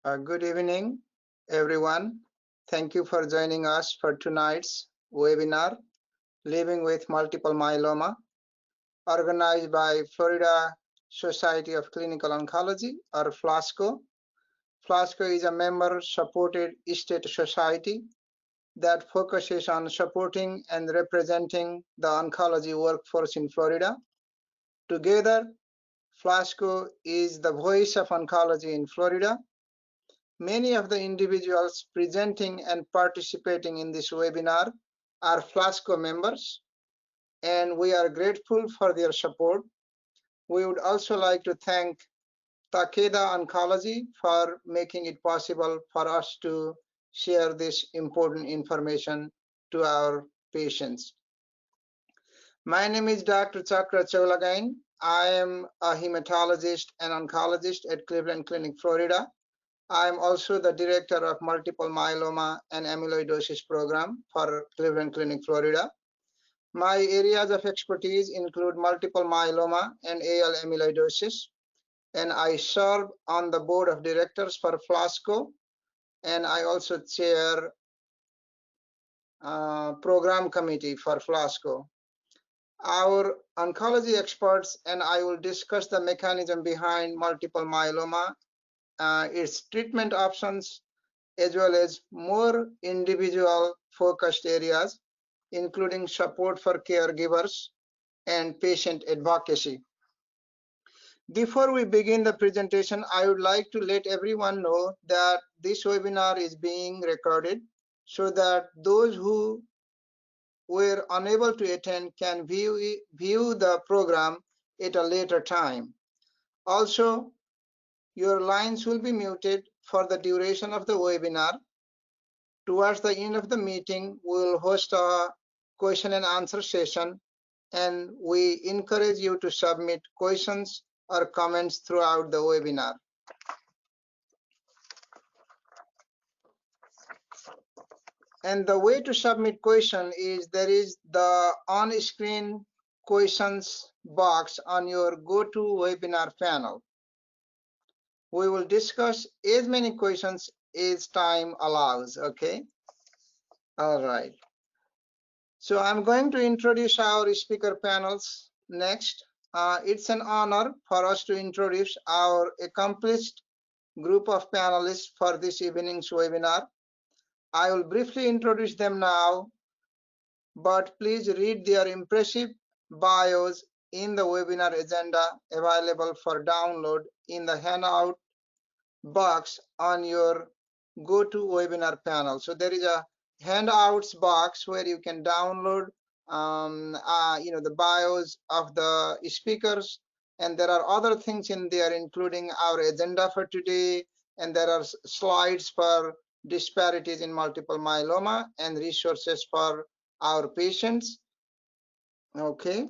Good evening, everyone. Thank you for joining us for tonight's webinar, Living with Multiple Myeloma, organized by Florida Society of Clinical Oncology, or FLASCO. FLASCO is a member-supported state society that focuses on supporting and representing the oncology workforce in Florida. Together, FLASCO is the voice of oncology in Florida. Many of the individuals presenting and participating in this webinar are FLASCO members, and we are grateful for their support. We would also like to thank Takeda Oncology for making it possible for us to share this important information to our patients. My name is Dr. Chakra Cholagain. I am a hematologist and oncologist at Cleveland Clinic, Florida. I am also the director of multiple myeloma and amyloidosis program for Cleveland Clinic, Florida. My areas of expertise include multiple myeloma and AL amyloidosis, and I serve on the board of directors for FLASCO, and I also chair program committee for FLASCO. Our oncology experts and I will discuss the mechanism behind multiple myeloma, its treatment options, as well as more individual focused areas, including support for caregivers and patient advocacy. Before we begin the presentation, I would like to let everyone know that this webinar is being recorded so that those who were unable to attend can view the program at a later time. Also, your lines will be muted for the duration of the webinar. Towards the end of the meeting, we will host a question and answer session, and we encourage you to submit questions or comments throughout the webinar. And the way to submit question is there is the on-screen questions box on your GoToWebinar panel. We will discuss as many questions as time allows, okay? All right. So I'm going to introduce our speaker panels next. It's an honor for us to introduce our accomplished group of panelists for this evening's webinar. I will briefly introduce them now, but please read their impressive bios in the webinar agenda available for download in the handout box on your GoToWebinar panel. So there is a handouts box where you can download the bios of the speakers, and there are other things in there including our agenda for today, and there are slides for disparities in multiple myeloma and resources for our patients. Okay,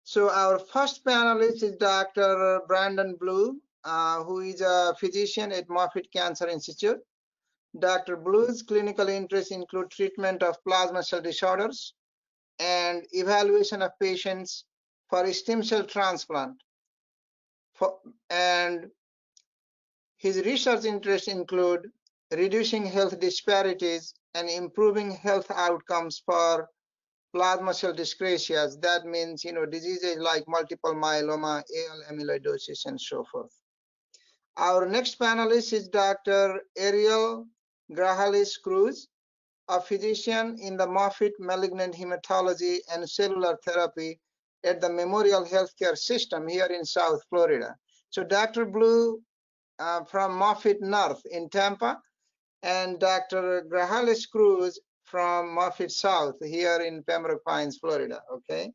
so our first panelist is Dr. Brandon Blue, who is a physician at Moffitt Cancer Institute. Dr. Blue's clinical interests include treatment of plasma cell disorders and evaluation of patients for stem cell transplant. And his research interests include reducing health disparities and improving health outcomes for plasma cell dyscrasias. That means, diseases like multiple myeloma, AL amyloidosis, and so forth. Our next panelist is Dr. Ariel Grajales-Cruz, a physician in the Moffitt Malignant Hematology and Cellular Therapy at the Memorial Healthcare System here in South Florida. So Dr. Blue from Moffitt North in Tampa, and Dr. Grajales-Cruz from Moffitt South here in Pembroke Pines, Florida, okay?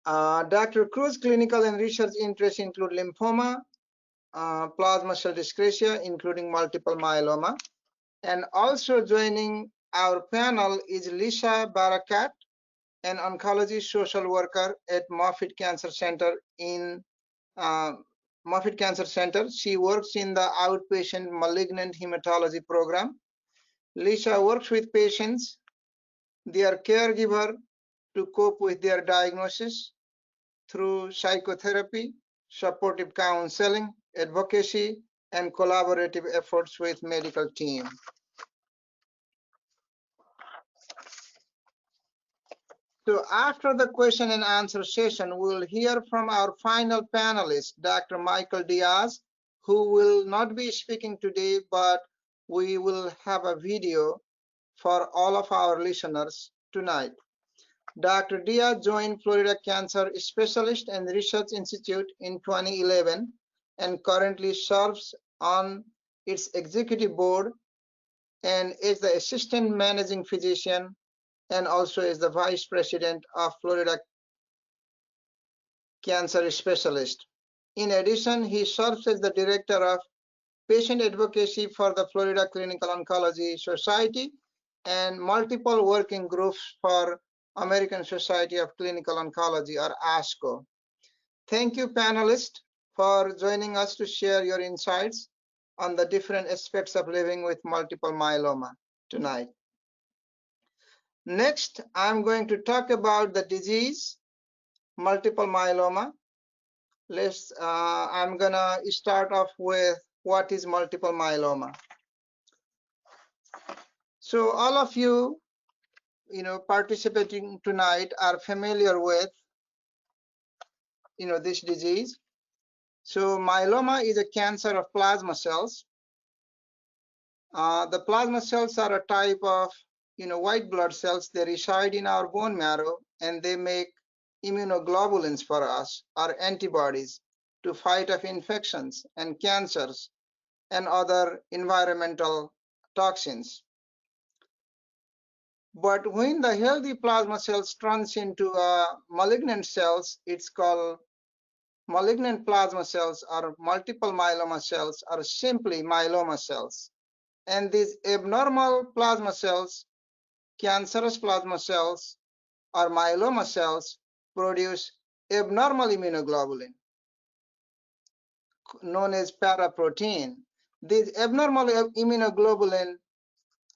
Dr. Cruz's clinical and research interests include lymphoma, plasma cell dyscrasia, including multiple myeloma. And also joining our panel is Lisa Barakat, an oncology social worker at Moffitt Cancer Center in Moffitt Cancer Center. She works in the outpatient malignant hematology program. Lisa works with patients, their caregiver, to cope with their diagnosis through psychotherapy, supportive counseling, advocacy, and collaborative efforts with medical team. So after the question and answer session, we'll hear from our final panelist, Dr. Michael Diaz, who will not be speaking today, but we will have a video for all of our listeners tonight. Dr. Diaz joined Florida Cancer Specialist and Research Institute in 2011 and currently serves on its executive board and is the assistant managing physician and also is the vice president of Florida Cancer Specialist. In addition, he serves as the director of patient advocacy for the Florida Clinical Oncology Society and multiple working groups for American Society of Clinical Oncology, or ASCO. Thank you, panelists, for joining us to share your insights on the different aspects of living with multiple myeloma tonight. Next, I'm going to talk about the disease, multiple myeloma. I'm gonna start off with what is multiple myeloma. So all of you, participating tonight are familiar with, this disease. So myeloma is a cancer of plasma cells. The plasma cells are a type of, white blood cells. They reside in our bone marrow and they make immunoglobulins for us, or antibodies, to fight off infections and cancers and other environmental toxins. But when the healthy plasma cells turns into malignant cells, it's called malignant plasma cells, or multiple myeloma cells, or simply myeloma cells. And these abnormal plasma cells, cancerous plasma cells, or myeloma cells, produce abnormal immunoglobulin known as paraprotein. These abnormal immunoglobulin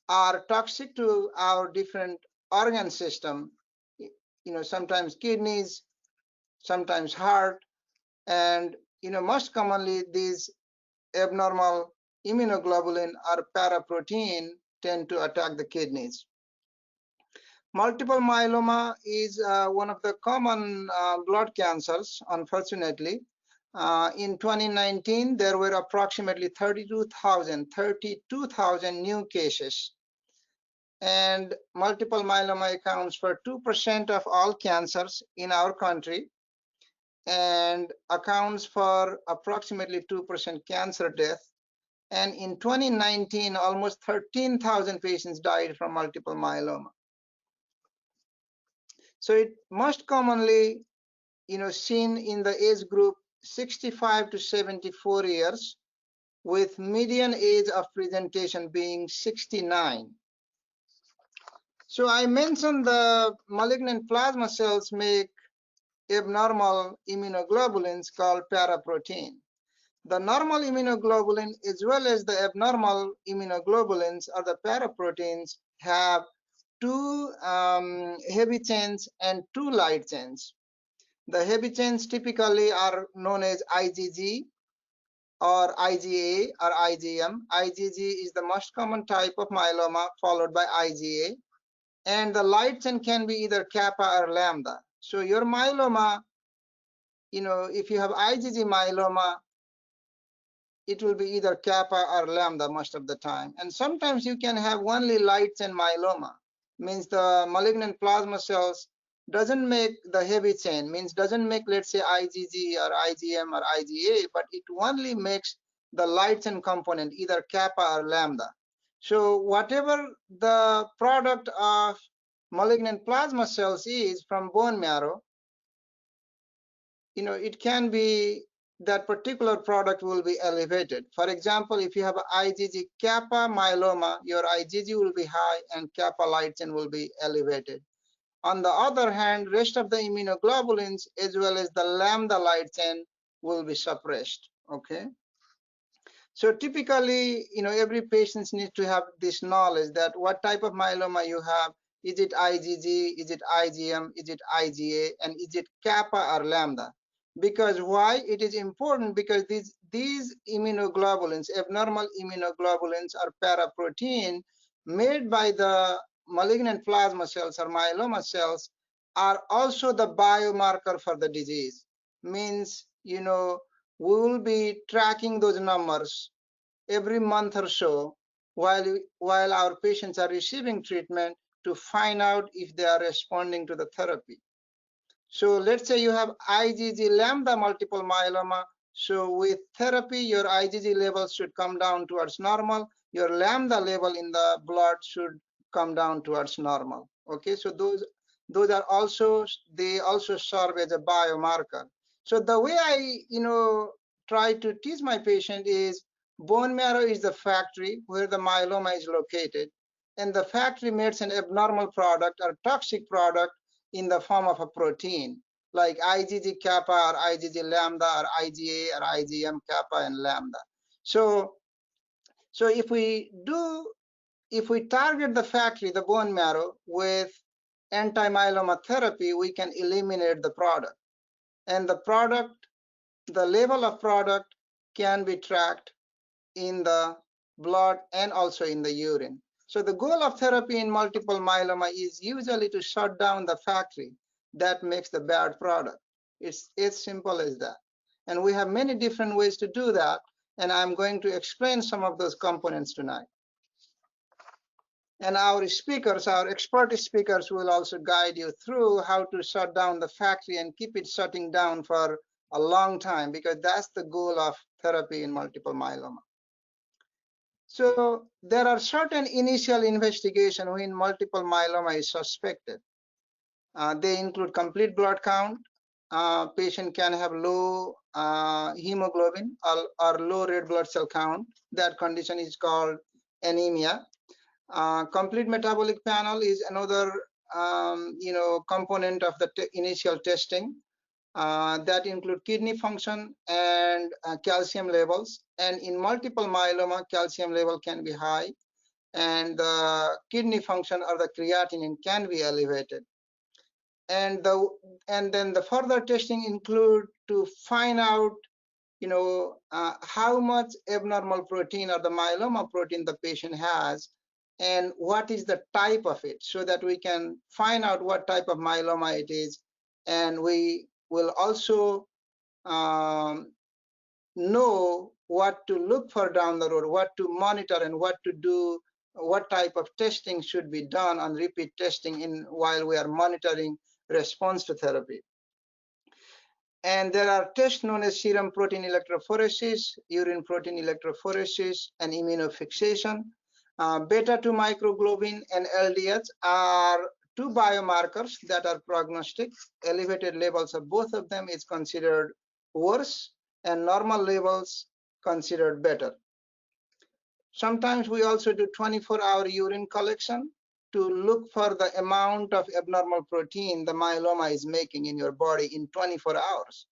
are toxic to our different organ system, sometimes kidneys, sometimes heart, and most commonly these abnormal immunoglobulin or paraprotein tend to attack the kidneys. Multiple myeloma is one of the common blood cancers, unfortunately. In 2019, there were approximately 32,000 new cases. And multiple myeloma accounts for 2% of all cancers in our country and accounts for approximately 2% cancer death. And in 2019, almost 13,000 patients died from multiple myeloma. So it most commonly, seen in the age group 65 to 74 years, with median age of presentation being 69. So I mentioned the malignant plasma cells make abnormal immunoglobulins called paraprotein. The normal immunoglobulin as well as the abnormal immunoglobulins, or the paraproteins, have two heavy chains and two light chains. The heavy chains typically are known as IgG or IgA or IgM. IgG is the most common type of myeloma, followed by IgA. And the light chain can be either kappa or lambda. So your myeloma, if you have IgG myeloma, it will be either kappa or lambda most of the time. And sometimes you can have only light chain myeloma, means the malignant plasma cells doesn't make the heavy chain, means doesn't make, let's say, IgG or IgM or IgA, but it only makes the light chain component, either kappa or lambda. So whatever the product of malignant plasma cells is from bone marrow, it can be that particular product will be elevated. For example, if you have IgG kappa myeloma, your IgG will be high and kappa light chain will be elevated. On the other hand, rest of the immunoglobulins as well as the lambda light chain will be suppressed. Okay. So typically, every patient needs to have this knowledge that what type of myeloma you have. Is it IgG? Is it IgM? Is it IgA? And is it kappa or lambda? Because why it is important? Because these immunoglobulins, abnormal immunoglobulins, are paraprotein made by the malignant plasma cells or myeloma cells, are also the biomarker for the disease. Means, we will be tracking those numbers every month or so while our patients are receiving treatment to find out if they are responding to the therapy. So let's say you have IgG lambda multiple myeloma. So with therapy, your IgG levels should come down towards normal. Your lambda level in the blood should come down towards normal. Okay, so those are also, they also serve as a biomarker. So the way I try to teach my patient is, bone marrow is the factory where the myeloma is located, and the factory makes an abnormal product or toxic product in the form of a protein like IgG kappa or IgG lambda or IgA or IgM kappa and lambda. So if we target the factory, the bone marrow, with anti-myeloma therapy, we can eliminate the product. And the level of product can be tracked in the blood and also in the urine. So the goal of therapy in multiple myeloma is usually to shut down the factory that makes the bad product. It's as simple as that. And we have many different ways to do that, and I'm going to explain some of those components tonight. And our speakers, our expert speakers, will also guide you through how to shut down the factory and keep it shutting down for a long time, because that's the goal of therapy in multiple myeloma. So there are certain initial investigations when multiple myeloma is suspected. They include complete blood count. Patient can have low hemoglobin or low red blood cell count. That condition is called anemia. Complete metabolic panel is another component of the initial testing. That include kidney function and calcium levels. And in multiple myeloma, calcium level can be high, and the kidney function or the creatinine can be elevated. And then the further testing include to find out how much abnormal protein or the myeloma protein the patient has, and what is the type of it, so that we can find out what type of myeloma it is. And we will also know what to look for down the road, what to monitor, and what to do, what type of testing should be done on repeat testing while we are monitoring response to therapy. And there are tests known as serum protein electrophoresis, urine protein electrophoresis, and immunofixation. Beta-2 microglobin and LDH are two biomarkers that are prognostic. Elevated levels of both of them is considered worse, and normal levels considered better. Sometimes we also do 24-hour urine collection to look for the amount of abnormal protein the myeloma is making in your body in 24 hours.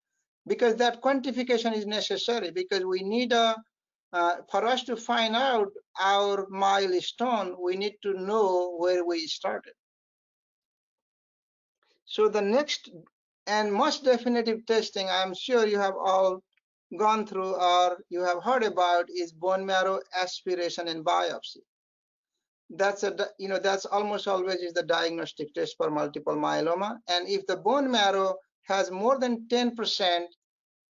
Because that quantification is necessary, because we need for us to find out our milestone, we need to know where we started. So the next and most definitive testing I'm sure you have all gone through or you have heard about is bone marrow aspiration and biopsy. That's almost always is the diagnostic test for multiple myeloma. And if the bone marrow has more than 10%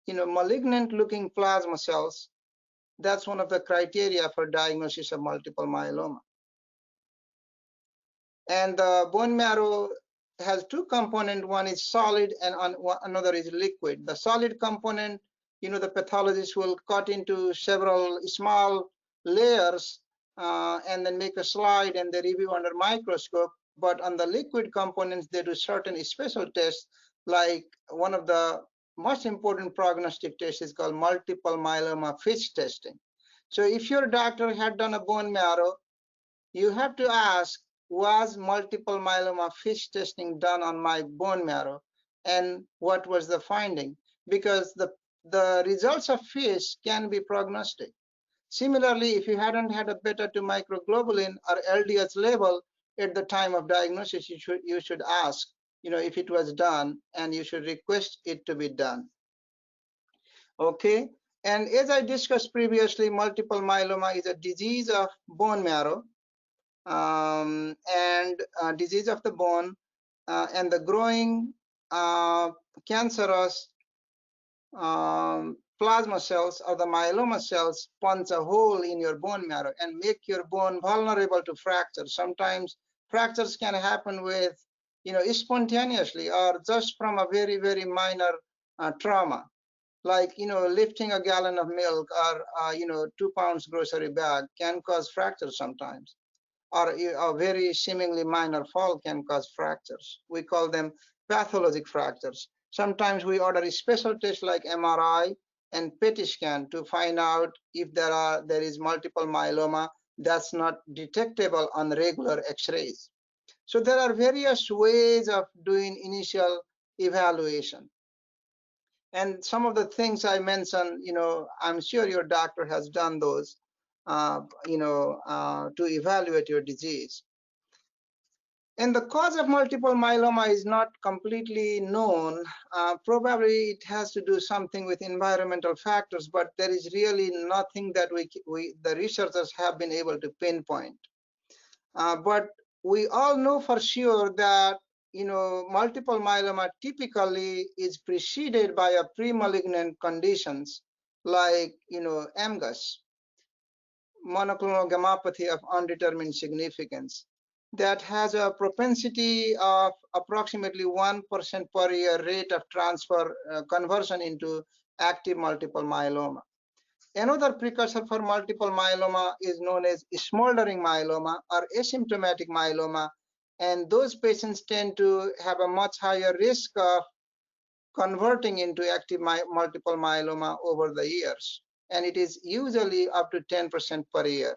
malignant looking plasma cells, that's one of the criteria for diagnosis of multiple myeloma. And the bone marrow has two components. One is solid and another is liquid. The solid component, the pathologist will cut into several small layers and then make a slide and they review under microscope. But on the liquid components, they do certain special tests, like one of the most important prognostic tests is called multiple myeloma FISH testing. So if your doctor had done a bone marrow, you have to ask, was multiple myeloma FISH testing done on my bone marrow, and what was the finding? Because the results of FISH can be prognostic. Similarly, if you hadn't had a beta-2 microglobulin or LDH level at the time of diagnosis, you should ask, if it was done, and you should request it to be done. Okay, and as I discussed previously, multiple myeloma is a disease of bone marrow, and disease of the bone, and the growing cancerous plasma cells or the myeloma cells punch a hole in your bone marrow and make your bone vulnerable to fractures. Sometimes fractures can happen with, spontaneously or just from a very, very minor trauma, like, lifting a gallon of milk or, 2 pounds grocery bag can cause fractures sometimes, or a very seemingly minor fall can cause fractures. We call them pathologic fractures. Sometimes we order a special test like MRI and PET scan to find out if there is multiple myeloma that's not detectable on regular X-rays. So there are various ways of doing initial evaluation. And some of the things I mentioned, I'm sure your doctor has done those, to evaluate your disease. And the cause of multiple myeloma is not completely known. Probably it has to do something with environmental factors, but there is really nothing that the researchers have been able to pinpoint. But we all know for sure that, multiple myeloma typically is preceded by a pre-malignant conditions like, MGUS, monoclonal gammopathy of undetermined significance, that has a propensity of approximately 1% per year rate of transfer conversion into active multiple myeloma. Another precursor for multiple myeloma is known as smoldering myeloma or asymptomatic myeloma, and those patients tend to have a much higher risk of converting into active multiple myeloma over the years, and it is usually up to 10% per year.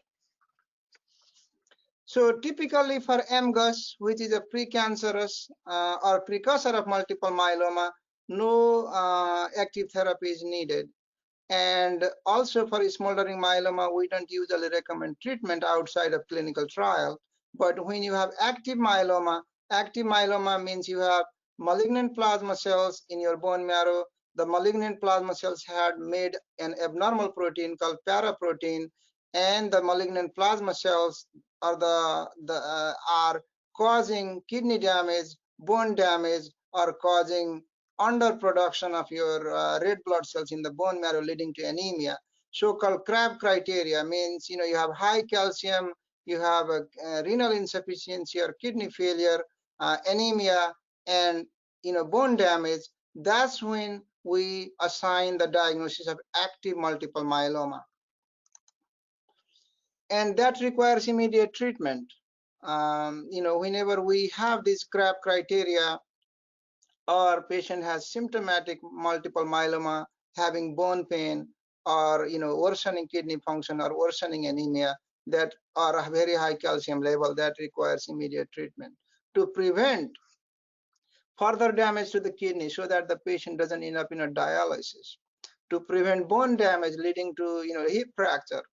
So typically for MGUS, which is a precancerous or precursor of multiple myeloma, no active therapy is needed. And also for smoldering myeloma, we don't usually recommend treatment outside of clinical trial. But when you have active myeloma means you have malignant plasma cells in your bone marrow. The malignant plasma cells had made an abnormal protein called paraprotein, and the malignant plasma cells are causing kidney damage, bone damage, or causing underproduction of your red blood cells in the bone marrow, leading to anemia. So-called CRAB criteria means, you have high calcium, you have a renal insufficiency or kidney failure, anemia, and bone damage. That's when we assign the diagnosis of active multiple myeloma, and that requires immediate treatment. Whenever we have these CRAB criteria, or patient has symptomatic multiple myeloma, having bone pain, or worsening kidney function or worsening anemia, that are a very high calcium level, that requires immediate treatment to prevent further damage to the kidney so that the patient doesn't end up in a dialysis, to prevent bone damage leading to hip fracture,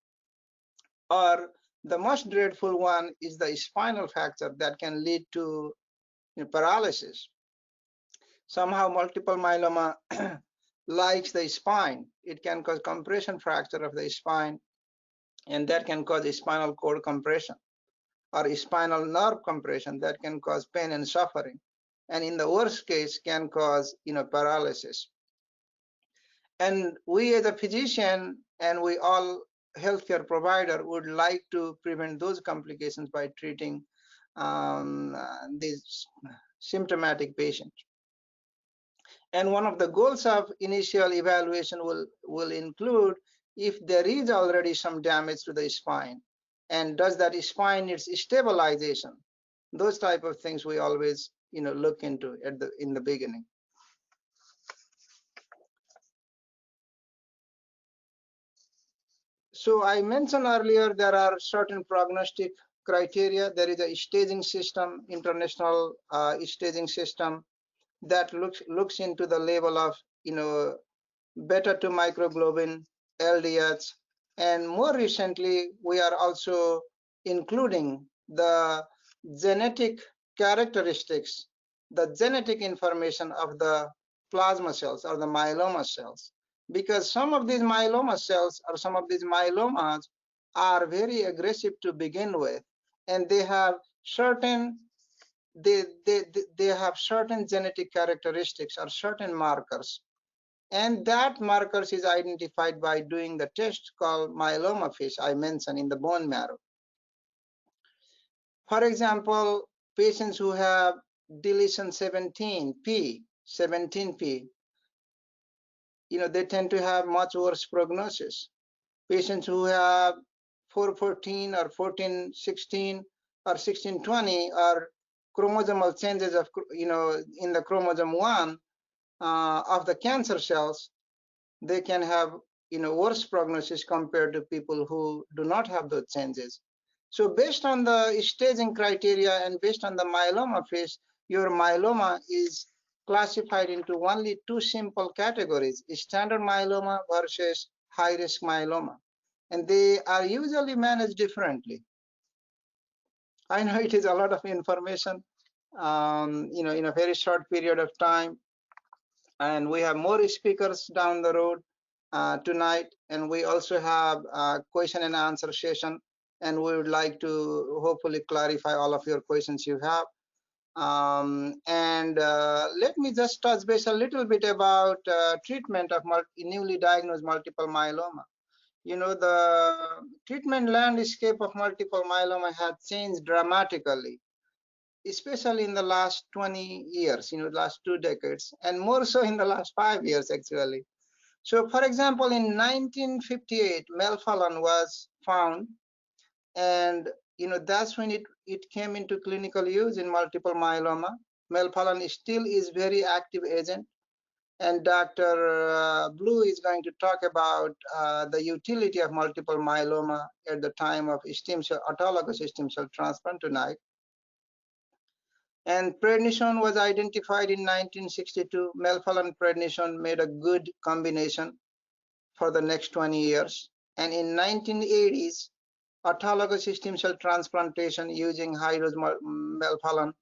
or the most dreadful one is the spinal fracture that can lead to paralysis. Somehow multiple myeloma likes the spine. It can cause compression fracture of the spine, and that can cause spinal cord compression, or spinal nerve compression that can cause pain and suffering, and in the worst case can cause paralysis. And we as a physician, and we all healthcare provider, would like to prevent those complications by treating these symptomatic patients. And one of the goals of initial evaluation will include if there is already some damage to the spine, and does that spine needs stabilization. Those type of things we always look into in the beginning. So I mentioned earlier there are certain prognostic criteria. There is a staging system, international staging system, that looks into the level of beta 2 microglobin, LDH, and more recently we are also including the genetic characteristics, the genetic information of the plasma cells or the myeloma cells. because some of these myeloma cells or some of these myelomas are very aggressive to begin with, and they have certain they have certain genetic characteristics or certain markers, and that markers is identified by doing the test called myeloma fish I mentioned in the bone marrow. For example, patients who have deletion 17p, they tend to have much worse prognosis. Patients who have 414 or 1416 or 1620 are chromosomal changes of, in the chromosome 1 of the cancer cells, they can have, worse prognosis compared to people who do not have those changes. So based on the staging criteria and based on the myeloma phase, your myeloma is classified into only two simple categories: standard myeloma versus high-risk myeloma. And they are usually managed differently. I know it is a lot of information, in a very short period of time. And we have more speakers down the road tonight, and we also have a question and answer session, and we would like to hopefully clarify all of your questions you have. Let me just touch base a little bit about treatment of newly diagnosed multiple myeloma. The treatment landscape of multiple myeloma has changed dramatically, especially in the last 20 years, last 2 decades, and more so in the last 5 years, actually. So, for example, in 1958, melphalan was found, and that's when it came into clinical use in multiple myeloma. Melphalan still is very active agent, and Dr. Blue is going to talk about the utility of multiple myeloma at the time of autologous stem cell transplant tonight. And prednisone was identified in 1962. Melphalan prednisone made a good combination for the next 20 years. And in 1980s, autologous stem cell transplantation using high-dose melphalan,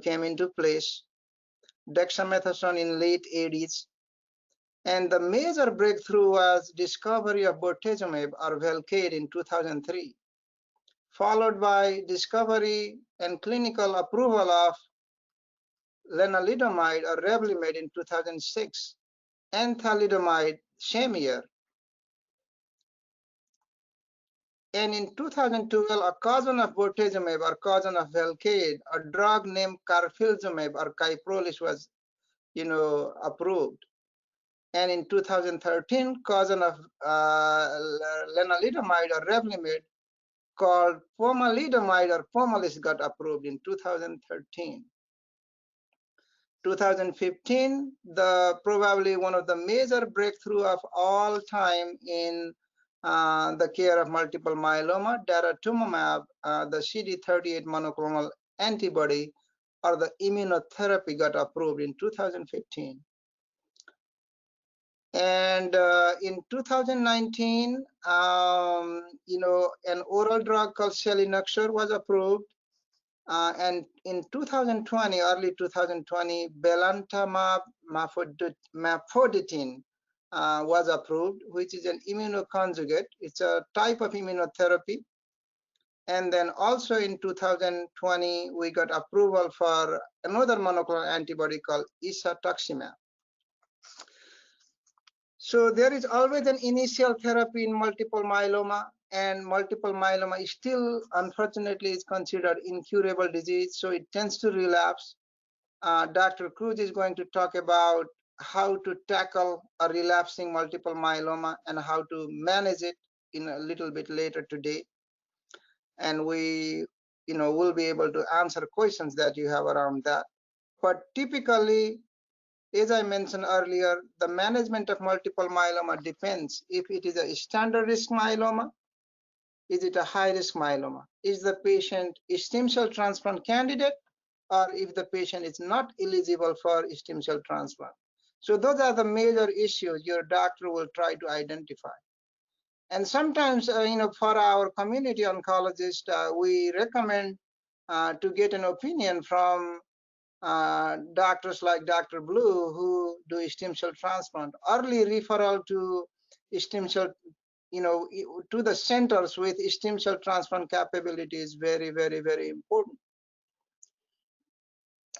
came into place. Dexamethasone in late 80s. And the major breakthrough was discovery of bortezomib or Velcade in 2003, followed by discovery and clinical approval of lenalidomide or Revlimid in 2006, and thalidomide same year. And in 2012, a cousin of bortezomib or cousin of Velcade, a drug named carfilzomib or Kyprolis was, approved. And in 2013, cousin of lenalidomide or Revlimid called pomalidomide or Pomalyst got approved in 2013. 2015, probably one of the major breakthrough of all time in the care of multiple myeloma, daratumumab, the CD38 monoclonal antibody, or the immunotherapy, got approved in 2015. And in 2019, an oral drug called selinexor was approved. And in 2020, early 2020, belantamab mafodotin was approved, which is an immunoconjugate. It's a type of immunotherapy. And then also in 2020, we got approval for another monoclonal antibody called isatuximab. So there is always an initial therapy in multiple myeloma, and multiple myeloma is still, unfortunately, is considered incurable disease, so it tends to relapse. Dr. Cruz is going to talk about how to tackle a relapsing multiple myeloma and how to manage it in a little bit later today. And we, will be able to answer questions that you have around that. But typically, as I mentioned earlier, the management of multiple myeloma depends if it is a standard risk myeloma, is it a high risk myeloma, is the patient a stem cell transplant candidate, or if the patient is not eligible for stem cell transplant. So those are the major issues your doctor will try to identify. And sometimes, for our community oncologist, we recommend to get an opinion from doctors like Dr. Blue, who do stem cell transplant. Early referral to stem cell, to the centers with stem cell transplant capability is very, very, very important.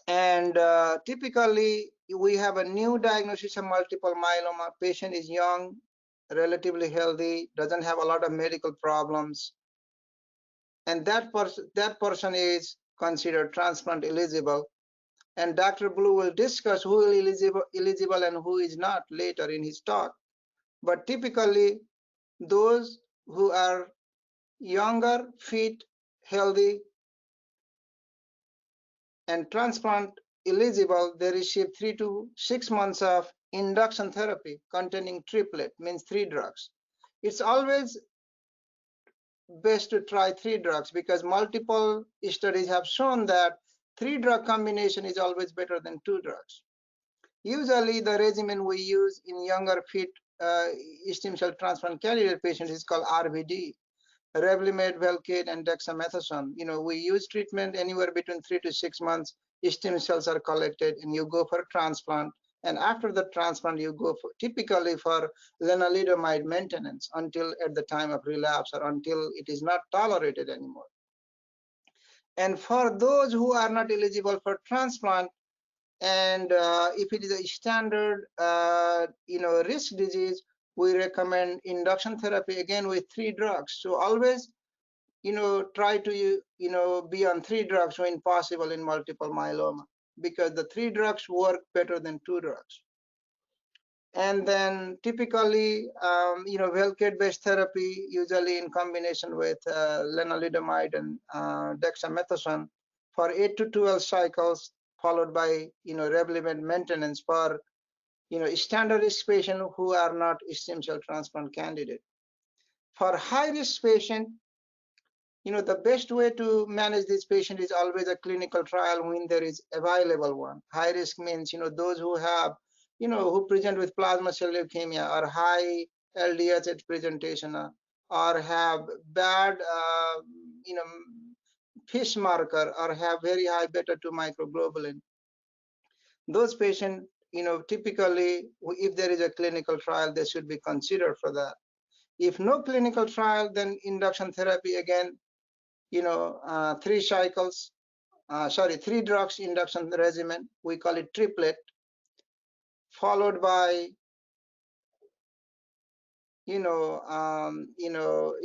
And typically, we have a new diagnosis of multiple myeloma. Patient is young, relatively healthy, doesn't have a lot of medical problems, and that person is considered transplant eligible. And Dr. Blue will discuss who is eligible and who is not later in his talk. But typically, those who are younger, fit, healthy, and transplant eligible, they receive 3 to 6 months of induction therapy containing triplet, means 3 drugs. It's always best to try 3 drugs because multiple studies have shown that 3 drug combination is always better than 2 drugs. Usually the regimen we use in younger fit stem cell transplant candidate patients is called RVD, Revlimid, Velcade, and dexamethasone. We use treatment anywhere between 3 to 6 months. Stem cells are collected and you go for transplant. And after the transplant, you go typically for lenalidomide maintenance until at the time of relapse or until it is not tolerated anymore. And for those who are not eligible for transplant, and if it is a standard, risk disease, we recommend induction therapy again with 3 drugs. So always, try to, be on 3 drugs when possible in multiple myeloma because the 3 drugs work better than 2 drugs. And then typically, Velcade-based therapy, usually in combination with lenalidomide and dexamethasone for 8 to 12 cycles, followed by, Revlimid maintenance for, standard risk patients who are not stem cell transplant candidate. For high risk patient, the best way to manage this patient is always a clinical trial when there is available one. High risk means, those who have, who present with plasma cell leukemia or high LDH presentation or have bad, FISH marker or have very high beta-2 microglobulin. Those patients, typically, if there is a clinical trial, they should be considered for that. If no clinical trial, then induction therapy again, 3 cycles, 3 drugs induction regimen, we call it triplet, followed by,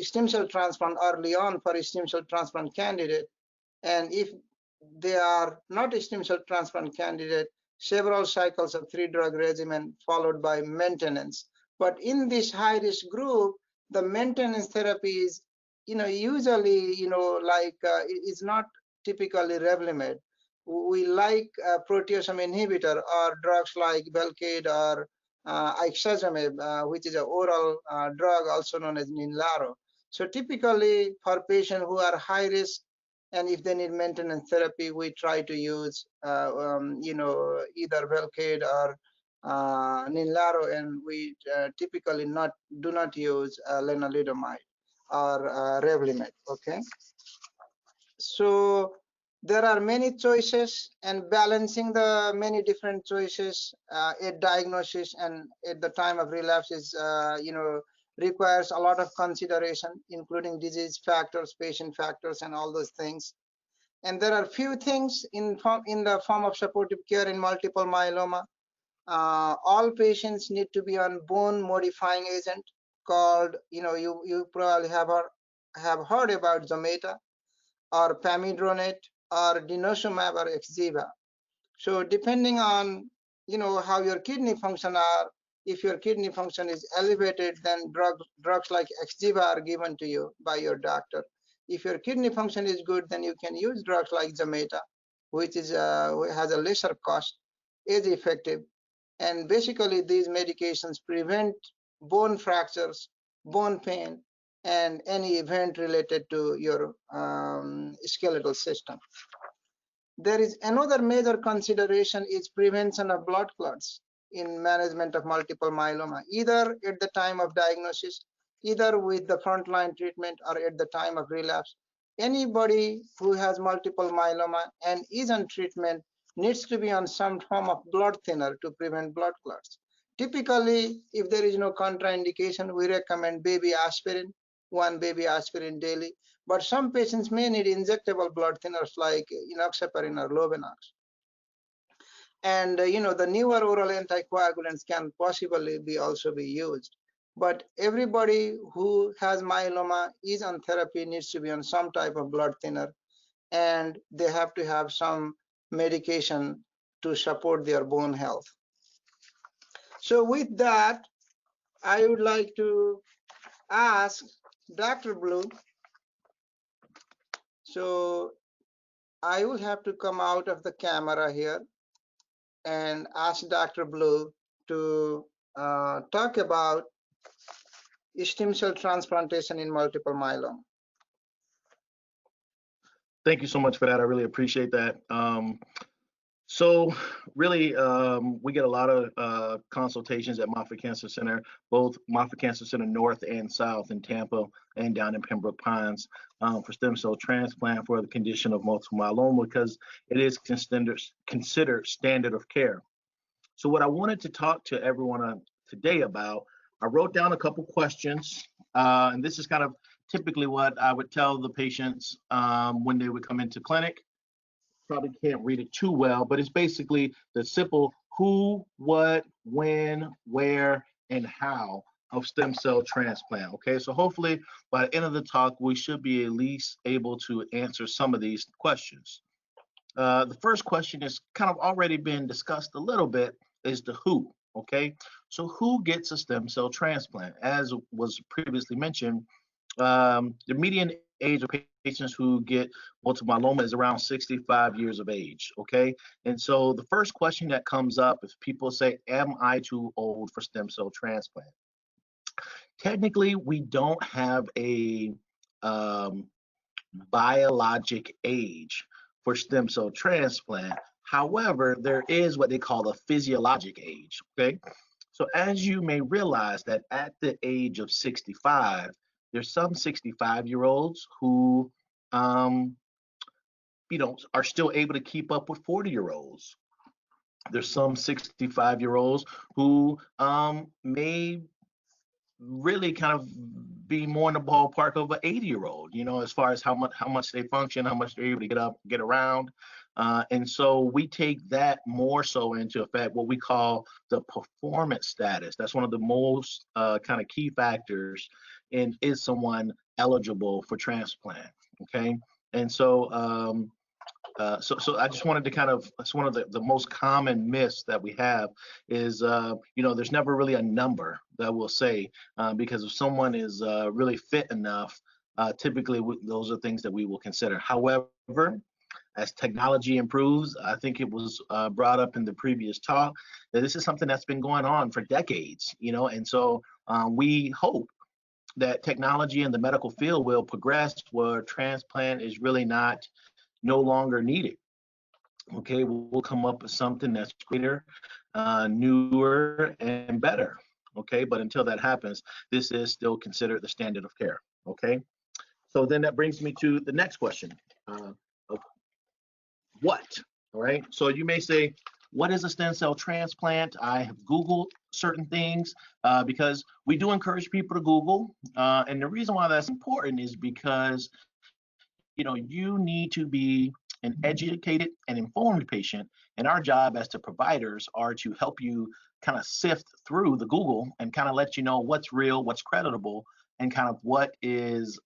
stem cell transplant early on for a stem cell transplant candidate. And if they are not a stem cell transplant candidate, several cycles of 3 drug regimen followed by maintenance. But in this high risk group, the maintenance therapy is, usually, it's not typically Revlimid. We like proteasome inhibitor or drugs like Velcade or ixazomib, which is an oral drug also known as Ninlaro. So typically for patients who are high risk, and if they need maintenance therapy, we try to use, either Velcade or Ninlaro, and we typically do not use lenalidomide or Revlimid. Okay. So there are many choices, and balancing the many different choices at diagnosis and at the time of relapse is, requires a lot of consideration, including disease factors, patient factors, and all those things. And there are few things in the form of supportive care in multiple myeloma. All patients need to be on bone modifying agent called, you probably have heard about Zometa or Pamidronate or denosumab or Xgeva. So depending on, how your kidney function are, if your kidney function is elevated, then drugs like Xgeva are given to you by your doctor. If your kidney function is good, then you can use drugs like Zometa, which is has a lesser cost, is effective. And basically these medications prevent bone fractures, bone pain, and any event related to your skeletal system. There is another major consideration is prevention of blood clots in management of multiple myeloma, either at the time of diagnosis, either with the frontline treatment or at the time of relapse. Anybody who has multiple myeloma and is on treatment needs to be on some form of blood thinner to prevent blood clots. Typically, if there is no contraindication, we recommend baby aspirin, one baby aspirin daily. But some patients may need injectable blood thinners like enoxaparin or Lovenox. And the newer oral anticoagulants can possibly also be used. But everybody who has myeloma is on therapy needs to be on some type of blood thinner, and they have to have some medication to support their bone health. So with that, I would like to ask Dr. Blue. So I will have to come out of the camera here and ask Dr. Blue to talk about stem cell transplantation in multiple myeloma. Thank you so much for that. I really appreciate that. So really, we get a lot of consultations at Moffitt Cancer Center, both Moffitt Cancer Center North and South in Tampa and down in Pembroke Pines, for stem cell transplant for the condition of multiple myeloma, because it is considered standard of care. So what I wanted to talk to everyone today about, I wrote down a couple questions, and this is kind of typically what I would tell the patients when they would come into clinic. Probably can't read it too well, but it's basically the simple who, what, when, where, and how of stem cell transplant. Okay, so hopefully by the end of the talk, we should be at least able to answer some of these questions. The first question is kind of already been discussed a little bit, is the who. Okay, so who gets a stem cell transplant? As was previously mentioned, the median age of patients who get multiple myeloma is around 65 years of age, okay? And so the first question that comes up is people say, am I too old for stem cell transplant? Technically, we don't have a biologic age for stem cell transplant. However, there is what they call a physiologic age, okay? So as you may realize that at the age of 65, there's some 65-year-olds who, are still able to keep up with 40-year-olds. There's some 65-year-olds who may really kind of be more in the ballpark of an 80-year-old, as far as how much they function, how much they're able to get up, get around. And so we take that more so into effect, what we call the performance status. That's one of the most kind of key factors in is someone eligible for transplant, okay? And so so I just wanted to kind of, it's one of the most common myths that we have is, there's never really a number that we'll say, because if someone is really fit enough, typically those are things that we will consider. However, as technology improves, I think it was brought up in the previous talk that this is something that's been going on for decades, and so we hope that technology in the medical field will progress where transplant is really no longer needed. Okay, we'll come up with something that's greater, newer, and better. Okay, but until that happens, this is still considered the standard of care. Okay, so then that brings me to the next question. What? All right, so you may say, what is a stem cell transplant? I have Googled certain things because we do encourage people to Google. And the reason why that's important is because, you need to be an educated and informed patient. And our job as the providers are to help you kind of sift through the Google and kind of let you know what's real, what's credible, and kind of what is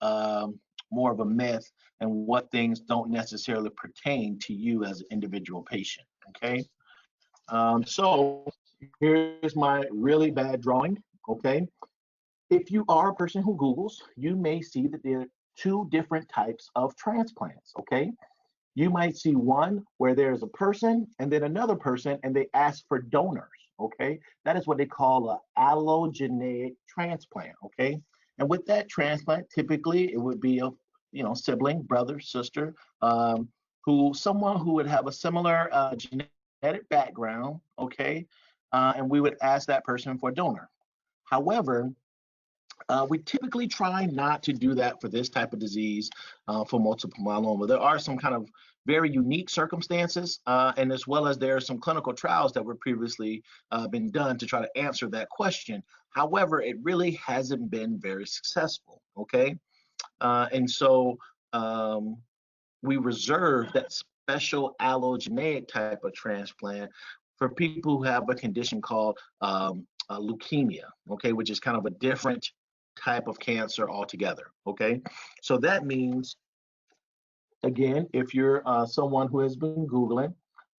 more of a myth and what things don't necessarily pertain to you as an individual patient, okay? So here's my really bad drawing, okay? If you are a person who Googles, you may see that there are two different types of transplants, okay? You might see one where there's a person and then another person and they ask for donors, okay? That is what they call an allogeneic transplant, okay? And with that transplant, typically it would be a sibling, brother, sister, someone who would have a similar genetic background, okay? And we would ask that person for a donor. However, We typically try not to do that for this type of disease, for multiple myeloma. There are some kind of very unique circumstances, and as well as there are some clinical trials that were previously been done to try to answer that question. However, it really hasn't been very successful, okay? And so we reserve that special allogeneic type of transplant for people who have a condition called leukemia, okay, which is kind of a different type of cancer altogether, okay? So that means, again, if you're someone who has been Googling,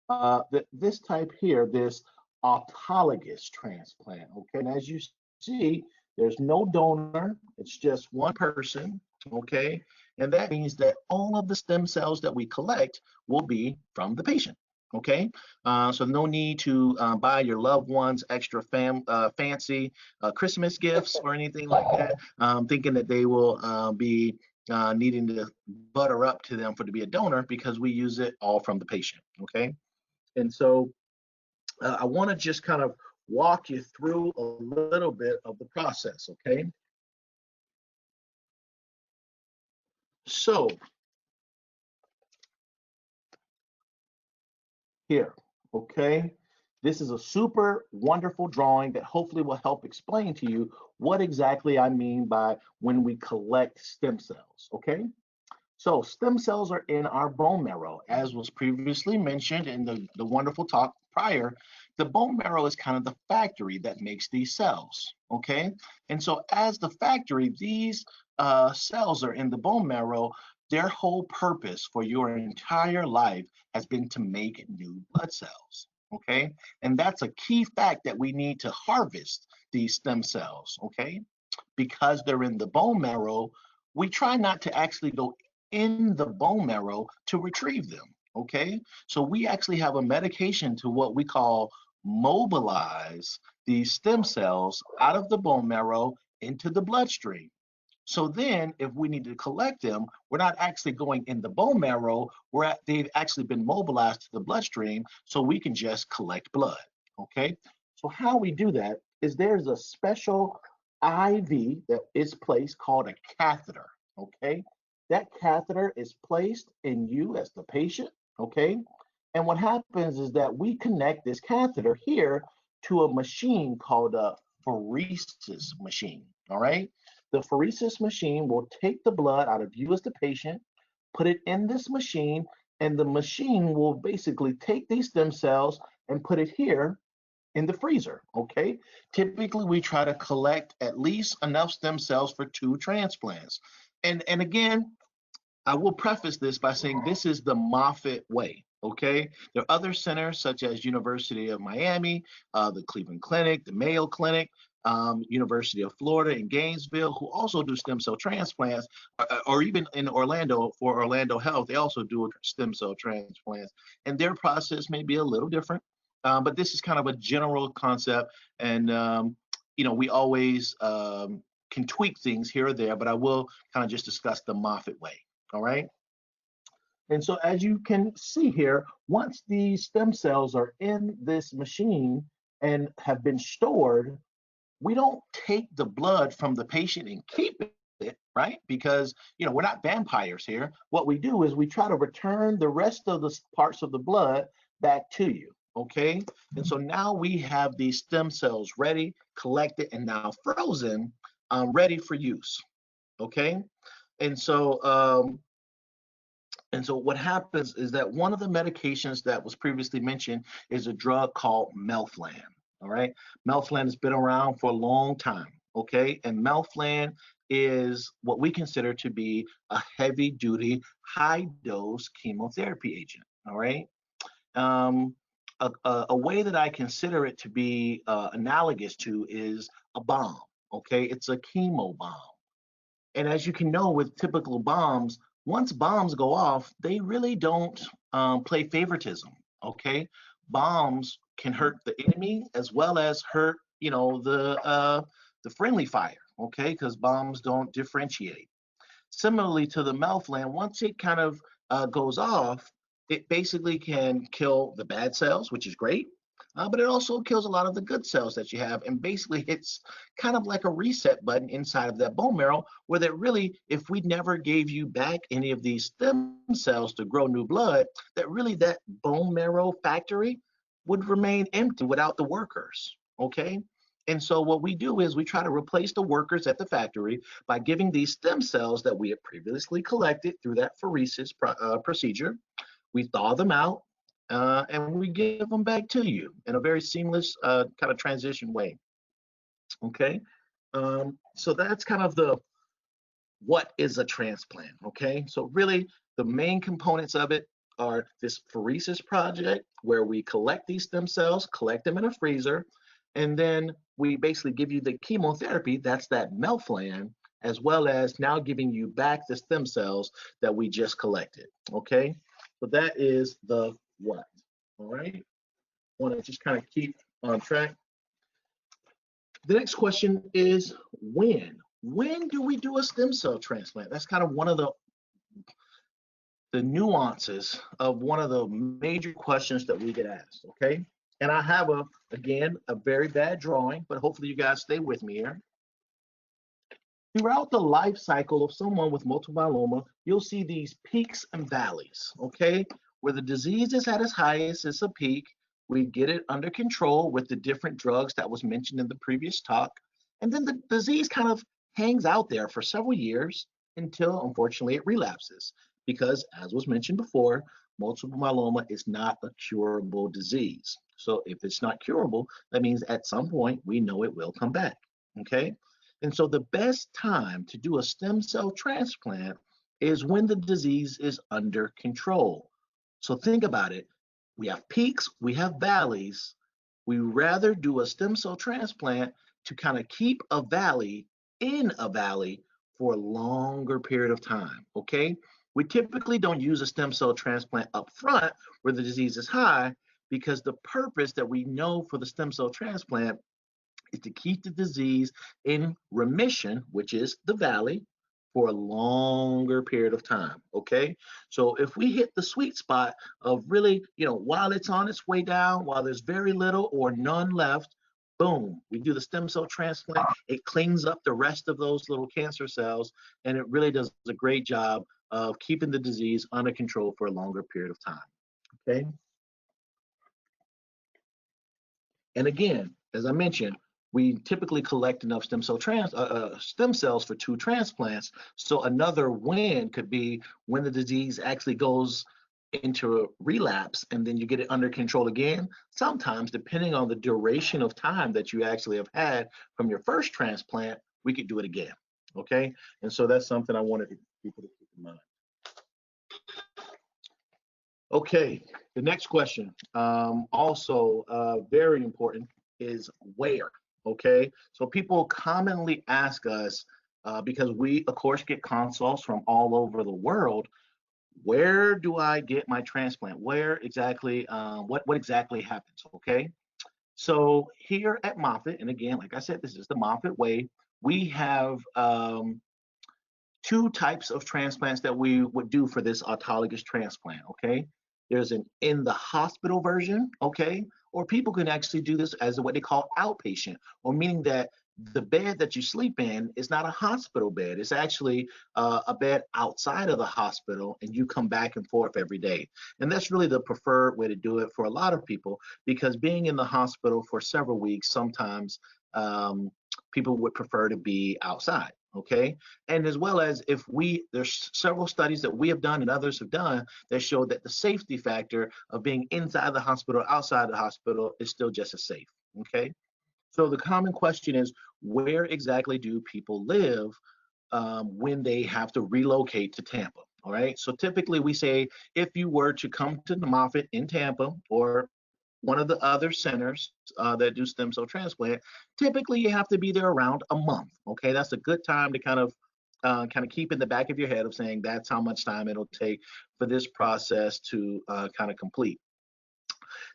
that this type here, this autologous transplant, okay? And as you see, there's no donor, it's just one person, okay? And that means that all of the stem cells that we collect will be from the patient, okay? So no need to buy your loved ones extra fancy Christmas gifts or anything like that, thinking that they will be needing to butter up to them for to be a donor, because we use it all from the patient, okay? And so I want to just kind of walk you through a little bit of the process, okay? So here, okay? This is a super wonderful drawing that hopefully will help explain to you what exactly I mean by when we collect stem cells, okay? So stem cells are in our bone marrow. As was previously mentioned in the wonderful talk prior, the bone marrow is kind of the factory that makes these cells, okay? And so as the factory, these cells are in the bone marrow. Their whole purpose for your entire life has been to make new blood cells, okay? And that's a key fact that we need to harvest these stem cells, okay? Because they're in the bone marrow, we try not to actually go in the bone marrow to retrieve them, okay? So we actually have a medication to what we call mobilize these stem cells out of the bone marrow into the bloodstream. So then if we need to collect them, we're not actually going in the bone marrow, they've actually been mobilized to the bloodstream, so we can just collect blood, okay? So how we do that is there's a special IV that is placed called a catheter, okay? That catheter is placed in you as the patient, okay? And what happens is that we connect this catheter here to a machine called a pheresis machine, all right? The pheresis machine will take the blood out of you as the patient, put it in this machine, and the machine will basically take these stem cells and put it here in the freezer, okay? Typically, we try to collect at least enough stem cells for 2 transplants. And again, I will preface this by saying this is the Moffitt way, okay? There are other centers such as University of Miami, the Cleveland Clinic, the Mayo Clinic, University of Florida in Gainesville, who also do stem cell transplants, or even in Orlando for Orlando Health, they also do stem cell transplants. And their process may be a little different, but this is kind of a general concept. And, we always can tweak things here or there, but I will kind of just discuss the Moffitt way. All right. And so as you can see here, once these stem cells are in this machine and have been stored, we don't take the blood from the patient and keep it, right? Because, we're not vampires here. What we do is we try to return the rest of the parts of the blood back to you, okay? And so now we have these stem cells ready, collected, and now frozen, ready for use, okay? And so, what happens is that one of the medications that was previously mentioned is a drug called melphalan. All right, melphalan has been around for a long time. Okay, and melphalan is what we consider to be a heavy-duty, high-dose chemotherapy agent. All right, a way that I consider it to be analogous to is a bomb. Okay, it's a chemo bomb. And as you can know with typical bombs, once bombs go off, they really don't play favoritism. Okay, bombs can hurt the enemy as well as hurt, the friendly fire. Okay, because bombs don't differentiate. Similarly to the melphalan, once it kind of goes off, it basically can kill the bad cells, which is great, but it also kills a lot of the good cells that you have, and basically it's kind of like a reset button inside of that bone marrow, where that really, if we never gave you back any of these stem cells to grow new blood, that really that bone marrow factory would remain empty without the workers, okay? And so what we do is we try to replace the workers at the factory by giving these stem cells that we had previously collected through that pheresis procedure. We thaw them out, and we give them back to you in a very seamless kind of transition way. Okay, so that's kind of the what is a transplant. Okay, so really the main components of it are this pheresis project where we collect these stem cells, collect them in a freezer, and then we basically give you the chemotherapy, that's that melphalan, as well as now giving you back the stem cells that we just collected. Okay, so that is the what. All right, want to just kind of keep on track. The next question is when. When do we do a stem cell transplant? That's kind of one of the nuances of one of the major questions that we get asked, okay? And I have again, a very bad drawing, but hopefully you guys stay with me here. Throughout the life cycle of someone with multiple myeloma, you'll see these peaks and valleys, okay? Where the disease is at its highest, it's a peak. We get it under control with the different drugs that was mentioned in the previous talk. And then the disease kind of hangs out there for several years until, unfortunately, it relapses. Because, as was mentioned before, multiple myeloma is not a curable disease. So if it's not curable, that means at some point we know it will come back, okay? And so the best time to do a stem cell transplant is when the disease is under control. So think about it. We have peaks, we have valleys. We rather do a stem cell transplant to kind of keep a valley in a valley for a longer period of time, okay? We typically don't use a stem cell transplant up front where the disease is high, because the purpose that we know for the stem cell transplant is to keep the disease in remission, which is the valley, for a longer period of time, okay? So if we hit the sweet spot of really, while it's on its way down, while there's very little or none left, boom, we do the stem cell transplant. It cleans up the rest of those little cancer cells, and it really does a great job of keeping the disease under control for a longer period of time, okay? And again, as I mentioned, we typically collect enough stem cells for 2 transplants. So another win could be when the disease actually goes into a relapse and then you get it under control again. Sometimes, depending on the duration of time that you actually have had from your first transplant, we could do it again, okay? And so that's something I wanted people to keep in mind. Okay, the next question, also very important, is where, okay? So people commonly ask us, because we, of course, get consults from all over the world, where do I get my transplant? Where exactly, what exactly happens, okay? So here at Moffitt, and again, like I said, this is the Moffitt way, we have 2 types of transplants that we would do for this autologous transplant, okay? There's an in the hospital version, okay? Or people can actually do this as what they call outpatient, or meaning that the bed that you sleep in is not a hospital bed. It's actually a bed outside of the hospital, and you come back and forth every day. And that's really the preferred way to do it for a lot of people, because being in the hospital for several weeks, sometimes people would prefer to be outside, okay? And as well as there's several studies that we have done and others have done that show that the safety factor of being inside the hospital, outside the hospital is still just as safe, okay? So the common question is, where exactly do people live when they have to relocate to Tampa, all right? So typically we say, if you were to come to the Moffitt in Tampa or one of the other centers that do stem cell transplant, typically you have to be there around a month, okay? That's a good time to kind of keep in the back of your head of saying that's how much time it'll take for this process to kind of complete.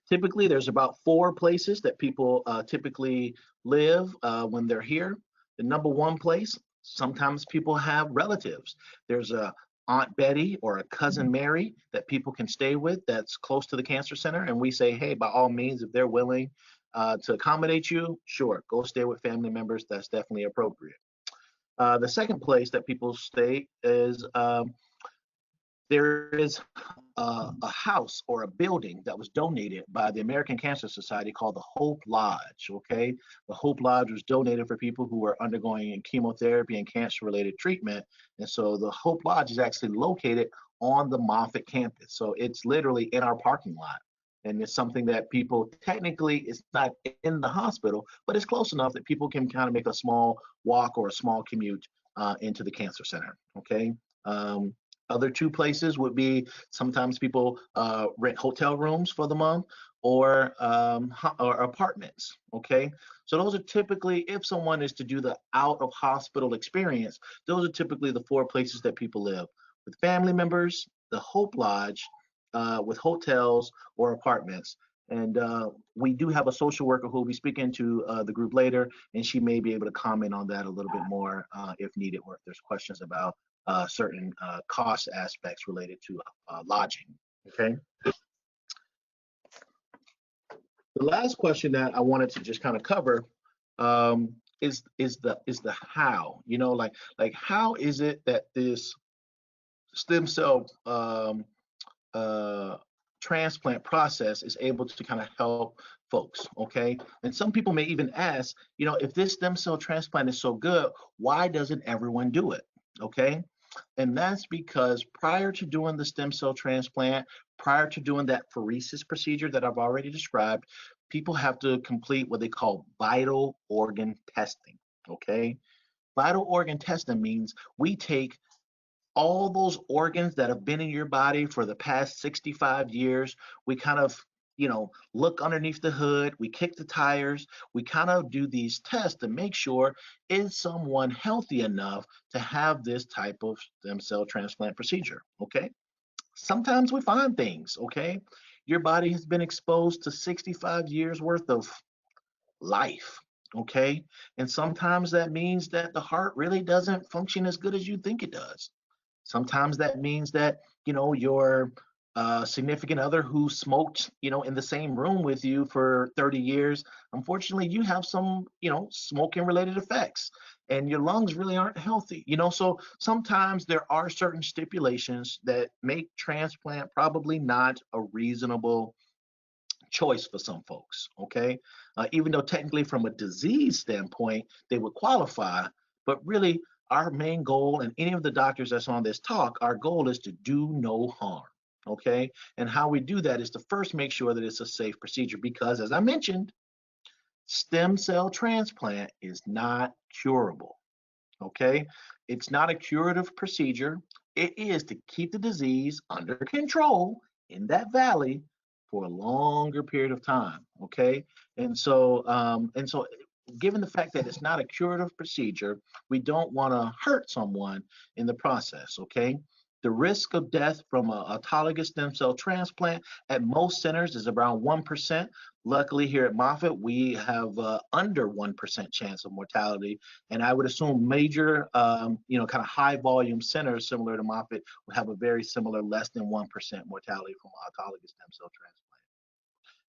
Typically, there's about 4 places that people typically live when they're here. The number 1 place, sometimes people have relatives. There's a Aunt Betty or a cousin Mary that people can stay with that's close to the cancer center, and we say, hey, by all means, if they're willing to accommodate you, sure, go stay with family members. That's definitely appropriate. The second place that people stay is there is a house or a building that was donated by the American Cancer Society called the Hope Lodge. Okay, the Hope Lodge was donated for people who were undergoing chemotherapy and cancer-related treatment, and so the Hope Lodge is actually located on the Moffitt campus. So it's literally in our parking lot, and it's something that people technically it's not in the hospital, but it's close enough that people can kind of make a small walk or a small commute into the cancer center. Okay. Other two places would be sometimes people rent hotel rooms for the month or apartments. Okay, so those are typically, if someone is to do the out of hospital experience, those are typically the four places that people live with family members, the Hope Lodge, with hotels or apartments. And we do have a social worker who will be speaking to the group later, and she may be able to comment on that a little bit more if needed, or if there's questions about certain cost aspects related to lodging. Okay. The last question that I wanted to just kind of cover is the how. You know, like how is it that this stem cell transplant process is able to kind of help folks, okay? And some people may even ask, you know, if this stem cell transplant is so good, why doesn't everyone do it, okay? And that's because prior to doing the stem cell transplant, prior to doing that pheresis procedure that I've already described, people have to complete what they call vital organ testing, okay? Vital organ testing means we take all those organs that have been in your body for the past 65 years. We kind of, you know, look underneath the hood, we kick the tires, we kind of do these tests to make sure, is someone healthy enough to have this type of stem cell transplant procedure, okay? Sometimes we find things, okay? Your body has been exposed to 65 years worth of life, okay? And sometimes that means that the heart really doesn't function as good as you think it does. Sometimes that means that, you know, your significant other who smoked, you know, in the same room with you for 30 years, unfortunately, you have some, you know, smoking related effects and your lungs really aren't healthy, you know. So sometimes there are certain stipulations that make transplant probably not a reasonable choice for some folks, okay? Even though technically from a disease standpoint, they would qualify, but really our main goal, and any of the doctors that's on this talk, our goal is to do no harm, okay? And how we do that is to first make sure that it's a safe procedure because, as I mentioned, stem cell transplant is not curable, okay? It's not a curative procedure. It is to keep the disease under control in that valley for a longer period of time, okay? And so given the fact that it's not a curative procedure, we don't want to hurt someone in the process, okay? The risk of death from an autologous stem cell transplant at most centers is around 1%. Luckily, here at Moffitt, we have under 1% chance of mortality. And I would assume major, you know, kind of high volume centers similar to Moffitt would have a very similar less than 1% mortality from autologous stem cell transplant.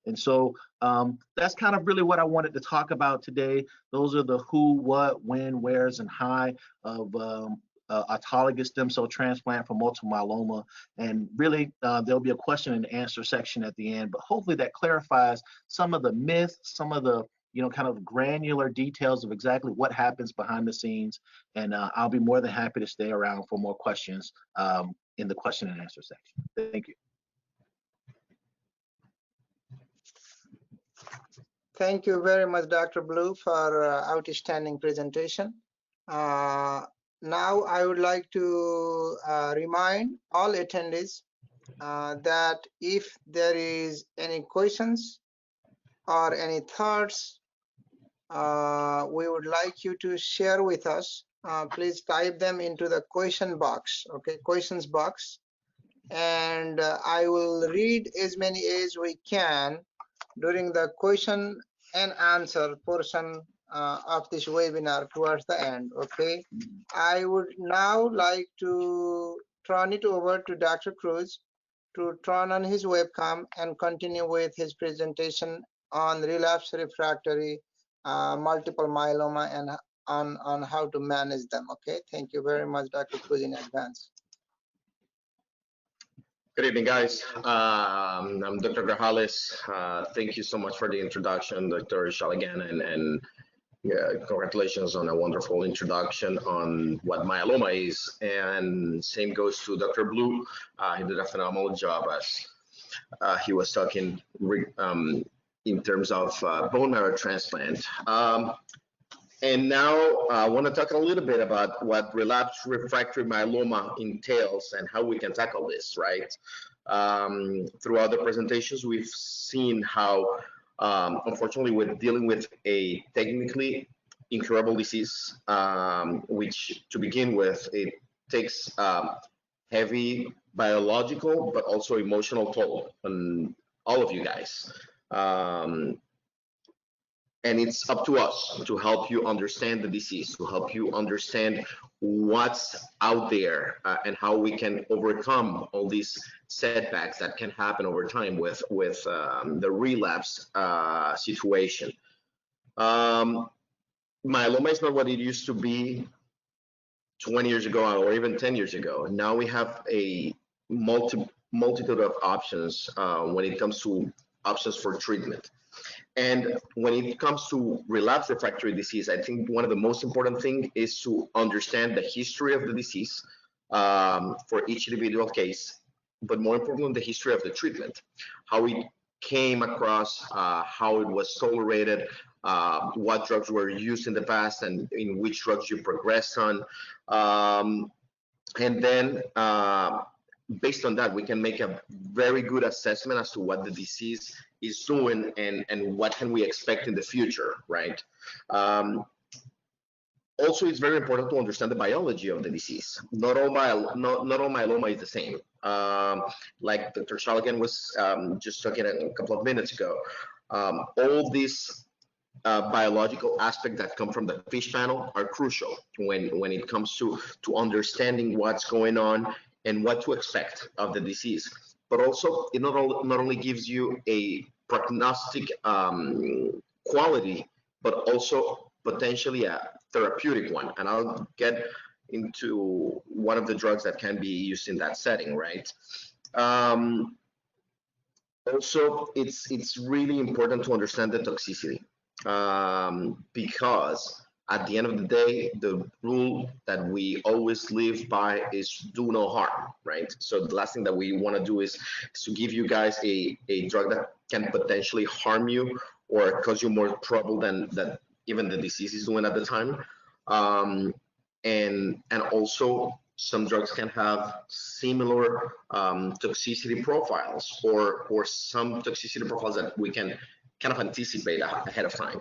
And so that's kind of really what I wanted to talk about today. Those are the who, what, when, where's, and how of autologous stem cell transplant for multiple myeloma. And really, there'll be a question and answer section at the end, but hopefully that clarifies some of the myths, some of the, you know, kind of granular details of exactly what happens behind the scenes. And I'll be more than happy to stay around for more questions in the question and answer section. Thank you. Thank you very much, Dr. Blue, for outstanding presentation. Now I would like to remind all attendees that if there is any questions or any thoughts we would like you to share with us, please type them into the question box, okay, questions box, and I will read as many as we can during the question and answer portion of this webinar towards the end, okay? I would now like to turn it over to Dr. Cruz to turn on his webcam and continue with his presentation on relapse refractory multiple myeloma and on how to manage them. Okay, thank you very much, Dr. Cruz, in advance. Good evening, guys. I'm Dr. Grajales. Thank you so much for the introduction, Dr. Shalagan, and congratulations on a wonderful introduction on what myeloma is. And same goes to Dr. Blue. He did a phenomenal job as he was talking in terms of bone marrow transplant. And now I want to talk a little bit about what relapsed refractory myeloma entails and how we can tackle this, right? Throughout the presentations, we've seen how, unfortunately, we're dealing with a technically incurable disease, which to begin with, it takes heavy biological, but also emotional toll on all of you guys. And it's up to us to help you understand the disease, to help you understand what's out there and how we can overcome all these setbacks that can happen over time with the relapse situation. Myeloma is not what it used to be 20 years ago or even 10 years ago. Now we have a multitude of options when it comes to options for treatment. And when it comes to relapse refractory disease, I think one of the most important things is to understand the history of the disease for each individual case, but more importantly, the history of the treatment, how it came across, how it was tolerated, what drugs were used in the past, and in which drugs you progressed on. And then based on that, we can make a very good assessment as to what the disease is doing and what can we expect in the future, right? Also, it's very important to understand the biology of the disease. Not all myeloma is the same. Like Dr. Shalagan was just talking a couple of minutes ago, all these biological aspects that come from the fish panel are crucial when it comes to understanding what's going on and what to expect of the disease. But also, it not only gives you a prognostic quality, but also potentially a therapeutic one. And I'll get into one of the drugs that can be used in that setting, right? Also, it's really important to understand the toxicity because at the end of the day, the rule that we always live by is do no harm, right? So the last thing that we want to do is to give you guys a drug that can potentially harm you or cause you more trouble than even the disease is doing at the time. And also some drugs can have similar toxicity profiles or some toxicity profiles that we can kind of anticipate ahead of time.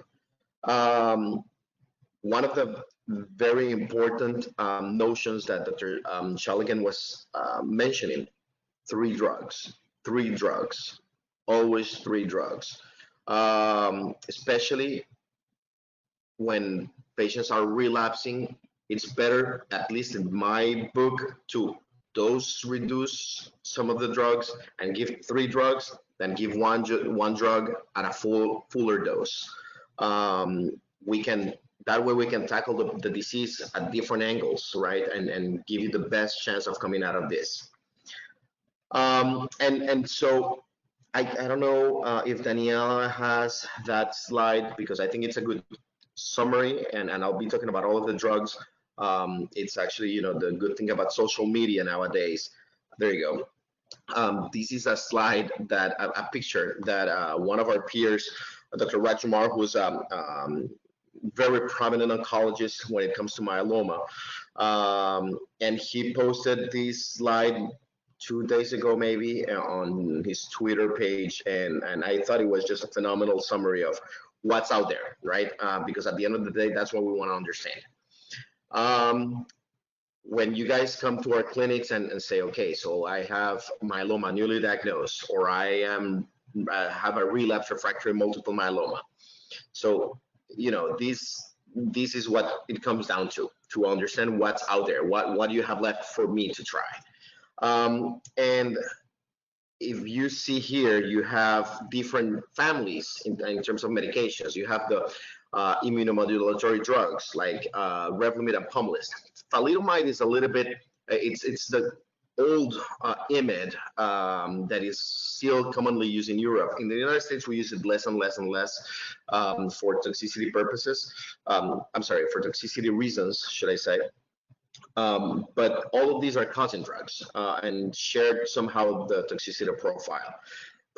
One of the very important notions that Dr. Shalagan was mentioning, 3 drugs, always 3 drugs, especially when patients are relapsing. It's better, at least in my book, to dose reduce some of the drugs and give 3 drugs than give one drug at a fuller dose. That way we can tackle the disease at different angles, right? And give you the best chance of coming out of this. And so I don't know if Daniela has that slide, because I think it's a good summary, and I'll be talking about all of the drugs. It's actually, the good thing about social media nowadays. There you go. This is a slide that a picture that one of our peers, Dr. Rajkumar, who's very prominent oncologist when it comes to myeloma, and he posted this slide 2 days ago maybe on his Twitter page, and I thought it was just a phenomenal summary of what's out there, right? Because at the end of the day, that's what we want to understand. When you guys come to our clinics and say, okay, so I have myeloma newly diagnosed, or I have a relapse refractory multiple myeloma. So, this is what it comes down to understand what's out there. What do you have left for me to try? And if you see here, you have different families in terms of medications. You have the immunomodulatory drugs like Revlimid and Pomalyst. Thalidomide is a little bit, it's the old IMiD that is still commonly used in Europe. In the United States, we use it less and less and less for toxicity purposes. I'm sorry, for toxicity reasons, should I say. But all of these are cousin drugs and shared somehow the toxicity profile.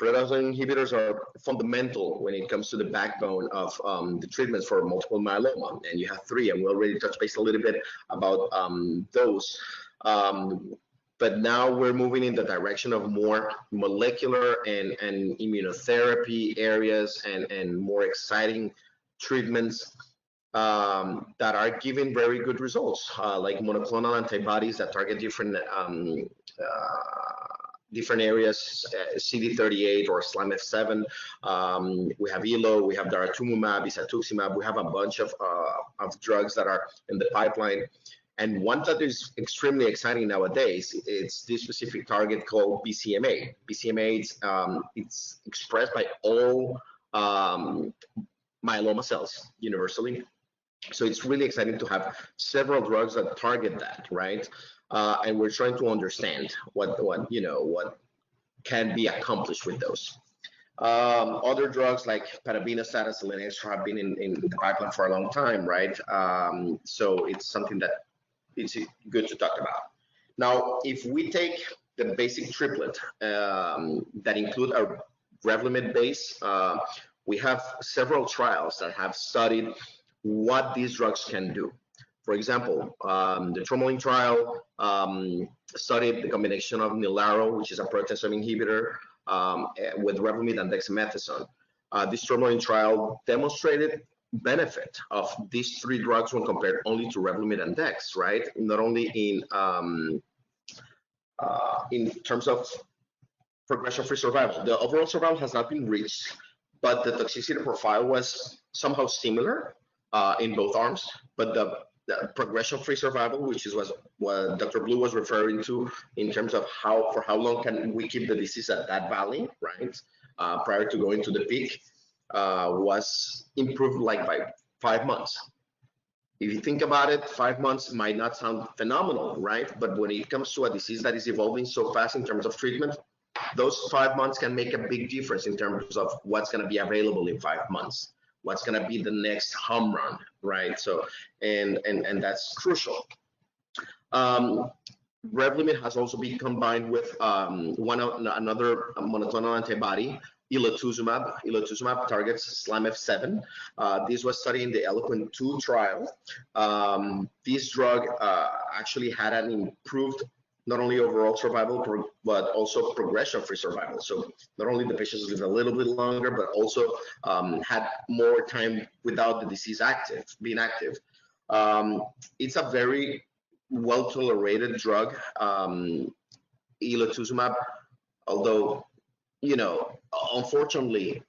Proteasome inhibitors are fundamental when it comes to the backbone of the treatments for multiple myeloma, and you have three, and we already touched base a little bit about those. But now we're moving in the direction of more molecular and immunotherapy areas and more exciting treatments that are giving very good results, like monoclonal antibodies that target different areas, CD38 or SLAMF7. We have ELO, we have daratumumab, isatuximab. We have a bunch of drugs that are in the pipeline. And one that is extremely exciting nowadays, it's this specific target called BCMA. BCMA, it's expressed by all myeloma cells universally. So it's really exciting to have several drugs that target that, right? And we're trying to understand what can be accomplished with those. Other drugs like parabinostat and selinexor have been in the pipeline for a long time, right? So it's something that it's good to talk about. Now, if we take the basic triplet that include a Revlimid base, we have several trials that have studied what these drugs can do. For example, the Tourmaline trial studied the combination of Nilaro, which is a proteasome inhibitor, with Revlimid and dexamethasone. This Tourmaline trial demonstrated benefit of these three drugs when compared only to Revlimid and Dex, right? Not only in terms of progression-free survival. The overall survival has not been reached, but the toxicity profile was somehow similar in both arms. But the progression-free survival, which is what Dr. Blue was referring to in terms of for how long can we keep the disease at that valley, right? Prior to going to the peak, was improved like by 5 months. If you think about it, 5 months might not sound phenomenal, right? But when it comes to a disease that is evolving so fast in terms of treatment, those 5 months can make a big difference in terms of what's going to be available in 5 months, what's going to be the next home run, right? So, and that's crucial. Revlimid has also been combined with another monoclonal antibody, elotuzumab. Elotuzumab targets SLAMF7. This was studied in the ELOQUENT-2 trial. This drug actually had an improved not only overall survival, but also progression-free survival. So not only the patients lived a little bit longer, but also had more time without the disease being active. It's a very well-tolerated drug, elotuzumab, although, unfortunately,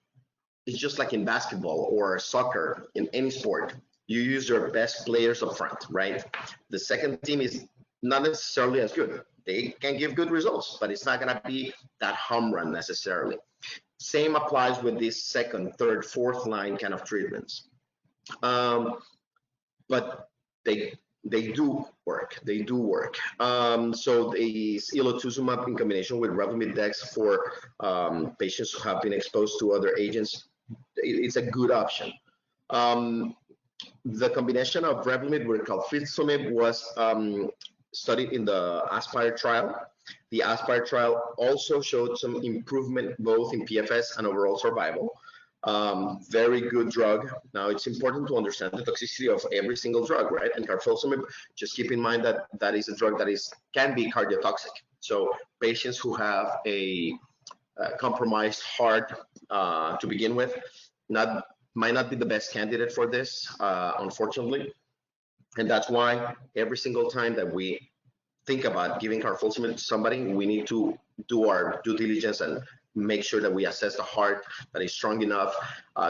it's just like in basketball or soccer, in any sport, you use your best players up front, right? The second team is not necessarily as good. They can give good results, but it's not going to be that home run necessarily. Same applies with these second, third, fourth line kind of treatments. But they do work. They do work. So the elotuzumab in combination with Revlimid Dex for patients who have been exposed to other agents, it's a good option. The combination of Revlimid with carfilzomib was studied in the ASPIRE trial. The ASPIRE trial also showed some improvement both in PFS and overall survival. Very good drug. Now, it's important to understand the toxicity of every single drug, right? And carfilzomib, just keep in mind that that is a drug that can be cardiotoxic. So patients who have a compromised heart to begin with might not be the best candidate for this, unfortunately. And that's why every single time that we think about giving carfilzomib to somebody, we need to do our due diligence and make sure that we assess the heart that is strong enough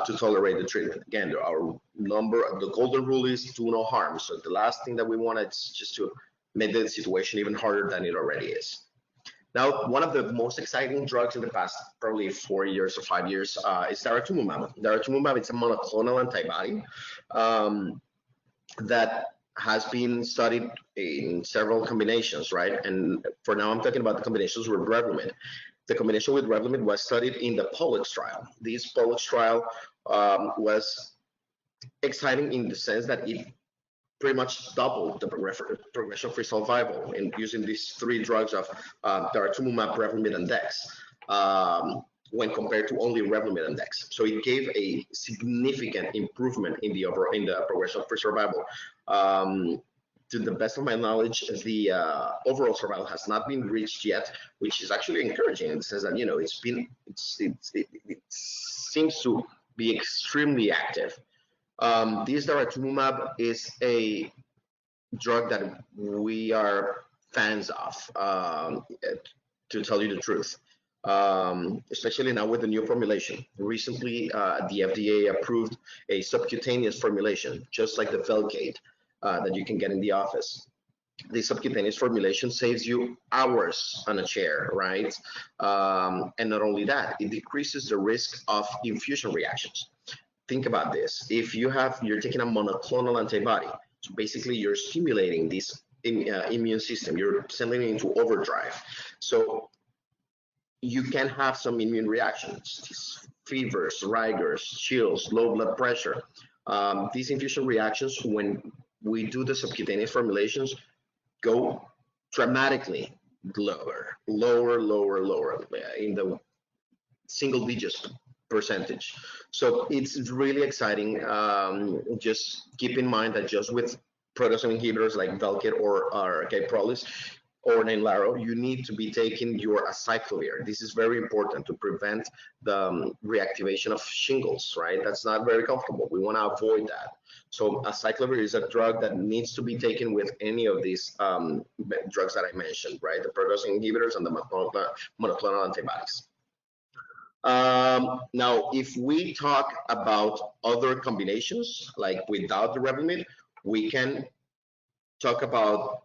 to tolerate the treatment. Again, the golden rule is do no harm. So the last thing that we want is just to make the situation even harder than it already is. Now, one of the most exciting drugs in the past probably 4 years or 5 years is daratumumab. Daratumumab is a monoclonal antibody that has been studied in several combinations, right? And for now, I'm talking about the combinations with Revlimid. The combination with Revlimid was studied in the Pollux trial. This Pollux trial was exciting in the sense that it pretty much doubled the progression-free survival in using these three drugs of daratumumab, Revlimid, and Dex when compared to only Revlimid and Dex. So it gave a significant improvement in the overall progression-free survival. To the best of my knowledge, the overall survival has not been reached yet, which is actually encouraging in the sense that it seems to be extremely active. This daratumumab is a drug that we are fans of, to tell you the truth, especially now with the new formulation. Recently, the FDA approved a subcutaneous formulation, just like the Velcade that you can get in the office. The subcutaneous formulation saves you hours on a chair, right? And not only that, it decreases the risk of infusion reactions. Think about this. If you're taking a monoclonal antibody, so basically you're stimulating this immune system, you're sending it into overdrive. So you can have some immune reactions, fevers, rigors, chills, low blood pressure. These infusion reactions, when we do the subcutaneous formulations, go dramatically lower in the single digits percentage. So it's really exciting. Just keep in mind that just with proteasome inhibitors like Velcade or Kyprolis or Ninlaro, you need to be taking your acyclovir. This is very important to prevent the reactivation of shingles, right? That's not very comfortable. We want to avoid that. So acyclovir is a drug that needs to be taken with any of these drugs that I mentioned, right? The proteasome inhibitors and the monoclonal antibodies. Now, if we talk about other combinations, like without the Revlimid, we can talk about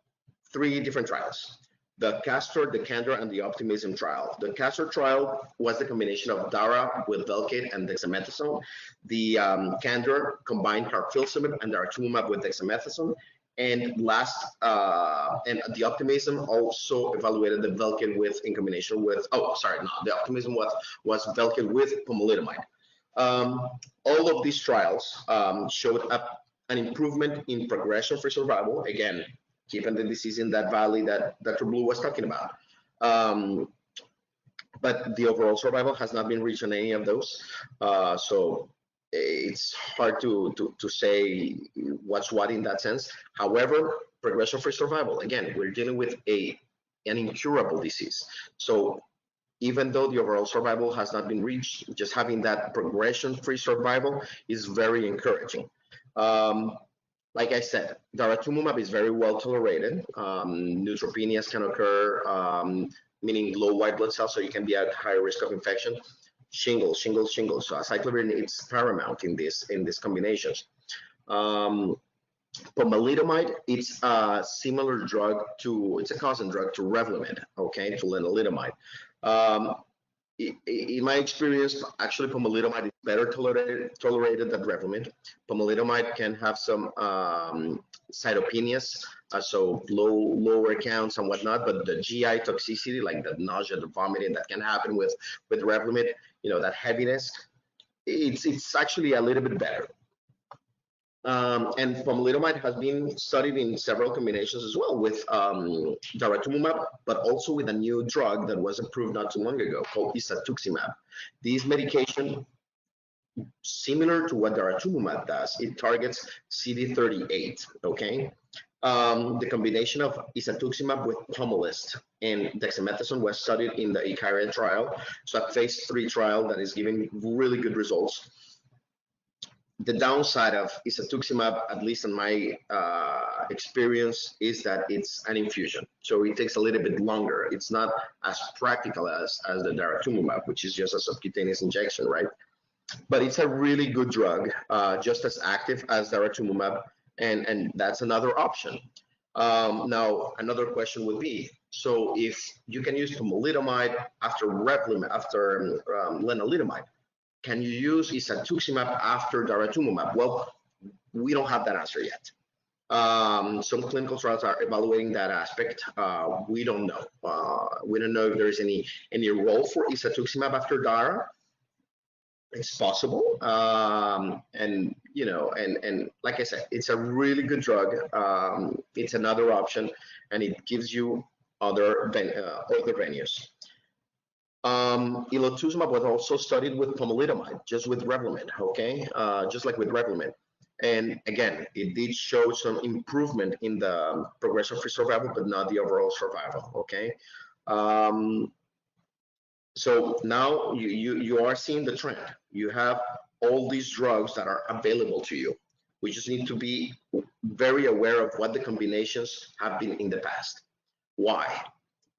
three different trials: the Castor, the Candor, and the Optimism trial. The Castor trial was the combination of Dara with Velcade and dexamethasone. The Candor combined carfilzomib and daratumumab with dexamethasone. And the Optimism also evaluated the Velcade in combination with, the Optimism was Velcade with pomalidomide. All of these trials showed an improvement in progression-free survival, again, keeping the disease in that valley that Dr. Blue was talking about. But the overall survival has not been reached on any of those. So it's hard to say what's what in that sense. However, progression-free survival, again, we're dealing with an incurable disease. So even though the overall survival has not been reached, just having that progression-free survival is very encouraging. Like I said, daratumumab is very well tolerated. Neutropenias can occur, meaning low white blood cells, so you can be at higher risk of infection. Shingles. So acyclovir is paramount in these combinations. Pomalidomide, it's a similar drug it's a cousin drug to Revlimid, okay, to lenalidomide. In my experience, actually, pomalidomide is better tolerated than Revlimid. Pomalidomide can have some cytopenias, so lower counts and whatnot, but the GI toxicity, like the nausea, the vomiting that can happen with Revlimid, that heaviness, it's actually a little bit better. And pomalidomide has been studied in several combinations as well with daratumumab, but also with a new drug that was approved not too long ago called isatuximab. This medication, similar to what daratumumab does, it targets CD38, okay? The combination of isatuximab with Pomalyst and dexamethasone was studied in the Icaria trial, so a phase 3 trial that is giving really good results. The downside of isatuximab, at least in my experience, is that it's an infusion. So it takes a little bit longer. It's not as practical as the daratumumab, which is just a subcutaneous injection, right? But it's a really good drug, just as active as daratumumab, and that's another option. Now, another question would be, So if you can use pomalidomide after Revlimid, after lenalidomide, can you use isatuximab after daratumumab? Well, we don't have that answer yet. Some clinical trials are evaluating that aspect. We don't know. We don't know if there's any role for isatuximab after dara. It's possible, and you know, and like I said, it's a really good drug. It's another option, and it gives you other venues. Ilotuzumab was also studied with pomalidomide, just with Revlimid, okay, just like with Revlimid. And again, it did show some improvement in the progression-free survival, but not the overall survival, okay? So now you are seeing the trend. You have all these drugs that are available to you. We just need to be very aware of what the combinations have been in the past. Why?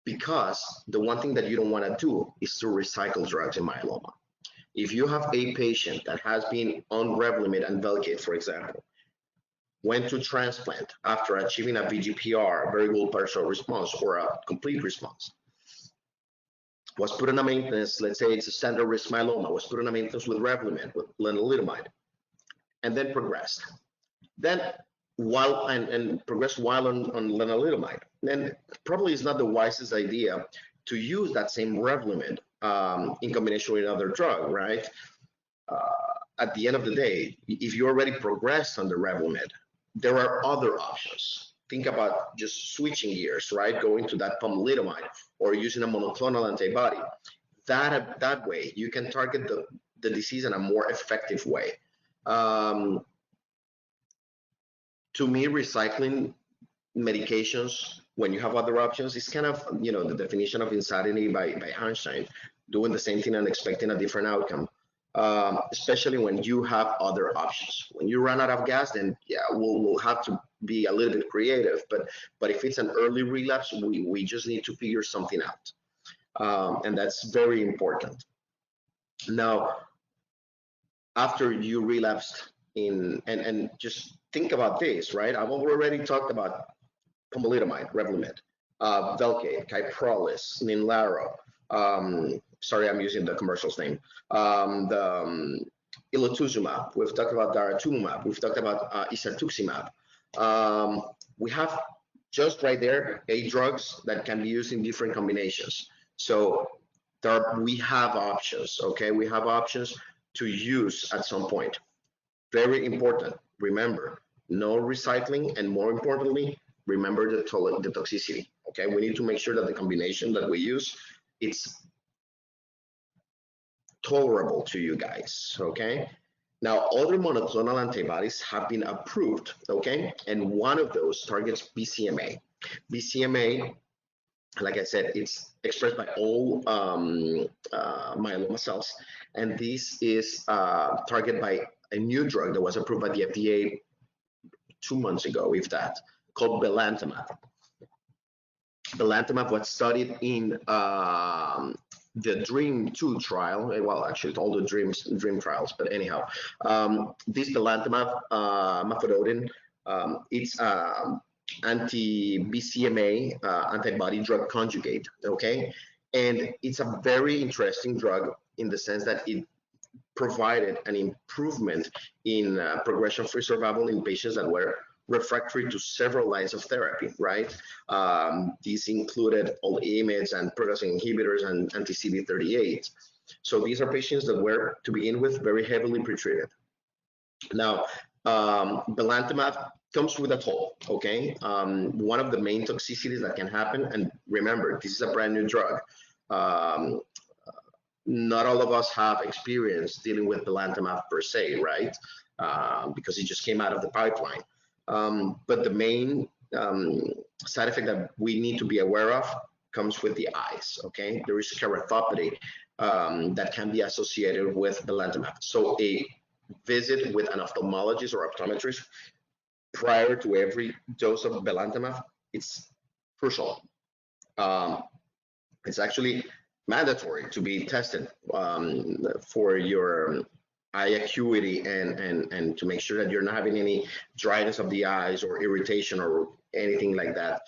Because the one thing that you don't want to do is to recycle drugs in myeloma. If you have a patient that has been on Revlimid and Velcade, for example, went to transplant after achieving a VGPR, very good partial response, or a complete response, was put on a maintenance, let's say it's a standard risk myeloma, was put on a maintenance with Revlimid, with lenalidomide, and then progressed. Then and progressed while on lenalidomide, then probably it's not the wisest idea to use that same Revlimid in combination with another drug, right? At the end of the day, if you already progressed on the Revlimid, there are other options. Think about just switching gears, right? Going to that pomalidomide or using a monoclonal antibody. That way, you can target the disease in a more effective way. To me, recycling medications when you have other options is kind of, you know, the definition of insanity by Einstein, doing the same thing and expecting a different outcome. Especially when you have other options. When you run out of gas, then yeah, we'll have to be a little bit creative. But if it's an early relapse, we just need to figure something out, and that's very important. Now, after you relapsed and just think about this, right? I've already talked about pomalidomide, Revlimid, Velcade, Kyprolis, Ninlaro. Sorry, I'm using the commercial's name. Ilotuzumab. We've talked about daratumumab. We've talked about isatuximab. We have just right there 8 drugs that can be used in different combinations. So we have options, okay? We have options to use at some point. Very important. Remember, no recycling, and more importantly, remember the toxicity, okay? We need to make sure that the combination that we use, it's tolerable to you guys, okay? Now, other monoclonal antibodies have been approved, okay? And one of those targets BCMA. BCMA, like I said, it's expressed by all myeloma cells, and this is targeted by a new drug that was approved by the FDA 2 months ago, if that, called belantamab. Belantamab was studied in the DREAM2 trial. Well, actually, all the DREAM trials, but anyhow, this belantamab mafodotin, it's anti-BCMA antibody drug conjugate, okay? And it's a very interesting drug in the sense that it provided an improvement in progression-free survival in patients that were refractory to several lines of therapy, right? These included all IMiDs and protease inhibitors and anti-CD38. So these are patients that were, to begin with, very heavily pretreated. Now, belantamab comes with a toll, okay? One of the main toxicities that can happen, and remember, this is a brand new drug. Not all of us have experience dealing with belantamab per se, right? Because it just came out of the pipeline. But the main side effect that we need to be aware of comes with the eyes, okay? There is keratopathy that can be associated with belantamab. So a visit with an ophthalmologist or optometrist prior to every dose of belantamab, it's crucial. It's actually mandatory to be tested for your eye acuity and to make sure that you're not having any dryness of the eyes or irritation or anything like that,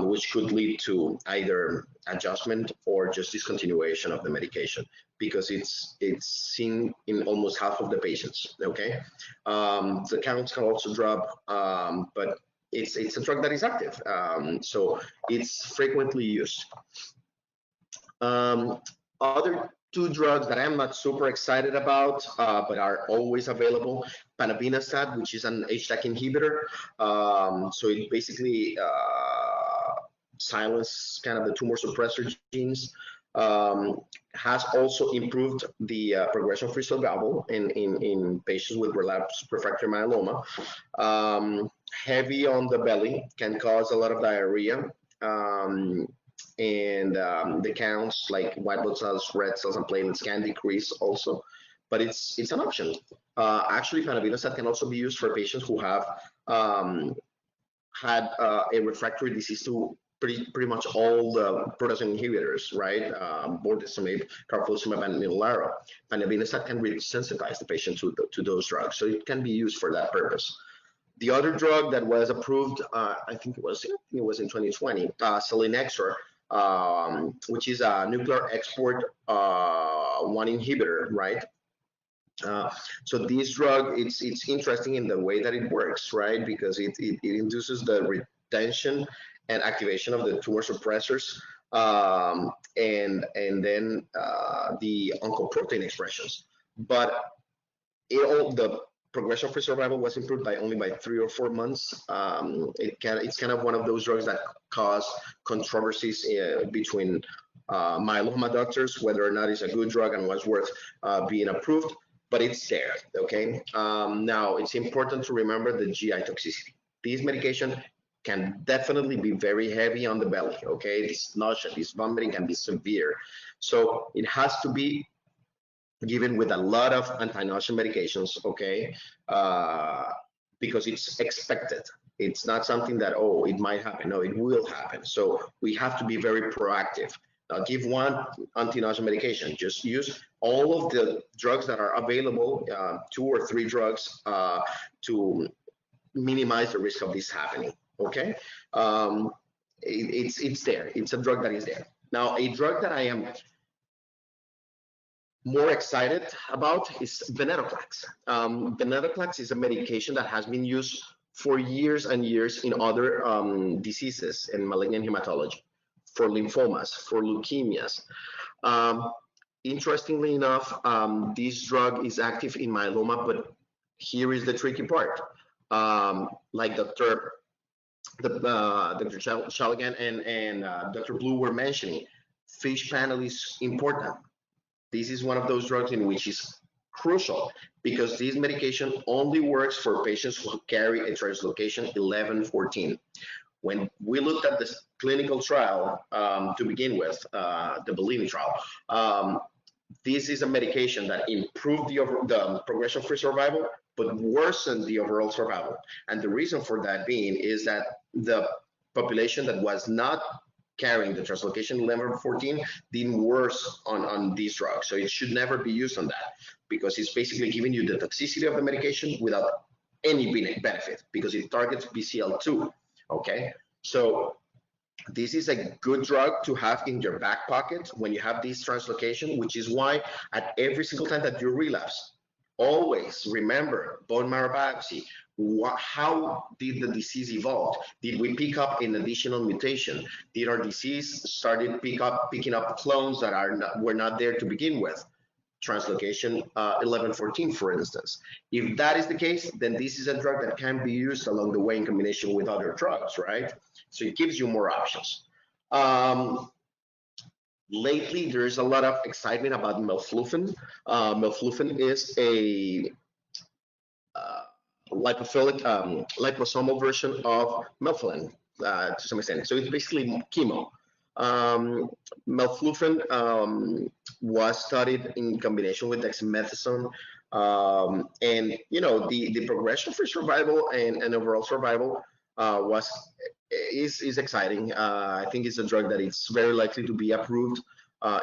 which could lead to either adjustment or just discontinuation of the medication, because it's seen in almost half of the patients. Okay, the counts can also drop, but it's a drug that is active, so it's frequently used. Other two drugs that I'm not super excited about, but are always available: panabinostat, which is an HDAC inhibitor. So it basically silences kind of the tumor suppressor genes. Has also improved the progression-free survival in patients with relapsed refractory myeloma. Heavy on the belly, can cause a lot of diarrhea. And the counts like white blood cells, red cells, and platelets can decrease also, but it's an option. Actually, panabinostat can also be used for patients who have had a refractory disease to pretty much all the proteasome inhibitors, right? Bortezomib, carfilzomib, and Milaro. Panabinostat can really sensitize the patient to those drugs, so it can be used for that purpose. The other drug that was approved, I think it was in 2020, selinexor, which is a nuclear export 1 inhibitor, right? So this drug, it's interesting in the way that it works, right? Because it induces the retention and activation of the tumor suppressors, and then the oncoprotein expressions. But the progression-free survival was improved by only 3 or 4 months. It's kind of one of those drugs that cause controversies between myeloma doctors, whether or not it's a good drug and was worth being approved, but it's there, okay? Now, it's important to remember the GI toxicity. This medication can definitely be very heavy on the belly, okay? This nausea, this vomiting can be severe. So it has to be given with a lot of anti-nausea medications, okay? Because it's expected. It's not something that, oh, it might happen. No, it will happen. So we have to be very proactive. Give one anti-nausea medication. Just use all of the drugs that are available, 2 or 3 drugs, to minimize the risk of this happening, okay? It's there. It's a drug that is there. Now, a drug that I am more excited about is venetoclax. Venetoclax is a medication that has been used for years and years in other diseases in malignant hematology, for lymphomas, for leukemias. Interestingly enough, this drug is active in myeloma, but here is the tricky part. Like Dr. Shaligan and Dr. Blue were mentioning, fish panel is important. This is one of those drugs in which is crucial, because this medication only works for patients who carry a translocation 11-14. When we looked at this clinical trial to begin with, the Bellini trial, this is a medication that improved the progression-free survival, but worsened the overall survival. And the reason for that being is that the population that was not carrying the translocation 11-14 did worse on these drugs. So it should never be used on that, because it's basically giving you the toxicity of the medication without any benefit, because it targets BCL2, okay? So this is a good drug to have in your back pocket when you have this translocation, which is why at every single time that you relapse, always remember bone marrow biopsy. How did the disease evolve? Did we pick up an additional mutation? Did our disease started picking up clones that were not there to begin with? Translocation 11-14, for instance. If that is the case, then this is a drug that can be used along the way in combination with other drugs, right? So it gives you more options. Lately, there's a lot of excitement about melflufen. Melflufen is a liposomal version of melphalan to some extent. So it's basically chemo. Melflufen was studied in combination with dexamethasone, and you know the progression-free survival and overall survival is exciting. I think it's a drug that is very likely to be approved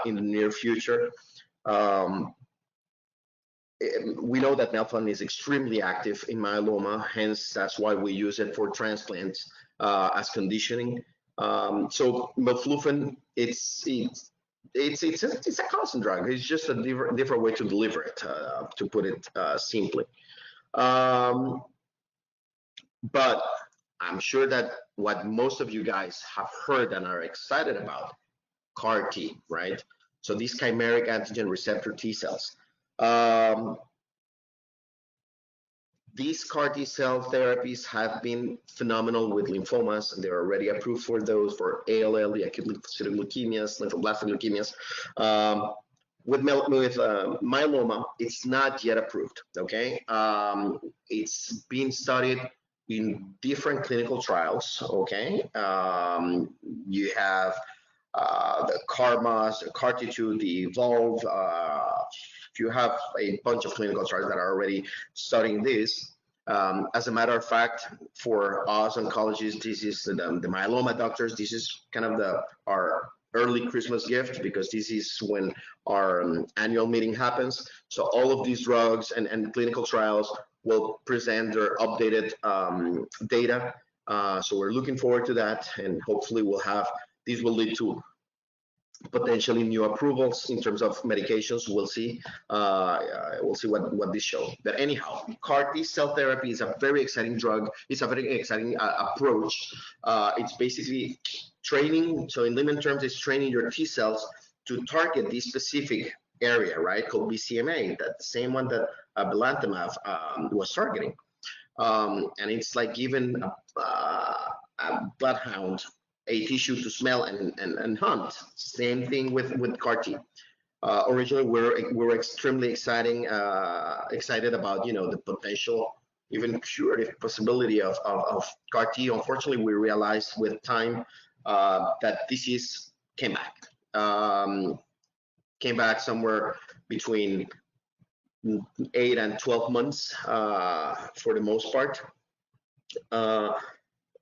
in the near future. We know that melphalan is extremely active in myeloma, hence that's why we use it for transplants. as conditioning. So melflufen, it's a constant drug. It's just a different way to deliver it, to put it simply. But I'm sure that what most of you guys have heard and are excited about, CAR T, right? So these chimeric antigen receptor T cells. These CAR T cell therapies have been phenomenal with lymphomas, and they're already approved for those, for ALL, the acute lymphocytic leukemias, lymphoblastic leukemias. With myeloma, it's not yet approved, okay? It's being studied in different clinical trials, okay? You have the CARMAS, the CAR-T2, the EVOLVE. You have a bunch of clinical trials that are already studying this. As a matter of fact, for us oncologists, this is the myeloma doctors, this is kind of our early Christmas gift, because this is when our annual meeting happens. So all of these drugs and clinical trials will present their updated data. So we're looking forward to that, and hopefully this will lead to potentially new approvals in terms of medications. We'll see. We'll see what this shows. But anyhow, CAR T cell therapy is a very exciting drug. It's a very exciting approach. It's basically training. So in layman terms, it's training your T cells to target this specific area, right? Called BCMA, that same one that belantamab was targeting. And it's like giving a bloodhound a tissue to smell and hunt. Same thing with CAR T. Originally, we were extremely excited about the potential, even curative possibility of CAR T. Unfortunately, we realized with time that disease came back somewhere between 8 and 12 months for the most part.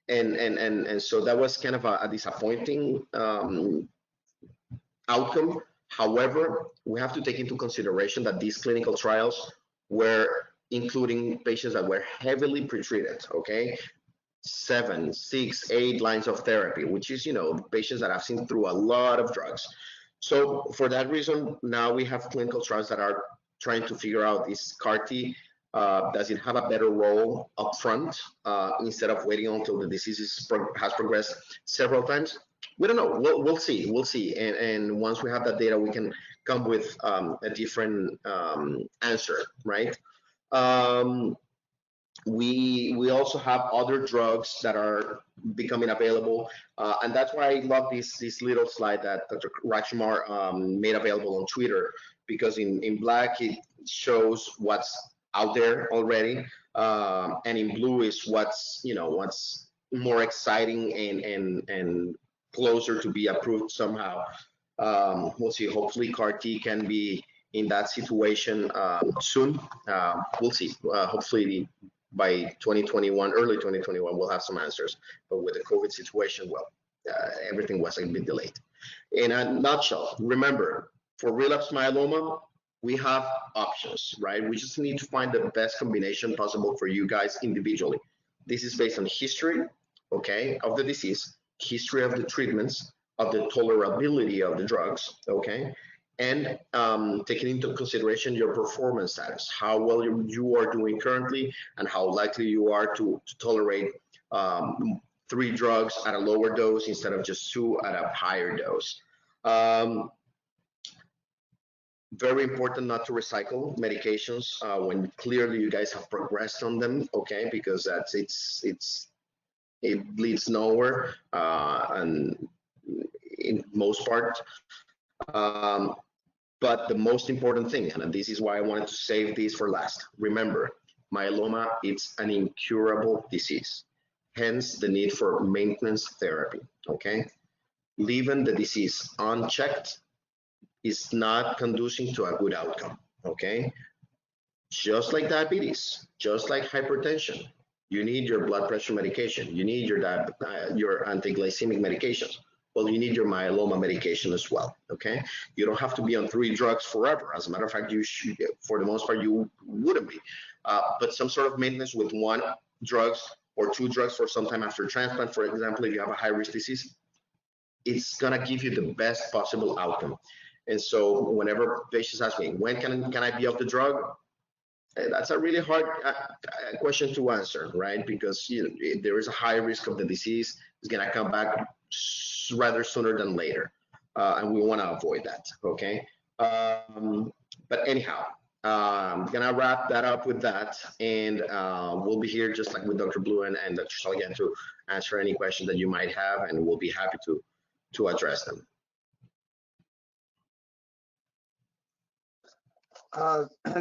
And so that was kind of a disappointing outcome. However, we have to take into consideration that these clinical trials were including patients that were heavily pretreated, okay? 7, 6, 8 lines of therapy, which is, patients that have seen through a lot of drugs. So for that reason, now we have clinical trials that are trying to figure out is CAR T, does it have a better role up front instead of waiting until the disease has progressed several times? We don't know. We'll see. And once we have that data, we can come with a different answer, right? We also have other drugs that are becoming available, and that's why I love this little slide that Dr. Rajkumar made available on Twitter, because in black it shows what's out there already, and in blue is what's more exciting and closer to be approved somehow. We'll see. Hopefully CAR T can be in that situation soon. We'll see. Hopefully by 2021, early 2021, we'll have some answers. But with the COVID situation, well, everything was a bit delayed. In a nutshell, remember, for relapsed myeloma, we have options, right? We just need to find the best combination possible for you guys individually. This is based on history, okay, of the disease, history of the treatments, of the tolerability of the drugs, okay, and taking into consideration your performance status, how well you are doing currently, and how likely you are to tolerate 3 drugs at a lower dose instead of just 2 at a higher dose. Very important not to recycle medications when clearly you guys have progressed on them, okay, because it leads nowhere, and in most part. But the most important thing, and this is why I wanted to save this for last, remember, myeloma, it's an incurable disease, hence the need for maintenance therapy, okay? Leaving the disease unchecked is not conducive to a good outcome, okay? Just like diabetes, just like hypertension, you need your blood pressure medication, you need your anti-glycemic medications. Well, you need your myeloma medication as well, okay? You don't have to be on 3 drugs forever. As a matter of fact, you should, for the most part, you wouldn't be. But some sort of maintenance with 1 drugs or 2 drugs for some time after transplant, for example, if you have a high-risk disease, it's gonna give you the best possible outcome. And so whenever patients ask me, when can I be off the drug? That's a really hard question to answer, right? Because there is a high risk of the disease. It's gonna come back rather sooner than later, and we want to avoid that. Okay. But anyhow, I'm gonna wrap that up with that, and we'll be here just like with Dr. Blue and Dr. Salgan to answer any questions that you might have, and we'll be happy to address them.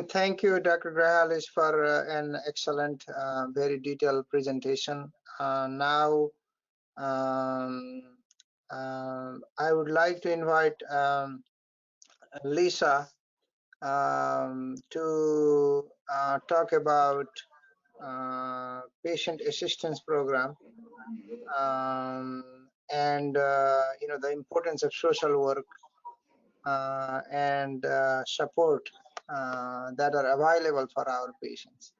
Thank you, Dr. Grajales, for an excellent, very detailed presentation. Now, I would like to invite Lisa to talk about patient assistance program and the importance of social work and support that are available for our patients.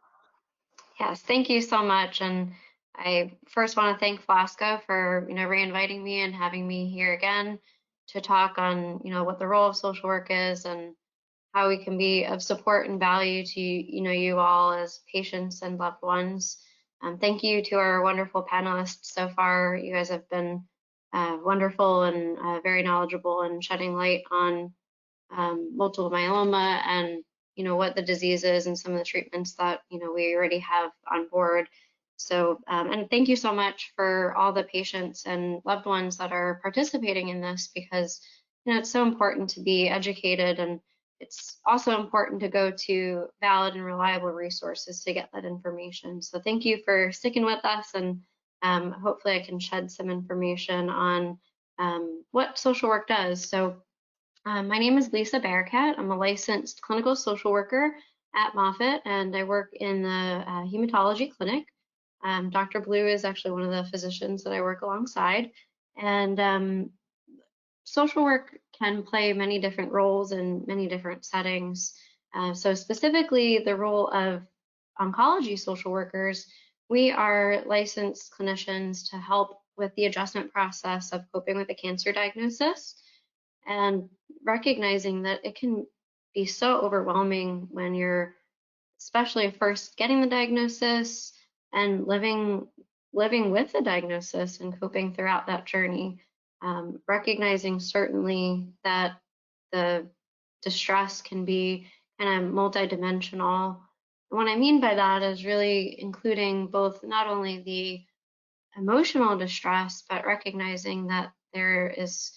Yes, thank you so much. And I first want to thank Flasco for, reinviting me and having me here again to talk on, what the role of social work is and how we can be of support and value to, you all as patients and loved ones. Thank you to our wonderful panelists so far. You guys have been wonderful and very knowledgeable and shedding light on multiple myeloma and what the disease is and some of the treatments that we already have on board. So and thank you so much for all the patients and loved ones that are participating in this, because it's so important to be educated, and it's also important to go to valid and reliable resources to get that information. So thank you for sticking with us, and hopefully I can shed some information on what social work does. So my name is Lisa Bearcat. I'm a licensed clinical social worker at Moffitt, and I work in the hematology clinic. Dr. Blue is actually one of the physicians that I work alongside. And social work can play many different roles in many different settings. So specifically, the role of oncology social workers, we are licensed clinicians to help with the adjustment process of coping with a cancer diagnosis, and recognizing that it can be so overwhelming when you're especially first getting the diagnosis and living with the diagnosis and coping throughout that journey. Recognizing certainly that the distress can be kind of multidimensional. And what I mean by that is really including both not only the emotional distress, but recognizing that there is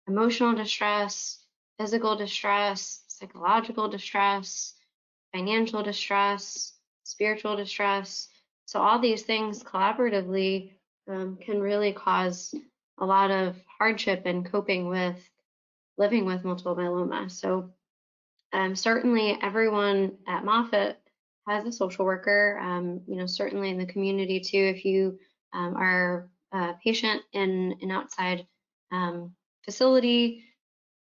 emotional distress, physical distress, psychological distress, financial distress, spiritual distress. So all these things collaboratively can really cause a lot of hardship in coping with living with multiple myeloma. So certainly everyone at Moffitt has a social worker, certainly in the community too. If you are a patient in an outside facility,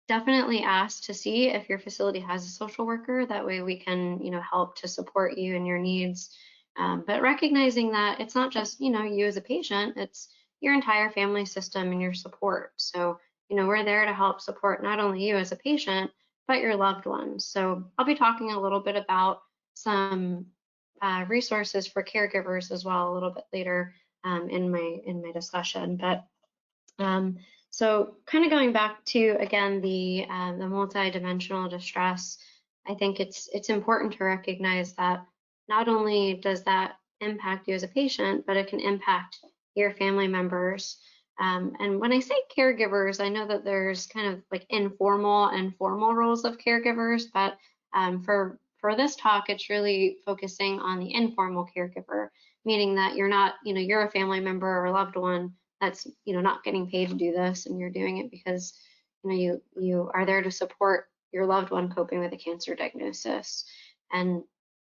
definitely ask to see if your facility has a social worker. That way we can, help to support you and your needs. But recognizing that it's not just, you as a patient, it's your entire family system and your support. So, we're there to help support not only you as a patient, but your loved ones. So I'll be talking a little bit about some resources for caregivers as well a little bit later in my discussion. But so kind of going back to, again, the multidimensional distress, I think it's important to recognize that not only does that impact you as a patient, but it can impact your family members. And when I say caregivers, I know that there's kind of like informal and formal roles of caregivers, but for this talk, it's really focusing on the informal caregiver, meaning that you're not, you're a family member or loved one that's, not getting paid to do this, and you're doing it because, you are there to support your loved one coping with a cancer diagnosis, and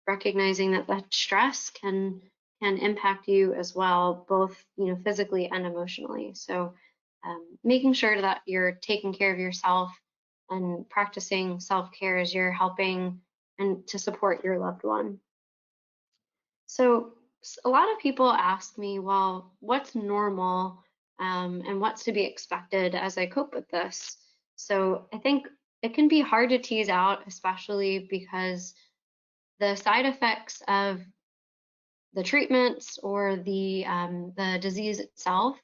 recognizing that that stress can impact you as well, both, physically and emotionally. So making sure that you're taking care of yourself and practicing self-care as you're helping and to support your loved one. So a lot of people ask me, well, what's normal and what's to be expected as I cope with this? So I think it can be hard to tease out, especially because the side effects of the treatments or the disease itself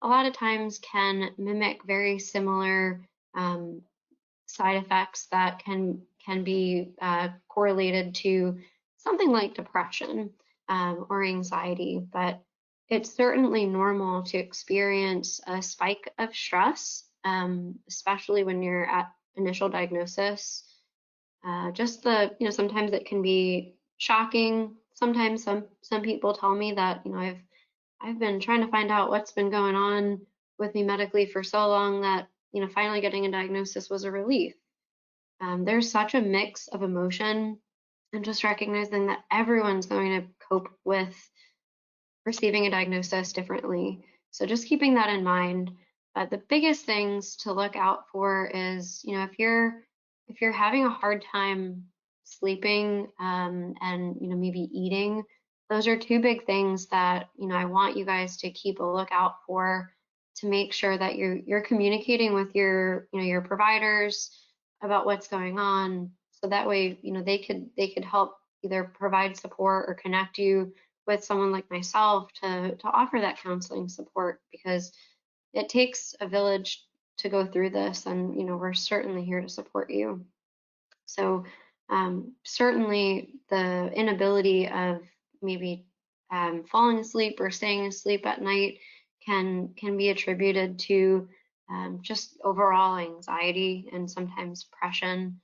a lot of times can mimic very similar um, side effects that can be correlated to something like depression or anxiety. But it's certainly normal to experience a spike of stress, especially when you're at initial diagnosis. Just sometimes it can be shocking. Sometimes some people tell me that, I've been trying to find out what's been going on with me medically for so long that, finally getting a diagnosis was a relief. There's such a mix of emotion, and just recognizing that everyone's going to cope with receiving a diagnosis differently. So just keeping that in mind. But the biggest things to look out for is, if you're having a hard time sleeping and maybe eating, those are two big things that I want you guys to keep a lookout for, to make sure that you're communicating with your providers about what's going on, so that way they could help either provide support or connect you with someone like myself to offer that counseling support, because it takes a village to go through this, and we're certainly here to support you. So certainly the inability of maybe falling asleep or staying asleep at night can be attributed to just overall anxiety and sometimes depression.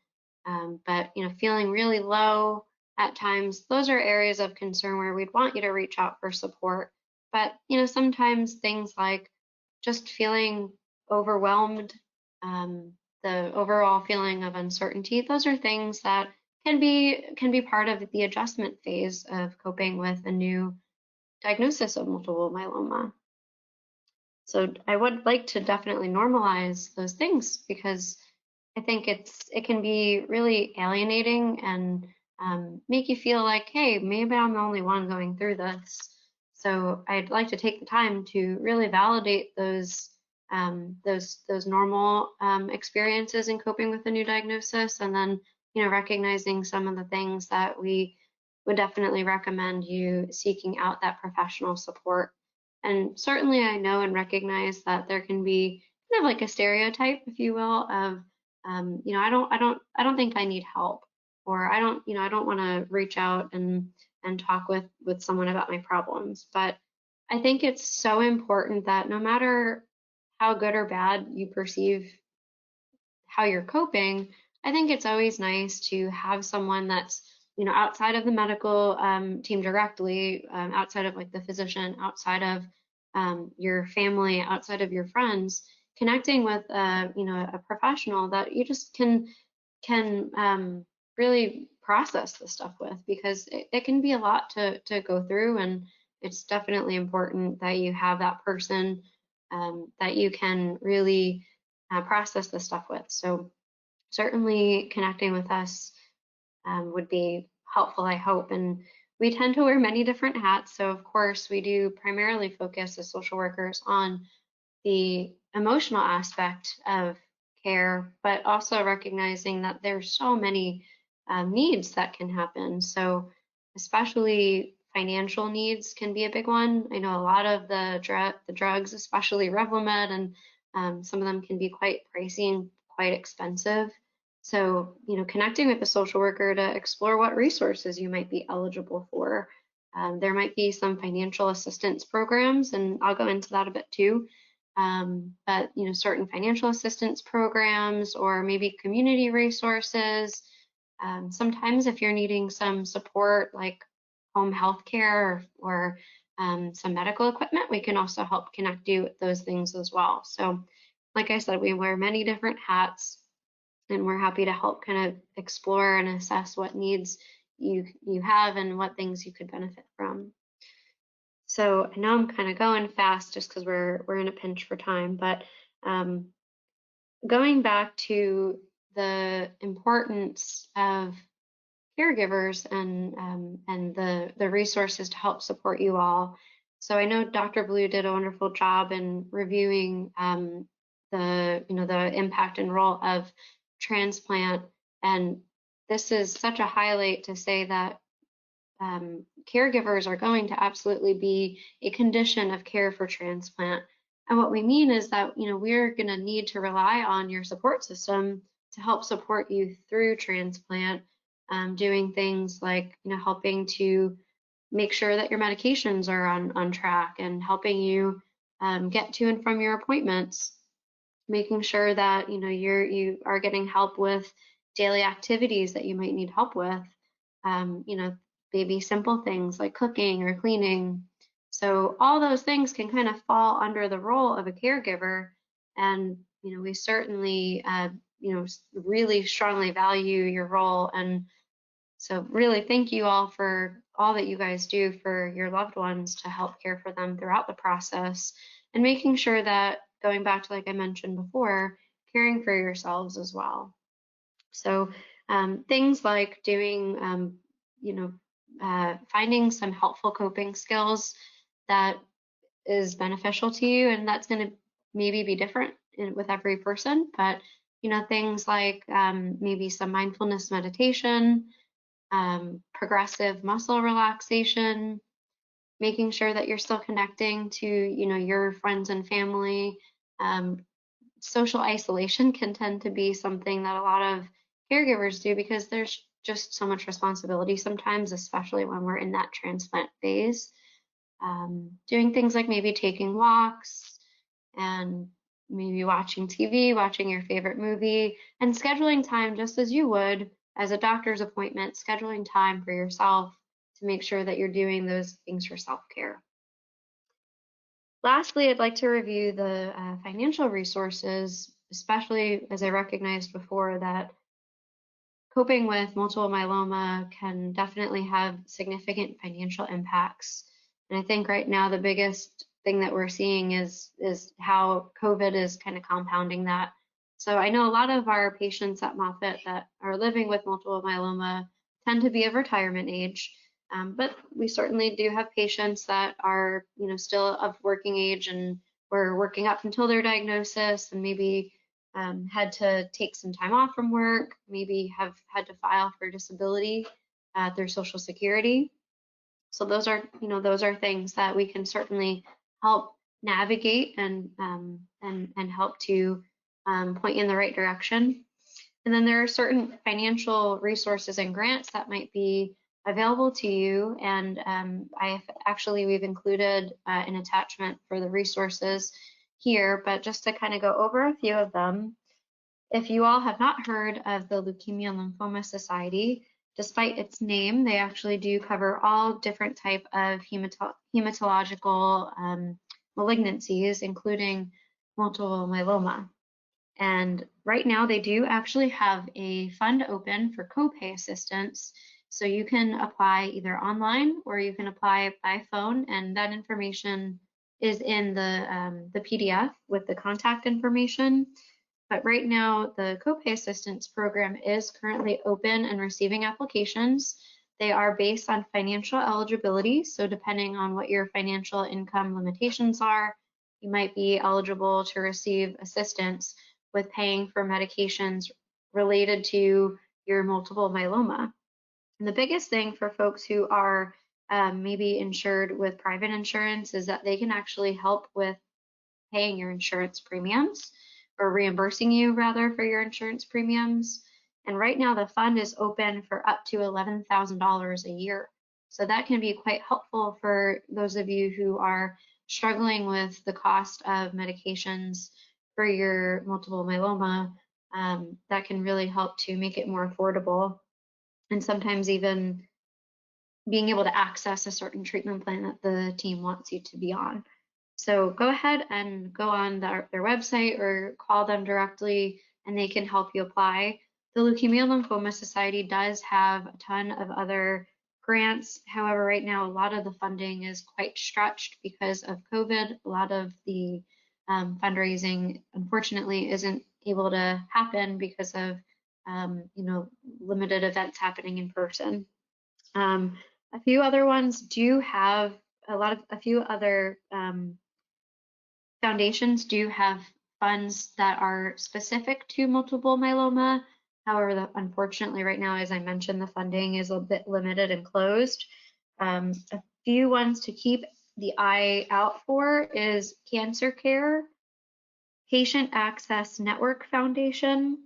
But feeling really low at times, those are areas of concern where we'd want you to reach out for support. But sometimes things like just feeling overwhelmed, um, the overall feeling of uncertainty, those are things that can be part of the adjustment phase of coping with a new diagnosis of multiple myeloma. So I would like to definitely normalize those things, because I think it can be really alienating and make you feel like, hey, maybe I'm the only one going through this. So I'd like to take the time to really validate those normal experiences in coping with a new diagnosis, and then recognizing some of the things that we would definitely recommend you seeking out that professional support. And certainly I know and recognize that there can be kind of like a stereotype, if you will, of I don't think I need help, or I don't want to reach out and talk with someone about my problems. But I think it's so important that no matter how good or bad you perceive how you're coping, I think it's always nice to have someone that's outside of the medical team directly, outside of like the physician, outside of your family, outside of your friends, connecting with a professional that you just can really process the stuff with, because it can be a lot to go through, and it's definitely important that you have that person that you can really process the stuff with. So certainly connecting with us would be helpful, I hope. And we tend to wear many different hats. So of course we do primarily focus as social workers on the emotional aspect of care, but also recognizing that there's so many needs that can happen. So especially financial needs can be a big one. I know a lot of the drugs, especially Revlimid, and some of them can be quite pricey and quite expensive. So, connecting with a social worker to explore what resources you might be eligible for. There might be some financial assistance programs, and I'll go into that a bit too. But certain financial assistance programs, or maybe community resources. Sometimes if you're needing some support like home health care or some medical equipment, we can also help connect you with those things as well. So like I said, we wear many different hats, and we're happy to help kind of explore and assess what needs you have and what things you could benefit from. So I know I'm kind of going fast just because we're in a pinch for time, but going back to the importance of caregivers and the resources to help support you all. So I know Dr. Blue did a wonderful job in reviewing the impact and role of transplant, and this is such a highlight to say that caregivers are going to absolutely be a condition of care for transplant. And what we mean is that we're going to need to rely on your support system to help support you through transplant, doing things like helping to make sure that your medications are on track and helping you get to and from your appointments, making sure that you are getting help with daily activities that you might need help with, maybe simple things like cooking or cleaning. So all those things can kind of fall under the role of a caregiver, and we certainly really strongly value your role. And so really thank you all for all that you guys do for your loved ones to help care for them throughout the process, and making sure that, going back to, like I mentioned before, caring for yourselves as well. So things like doing, finding some helpful coping skills that is beneficial to you, and that's going to maybe be different with every person, but things like maybe some mindfulness meditation, progressive muscle relaxation, making sure that you're still connecting to your friends and family. Social isolation can tend to be something that a lot of caregivers do because there's just so much responsibility sometimes, especially when we're in that transplant phase. Doing things like maybe taking walks and maybe watching TV, watching your favorite movie, and scheduling time just as you would as a doctor's appointment, scheduling time for yourself to make sure that you're doing those things for self-care. Lastly, I'd like to review the financial resources, especially as I recognized before that coping with multiple myeloma can definitely have significant financial impacts. And I think right now the biggest thing that we're seeing is how COVID is kind of compounding that. So I know a lot of our patients at Moffitt that are living with multiple myeloma tend to be of retirement age, but we certainly do have patients that are still of working age and were working up until their diagnosis and maybe had to take some time off from work, maybe have had to file for disability through Social Security. So those are things that we can certainly help navigate and help to point in the right direction. And then there are certain financial resources and grants that might be available to you. And we've included an attachment for the resources here, but just to kind of go over a few of them. If you all have not heard of the Leukemia and Lymphoma Society, despite its name, they actually do cover all different type of hematological malignancies, including multiple myeloma. And right now they do actually have a fund open for copay assistance. So you can apply either online or you can apply by phone, and that information is in the PDF with the contact information. But right now, the copay assistance program is currently open and receiving applications. They are based on financial eligibility. So depending on what your financial income limitations are, you might be eligible to receive assistance with paying for medications related to your multiple myeloma. And the biggest thing for folks who are maybe insured with private insurance is that they can actually help with paying your insurance premiums, or reimbursing you rather for your insurance premiums. And right now the fund is open for up to $11,000 a year. So that can be quite helpful for those of you who are struggling with the cost of medications for your multiple myeloma. That can really help to make it more affordable, and sometimes even being able to access a certain treatment plan that the team wants you to be on. So go ahead and go on their website or call them directly and they can help you apply. The Leukemia and Lymphoma Society does have a ton of other grants. However, right now, a lot of the funding is quite stretched because of COVID. A lot of the fundraising, unfortunately, isn't able to happen because of you know, limited events happening in person. A few other ones do have a few other foundations do have funds that are specific to multiple myeloma. However, unfortunately, right now, as I mentioned, the funding is a bit limited and closed. A few ones to keep the eye out for is Cancer Care, Patient Access Network Foundation.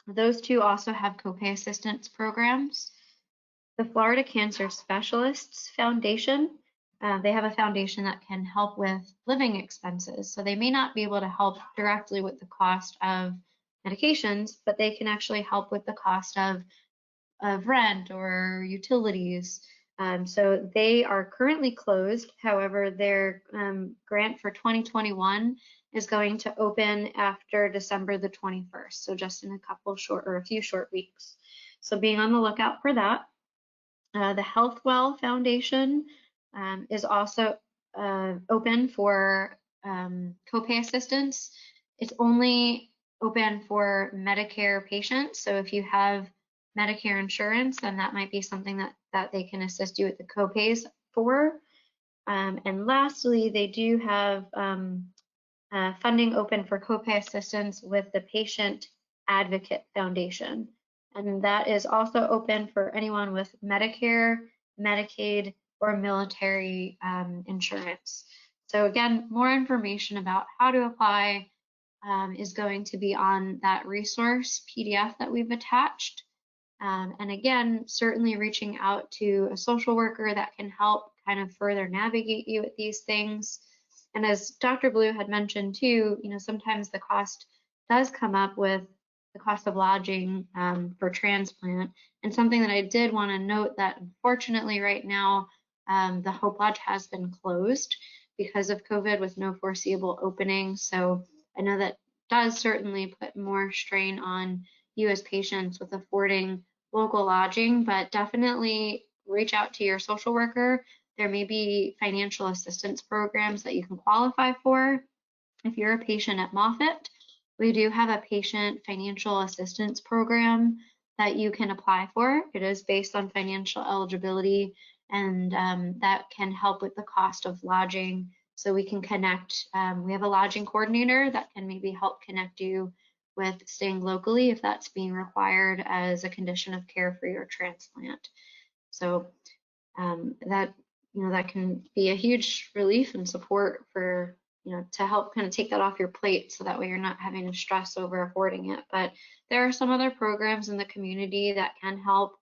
Those two also have copay assistance programs. The Florida Cancer Specialists Foundation, they have a foundation that can help with living expenses. So they may not be able to help directly with the cost of medications, but they can actually help with the cost of rent or utilities. So they are currently closed. However, their grant for 2021 is going to open after December the 21st. So just in a few short weeks. So being on the lookout for that. The Healthwell Foundation is also open for copay assistance. It's only open for Medicare patients. So if you have Medicare insurance, then that might be something that they can assist you with the copays for. And lastly, they do have funding open for copay assistance with the Patient Advocate Foundation. And that is also open for anyone with Medicare, Medicaid, or military insurance. So again, more information about how to apply is going to be on that resource PDF that we've attached. And again, certainly reaching out to a social worker that can help kind of further navigate you with these things. And as Dr. Blue had mentioned too, you know, sometimes the cost does come up with the cost of lodging for transplant. And something that I did want to note that unfortunately right now, the Hope Lodge has been closed because of COVID with no foreseeable opening. So I know that does certainly put more strain on you as patients with affording local lodging, but definitely reach out to your social worker. There may be financial assistance programs that you can qualify for. If you're a patient at Moffitt, we do have a patient financial assistance program that you can apply for. It is based on financial eligibility, and that can help with the cost of lodging. So we can connect, we have a lodging coordinator that can maybe help connect you with staying locally if that's being required as a condition of care for your transplant. So that, you know, that can be a huge relief and support for, you know, to help kind of take that off your plate so that way you're not having to stress over affording it. But there are some other programs in the community that can help.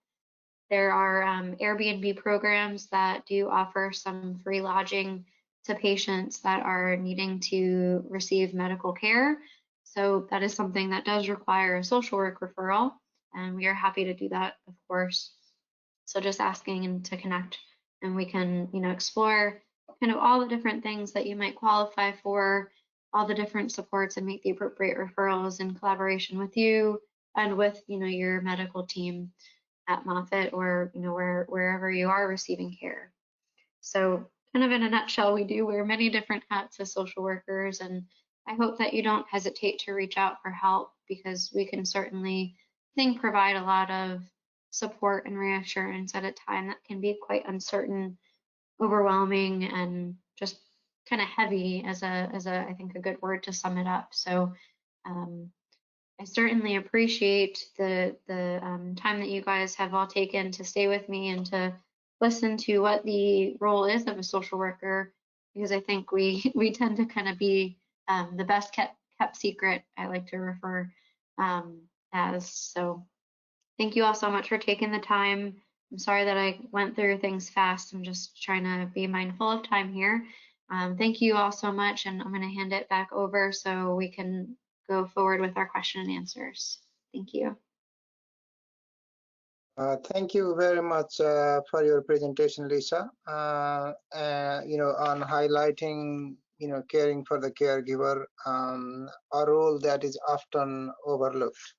There are Airbnb programs that do offer some free lodging to patients that are needing to receive medical care. So that is something that does require a social work referral, and we are happy to do that, of course. So just asking to connect, and we can, you know, explore kind of all the different things that you might qualify for, all the different supports, and make the appropriate referrals in collaboration with you and with, you know, your medical team at Moffitt, or, you know, wherever you are receiving care. So kind of in a nutshell, we do wear many different hats as social workers, and I hope that you don't hesitate to reach out for help, because we can certainly, I think, provide a lot of support and reassurance at a time that can be quite uncertain, overwhelming, and just kind of heavy as a I think a good word to sum it up. So I certainly appreciate the time that you guys have all taken to stay with me and to listen to what the role is of a social worker, because I think we tend to kind of be the best kept secret, I like to refer as. So thank you all so much for taking the time. I'm sorry that I went through things fast. I'm just trying to be mindful of time here. Thank you all so much, and I'm going to hand it back over so we can go forward with our question and answers. Thank you. Thank you very much for your presentation, Lisa. You know, on highlighting, you know, caring for the caregiver, a role that is often overlooked.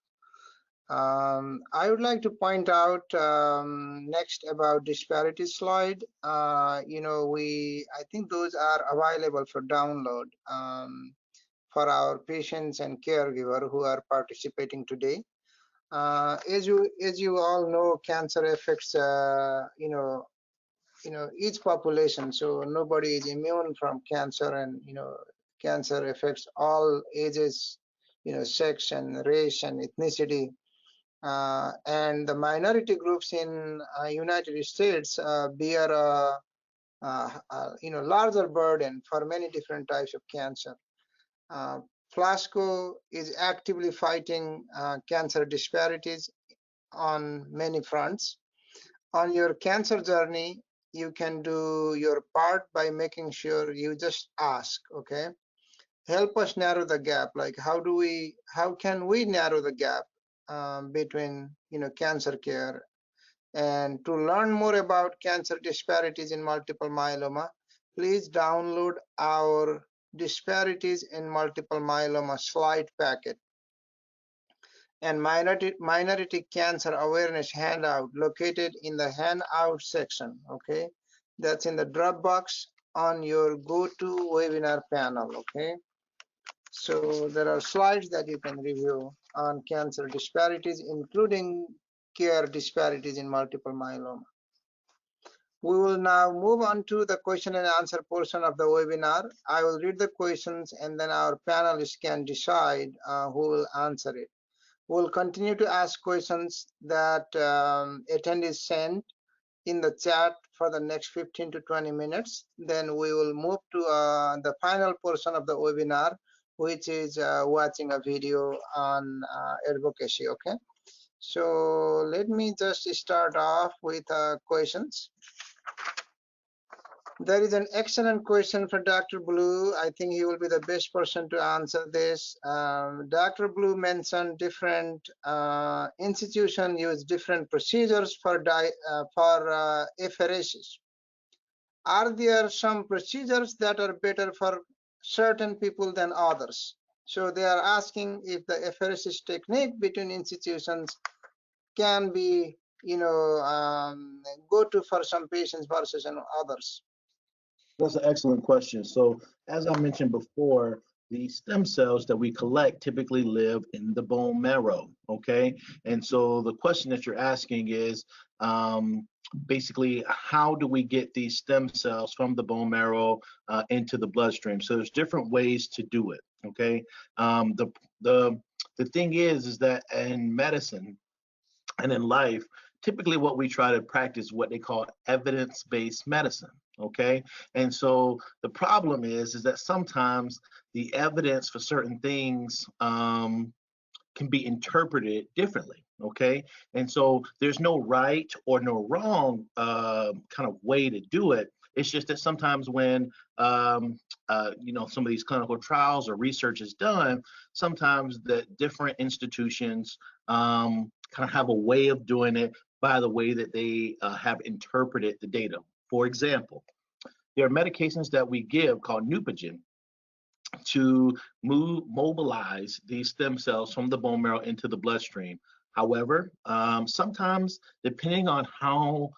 I would like to point out next about disparity slide. You know, I think those are available for download for our patients and caregiver who are participating today. As you all know, cancer affects each population, so nobody is immune from cancer, and cancer affects all ages, sex and race and ethnicity. And the minority groups in United States bear larger burden for many different types of cancer. Uh, Flasco is actively fighting cancer disparities on many fronts. On your cancer journey, you can do your part by making sure you just ask, okay? Help us narrow the gap. Like, how can we narrow the gap between, cancer care? And to learn more about cancer disparities in multiple myeloma, please download our Disparities in Multiple Myeloma slide packet and minority cancer awareness handout located in the handout section. Okay, that's in the Dropbox on your GoToWebinar panel. Okay, so there are slides that you can review on cancer disparities, including care disparities in multiple myeloma. We will now move on to the question and answer portion of the webinar. I will read the questions and then our panelists can decide who will answer it. We'll continue to ask questions that attendees send in the chat for the next 15 to 20 minutes. Then we will move to the final portion of the webinar, which is watching a video on advocacy, okay? So let me just start off with questions. There is an excellent question for Dr. Blue. I think he will be the best person to answer this. Dr. Blue mentioned different institutions use different procedures for apheresis. Are there some procedures that are better for certain people than others? So they are asking if the apheresis technique between institutions can be, go to for some patients versus others. That's an excellent question. So as I mentioned before, the stem cells that we collect typically live in the bone marrow, okay? And so the question that you're asking is basically, how do we get these stem cells from the bone marrow into the bloodstream? So there's different ways to do it, okay? The thing is that in medicine and in life, typically what we try to practice what they call evidence-based medicine, okay? And so the problem is that sometimes the evidence for certain things can be interpreted differently, okay? And so there's no right or no wrong kind of way to do it. It's just that sometimes when some of these clinical trials or research is done, sometimes the different institutions kind of have a way of doing it by the way that they have interpreted the data. For example, there are medications that we give called Neupogen to mobilize these stem cells from the bone marrow into the bloodstream. However, sometimes depending on how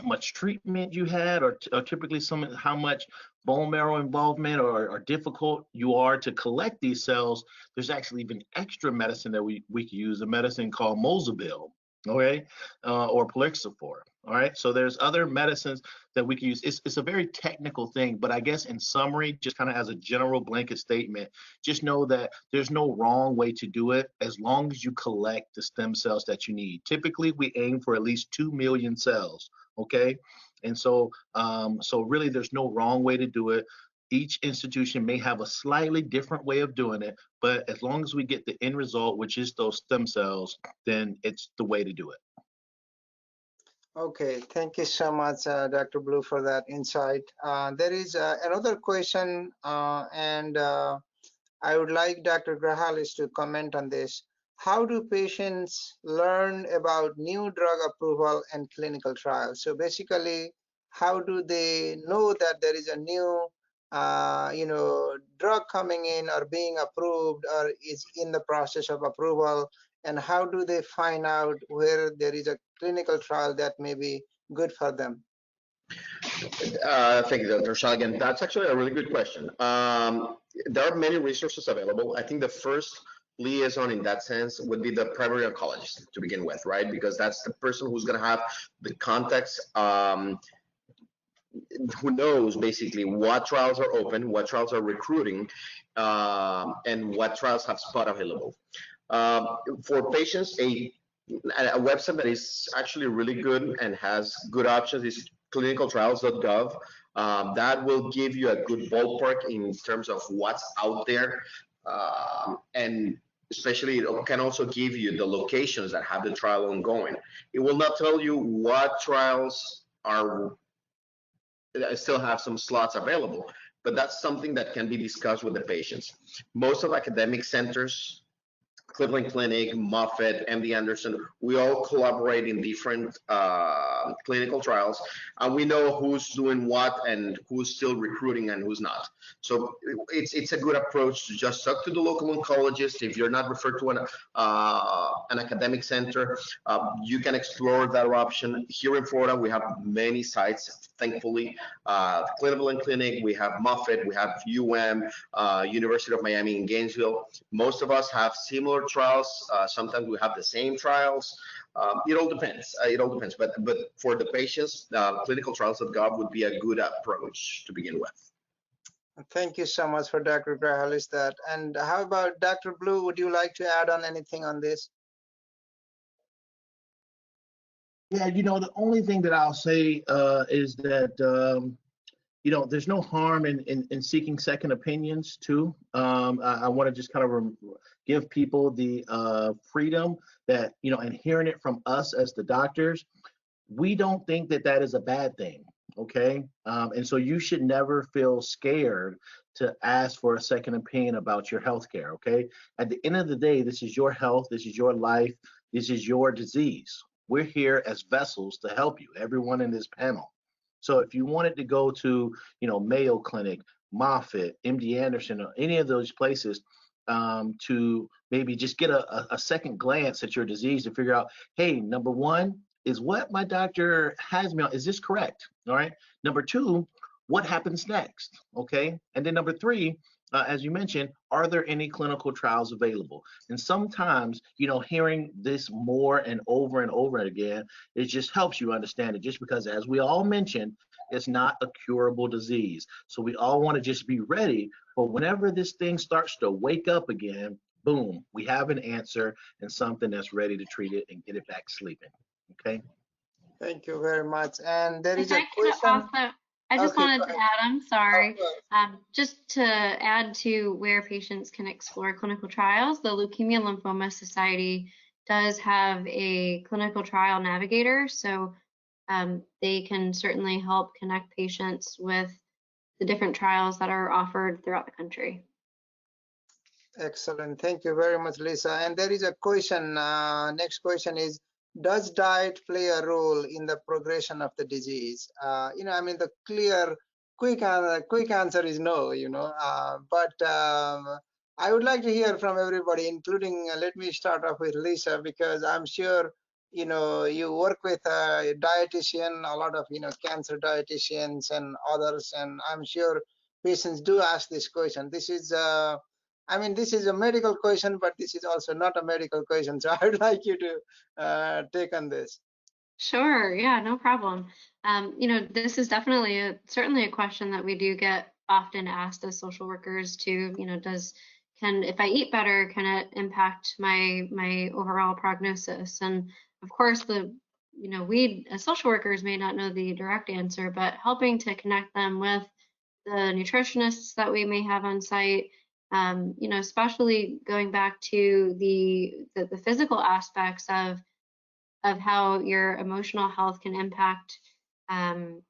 much treatment you had, or typically how much bone marrow involvement or difficult you are to collect these cells, there's actually even extra medicine that we can use, a medicine called Mozobil, okay, or Plerixafor. All right, so there's other medicines that we can use. It's a very technical thing, but I guess in summary, just kind of as a general blanket statement, just know that there's no wrong way to do it as long as you collect the stem cells that you need. Typically, we aim for at least 2 million cells, okay? And so, so really there's no wrong way to do it. Each institution may have a slightly different way of doing it, but as long as we get the end result, which is those stem cells, then it's the way to do it. Okay, thank you so much, Dr. Blue, for that insight. There is another question, and I would like Dr. Grahalis to comment on this. How do patients learn about new drug approval and clinical trials? So basically, how do they know that there is a new drug coming in or being approved or is in the process of approval? And how do they find out where there is a clinical trial that may be good for them? Thank you, Dr. Shah. Again, that's actually a really good question. There are many resources available. I think the first liaison in that sense would be the primary oncologist to begin with, right? Because that's the person who's going to have the context, who knows basically what trials are open, what trials are recruiting, and what trials have spot available. For patients, a website that is actually really good and has good options is clinicaltrials.gov. That will give you a good ballpark in terms of what's out there, and especially it can also give you the locations that have the trial ongoing. It will not tell you what trials are still have some slots available, but that's something that can be discussed with the patients. Most of academic centers, Cleveland Clinic, Moffitt, MD Anderson, we all collaborate in different clinical trials, and we know who's doing what and who's still recruiting and who's not. So it's a good approach to just talk to the local oncologist. If you're not referred to an academic center, you can explore that option. Here in Florida, we have many sites, thankfully. Cleveland Clinic, we have Moffitt, we have University of Miami in Gainesville. Most of us have similar trials. Sometimes we have the same trials. It all depends. But for the patients, clinicaltrials.gov would be a good approach to begin with. Thank you so much for Dr. Grajales that. And how about Dr. Blue? Would you like to add on anything on this? Yeah, the only thing that I'll say is that there's no harm in seeking second opinions too. I want to just kind of give people the freedom that, and hearing it from us as the doctors, we don't think that is a bad thing, okay? And so you should never feel scared to ask for a second opinion about your health care, okay? At the end of the day, this is your health, this is your life, this is your disease. We're here as vessels to help you, everyone in this panel. So if you wanted to go to, Mayo Clinic, Moffitt, MD Anderson, or any of those places to maybe just get a second glance at your disease to figure out, hey, number one, is what my doctor has me on, is this correct? All right. Number two, what happens next? Okay. And then number three, as you mentioned, are there any clinical trials available? And sometimes, hearing this more and over again, it just helps you understand it, just because, as we all mentioned, it's not a curable disease. So we all want to just be ready for whenever this thing starts to wake up again, boom, we have an answer and something that's ready to treat it and get it back sleeping. Okay. Thank you very much. And there is If a I could question. also, I just wanted to add, I'm sorry, Oh, just to add to where patients can explore clinical trials, the Leukemia Lymphoma Society does have a clinical trial navigator, so they can certainly help connect patients with the different trials that are offered throughout the country. excellent. Thank you very much, Lisa. And there is a question. Next question is, does diet play a role in the progression of the disease? The quick answer is no, but I would like to hear from everybody, including, let me start off with Lisa, because I'm sure, you work with a dietitian, a lot of, cancer dietitians and others, and I'm sure patients do ask this question. This is this is a medical question, but this is also not a medical question. So I would like you to take on this. Sure, yeah, no problem. This is definitely certainly a question that we do get often asked as social workers too. If I eat better, can it impact my overall prognosis? And of course, we as social workers may not know the direct answer, but helping to connect them with the nutritionists that we may have on site, especially going back to the physical aspects of how your emotional health can impact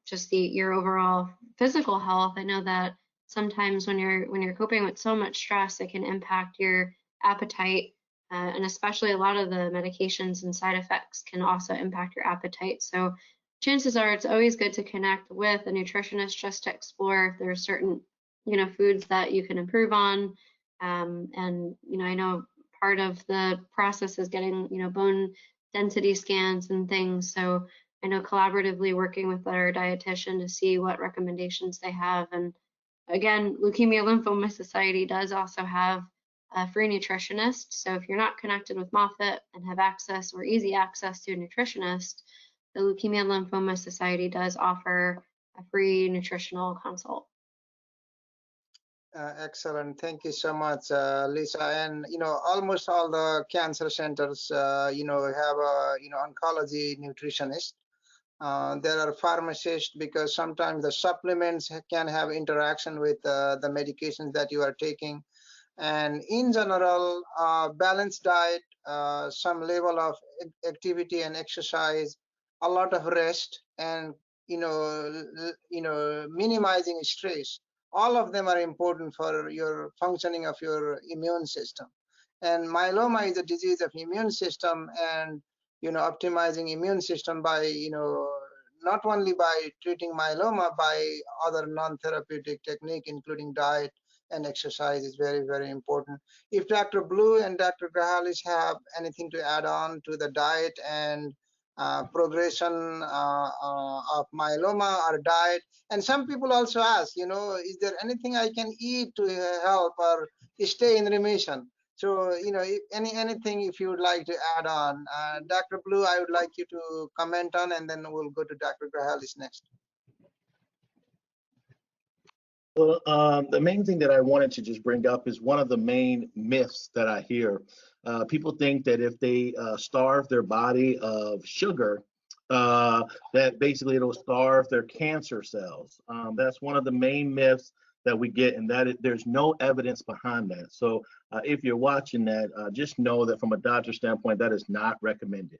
just your overall physical health. I know that sometimes when you're coping with so much stress, it can impact your appetite, and especially a lot of the medications and side effects can also impact your appetite. So chances are it's always good to connect with a nutritionist just to explore if there are certain foods that you can improve on. And I know part of the process is getting bone density scans and things. So I know collaboratively working with our dietitian to see what recommendations they have. And again, Leukemia Lymphoma Society does also have a free nutritionist. So if you're not connected with Moffitt and have access or easy access to a nutritionist, the Leukemia and Lymphoma Society does offer a free nutritional consult. Excellent. Thank you so much, Lisa. And almost all the cancer centers, have a oncology nutritionist. There are pharmacists, because sometimes the supplements can have interaction with the medications that you are taking. And in general, balanced diet, some level of activity and exercise, a lot of rest, and minimizing stress. All of them are important for your functioning of your immune system. And myeloma is a disease of immune system, and optimizing immune system by not only by treating myeloma, by other non-therapeutic technique, including diet and exercise, is very, very important. If Dr. Blue and Dr. Grahalis have anything to add on to the diet and progression of myeloma or diet. And some people also ask, is there anything I can eat to help or stay in remission? So, if anything, if you would like to add on, Dr. Blue, I would like you to comment on, and then we'll go to Dr. Grahalis next. Well, the main thing that I wanted to just bring up is one of the main myths that I hear. People think that if they starve their body of sugar, that basically it'll starve their cancer cells. That's one of the main myths that we get, and that there's no evidence behind that. So if you're watching that, just know that from a doctor standpoint, that is not recommended.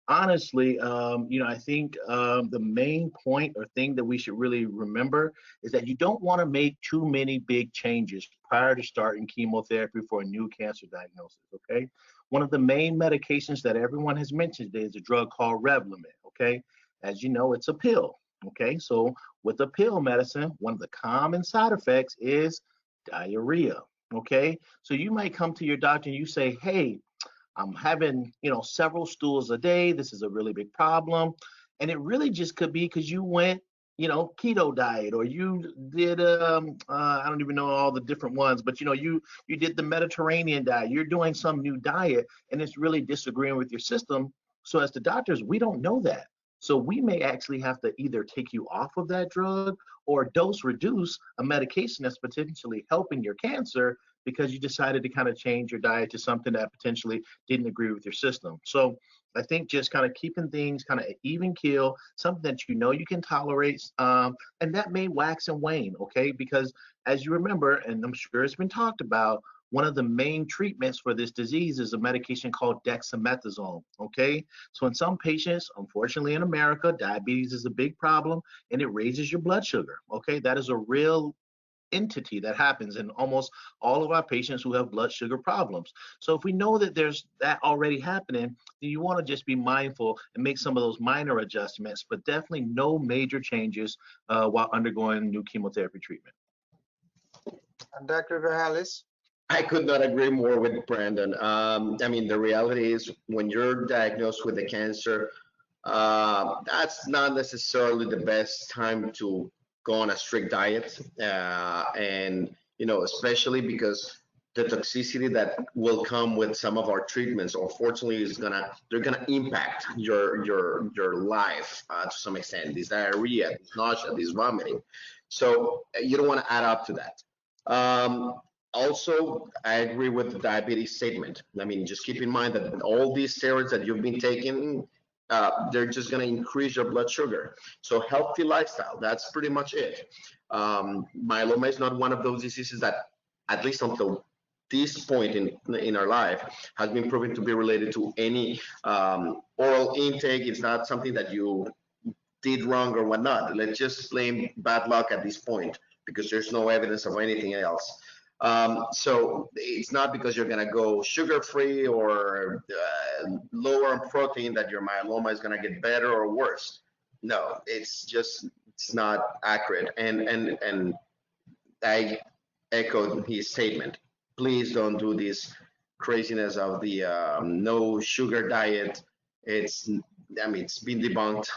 Honestly, I think the main point or thing that we should really remember is that you don't want to make too many big changes prior to starting chemotherapy for a new cancer diagnosis, okay? One of the main medications that everyone has mentioned is a drug called Revlimid, okay? As you know, it's a pill, okay? So with a pill medicine, one of the common side effects is diarrhea, okay? So you might come to your doctor and you say, hey, I'm having, several stools a day. This is a really big problem. And it really just could be because you went, keto diet, or you did, I don't even know all the different ones, but, you did the Mediterranean diet. You're doing some new diet, and it's really disagreeing with your system. So as the doctors, we don't know that. So we may actually have to either take you off of that drug or dose reduce a medication that's potentially helping your cancer, because you decided to kind of change your diet to something that potentially didn't agree with your system. So I think just kind of keeping things kind of even keel, something that you can tolerate, and that may wax and wane, okay? Because as you remember, and I'm sure it's been talked about, one of the main treatments for this disease is a medication called dexamethasone, okay? So in some patients, unfortunately in America, diabetes is a big problem, and it raises your blood sugar, okay? That is a real entity that happens in almost all of our patients who have blood sugar problems. So if we know that there's that already happening, then you want to just be mindful and make some of those minor adjustments, but definitely no major changes while undergoing new chemotherapy treatment. Dr. Grahalis? I could not agree more with Brandon. The reality is when you're diagnosed with a cancer, that's not necessarily the best time to go on a strict diet, and especially because the toxicity that will come with some of our treatments, unfortunately, they're gonna impact your life to some extent. This diarrhea, this nausea, this vomiting. So you don't want to add up to that. Also, I agree with the diabetes statement. Just keep in mind that all these steroids that you've been taking, they're just going to increase your blood sugar. So healthy lifestyle, that's pretty much it. Myeloma is not one of those diseases that, at least until this point in our life, has been proven to be related to any oral intake. It's not something that you did wrong or whatnot. Let's just blame bad luck at this point, because there's no evidence of anything else. So it's not because you're going to go sugar-free or lower in protein that your myeloma is going to get better or worse. No, it's not accurate. And I echoed his statement. Please don't do this craziness of the no sugar diet. It's been debunked.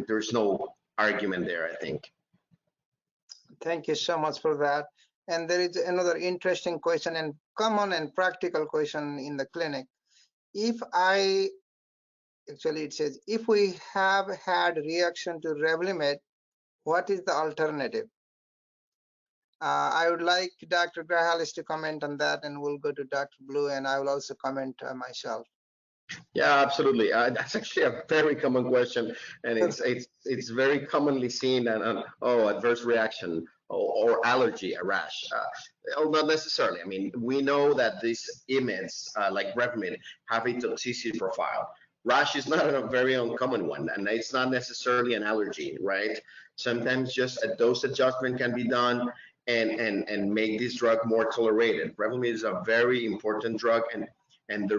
There's no argument there, I think. Thank you so much for that. And there is another interesting question and common and practical question in the clinic. Actually it says, if we have had reaction to Revlimid, what is the alternative? I would like Dr. Grahalis to comment on that, and we'll go to Dr. Blue, and I will also comment myself. Yeah, absolutely. That's actually a very common question, and it's very commonly seen and adverse reaction or allergy, a rash. Oh, not necessarily. I mean, we know that these IMiDs like Revlimid have a toxicity profile. Rash is not a very uncommon one, and it's not necessarily an allergy, right? Sometimes just a dose adjustment can be done and make this drug more tolerated. Revlimid is a very important drug, and the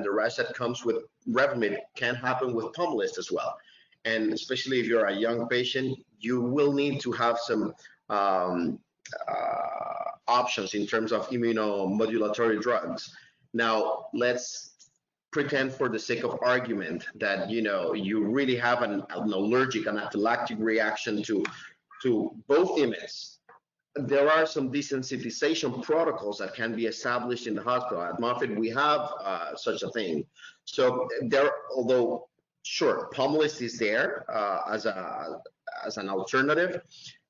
rash that comes with Revlimid can happen with Pomalyst as well. And especially if you're a young patient, you will need to have some options in terms of immunomodulatory drugs. Now, let's pretend for the sake of argument that you really have an allergic, anaphylactic reaction to both IMiDs. There are some desensitization protocols that can be established in the hospital. At Moffitt, we have such a thing. So although sure, Pomalyst is there as an alternative,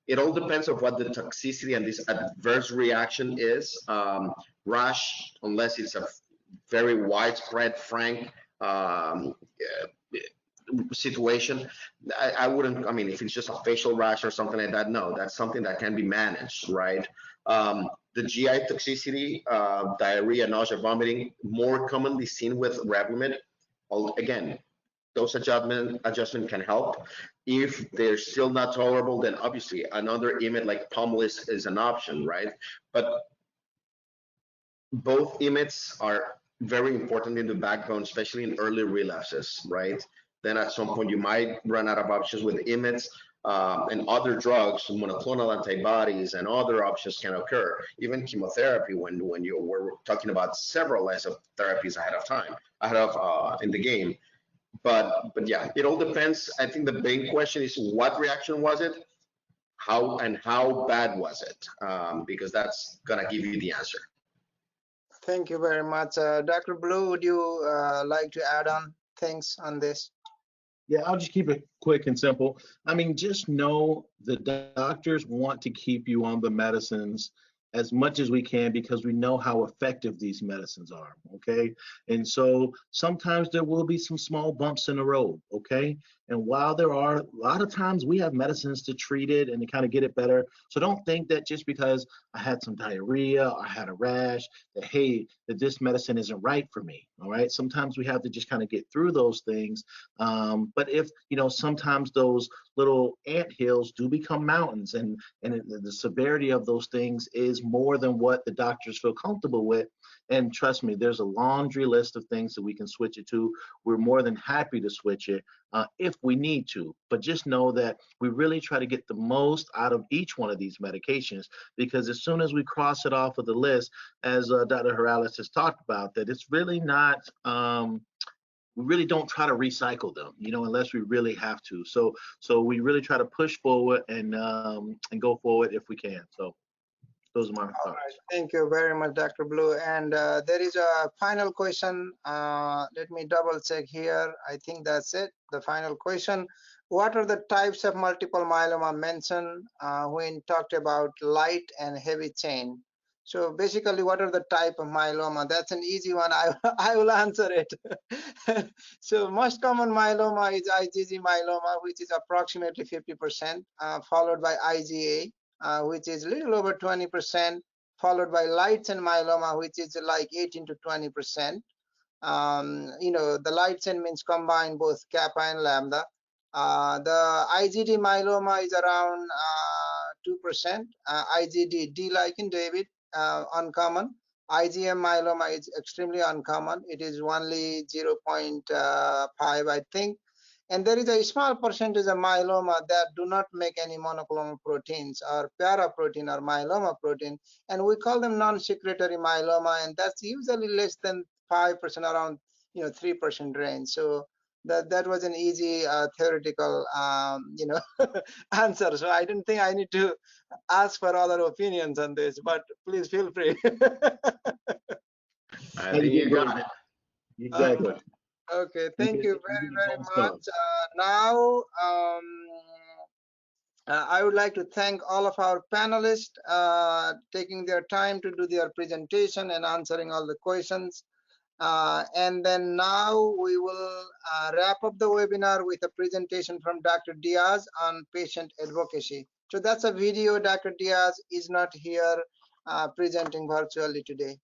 it all depends on what the toxicity and this adverse reaction is. Rash, unless it's a very widespread, frank situation, I wouldn't, I mean, if it's just a facial rash or something like that, no, that's something that can be managed, right? The GI toxicity, diarrhea, nausea, vomiting, more commonly seen with Revlimid. Again, dose adjustment can help. If they're still not tolerable, then obviously another IMiD like Pomalyst is an option, right? But both IMiDs are very important in the backbone, especially in early relapses, right? Then at some point you might run out of options with IMiDs, and other drugs, monoclonal antibodies, and other options can occur. Even chemotherapy, when we're talking about several lines of therapies ahead of in the game. But yeah, it all depends. I think the main question is, what reaction was it? How bad was it? Because that's gonna give you the answer. Thank you very much. Dr. Blue, would you like to add on things on this? Yeah, I'll just keep it quick and simple. I mean, just know the doctors want to keep you on the medicines as much as we can because we know how effective these medicines are, okay? And so sometimes there will be some small bumps in the road, okay? And while there are, a lot of times we have medicines to treat it and to kind of get it better. So don't think that just because I had some diarrhea or I had a rash, that, hey, that this medicine isn't right for me, all right? Sometimes we have to just kind of get through those things. But if, sometimes those little anthills do become mountains, and the severity of those things is more than what the doctors feel comfortable with. And trust me, there's a laundry list of things that we can switch it to. We're more than happy to switch it if we need to. But just know that we really try to get the most out of each one of these medications, because as soon as we cross it off of the list, as Dr. Morales has talked about, that it's really not, we really don't try to recycle them, unless we really have to. So we really try to push forward and go forward if we can. So those are my thoughts. All right. Thank you very much, Dr. Blue. And there is a final question. Let me double check here. I think that's it. The final question. What are the types of multiple myeloma mentioned when talked about light and heavy chain? So basically, what are the type of myeloma? That's an easy one. I will answer it. So most common myeloma is IgG myeloma, which is approximately 50%, followed by IgA, which is a little over 20%, followed by light chain myeloma, which is like 18 to 20%. The light chain means combine both kappa and lambda. The IgD myeloma is around 2%. IgD, D like in David, uncommon. IgM myeloma is extremely uncommon. It is only 0.5, I think. And there is a small percentage of myeloma that do not make any monoclonal proteins or paraprotein or myeloma protein, and we call them non-secretory myeloma, and that's usually less than 5%, around 3% range. So that was an easy theoretical answer. So I don't think I need to ask for other opinions on this, but please feel free. I think you got it. Exactly. Okay, thank you You very, get very gold much. star. Now, I would like to thank all of our panelists taking their time to do their presentation and answering all the questions. And then now we will wrap up the webinar with a presentation from Dr. Diaz on patient advocacy. So that's a video. Dr. Diaz is not here presenting virtually today.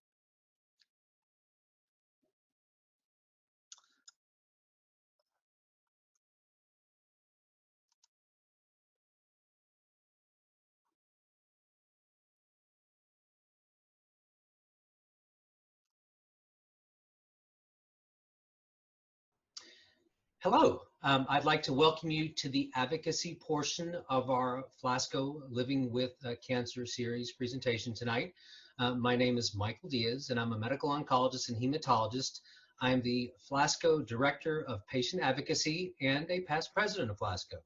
Hello, I'd like to welcome you to the advocacy portion of our Flasco Living with Cancer series presentation tonight. My name is Michael Diaz, and I'm a medical oncologist and hematologist. I'm the Flasco Director of Patient Advocacy and a past president of Flasco.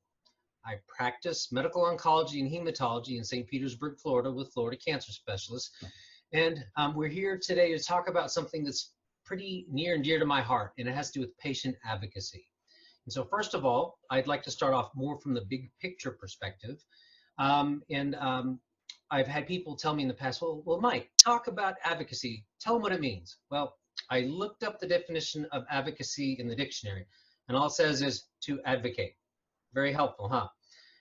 I practice medical oncology and hematology in St. Petersburg, Florida with Florida Cancer Specialists. And we're here today to talk about something that's pretty near and dear to my heart, and it has to do with patient advocacy. And so first of all, I'd like to start off more from the big picture perspective. I've had people tell me in the past, well, Mike, talk about advocacy. Tell them what it means. Well, I looked up the definition of advocacy in the dictionary, and all it says is to advocate. Very helpful, huh?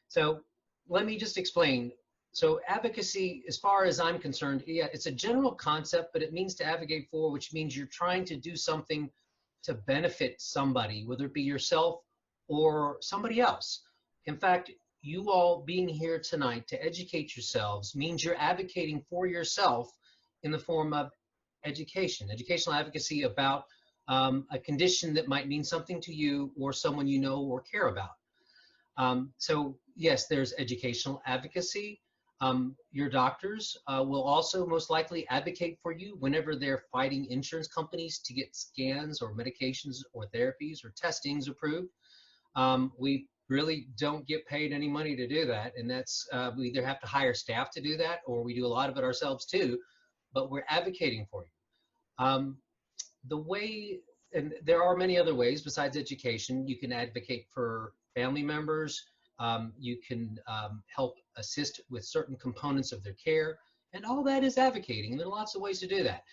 So let me just explain. So advocacy, as far as I'm concerned, yeah, it's a general concept, but it means to advocate for, which means you're trying to do something to benefit somebody, whether it be yourself or somebody else. In fact, you all being here tonight to educate yourselves means you're advocating for yourself in the form of education, educational advocacy about a condition that might mean something to you or someone you know or care about. So yes, there's educational advocacy. Your doctors will also most likely advocate for you whenever they're fighting insurance companies to get scans or medications or therapies or testings approved. We really don't get paid any money to do that, and that's we either have to hire staff to do that or we do a lot of it ourselves too, but we're advocating for you. The way, and there are many other ways besides education. You can advocate for family members. You can help assist with certain components of their care, and all that is advocating. And there are lots of ways to do that.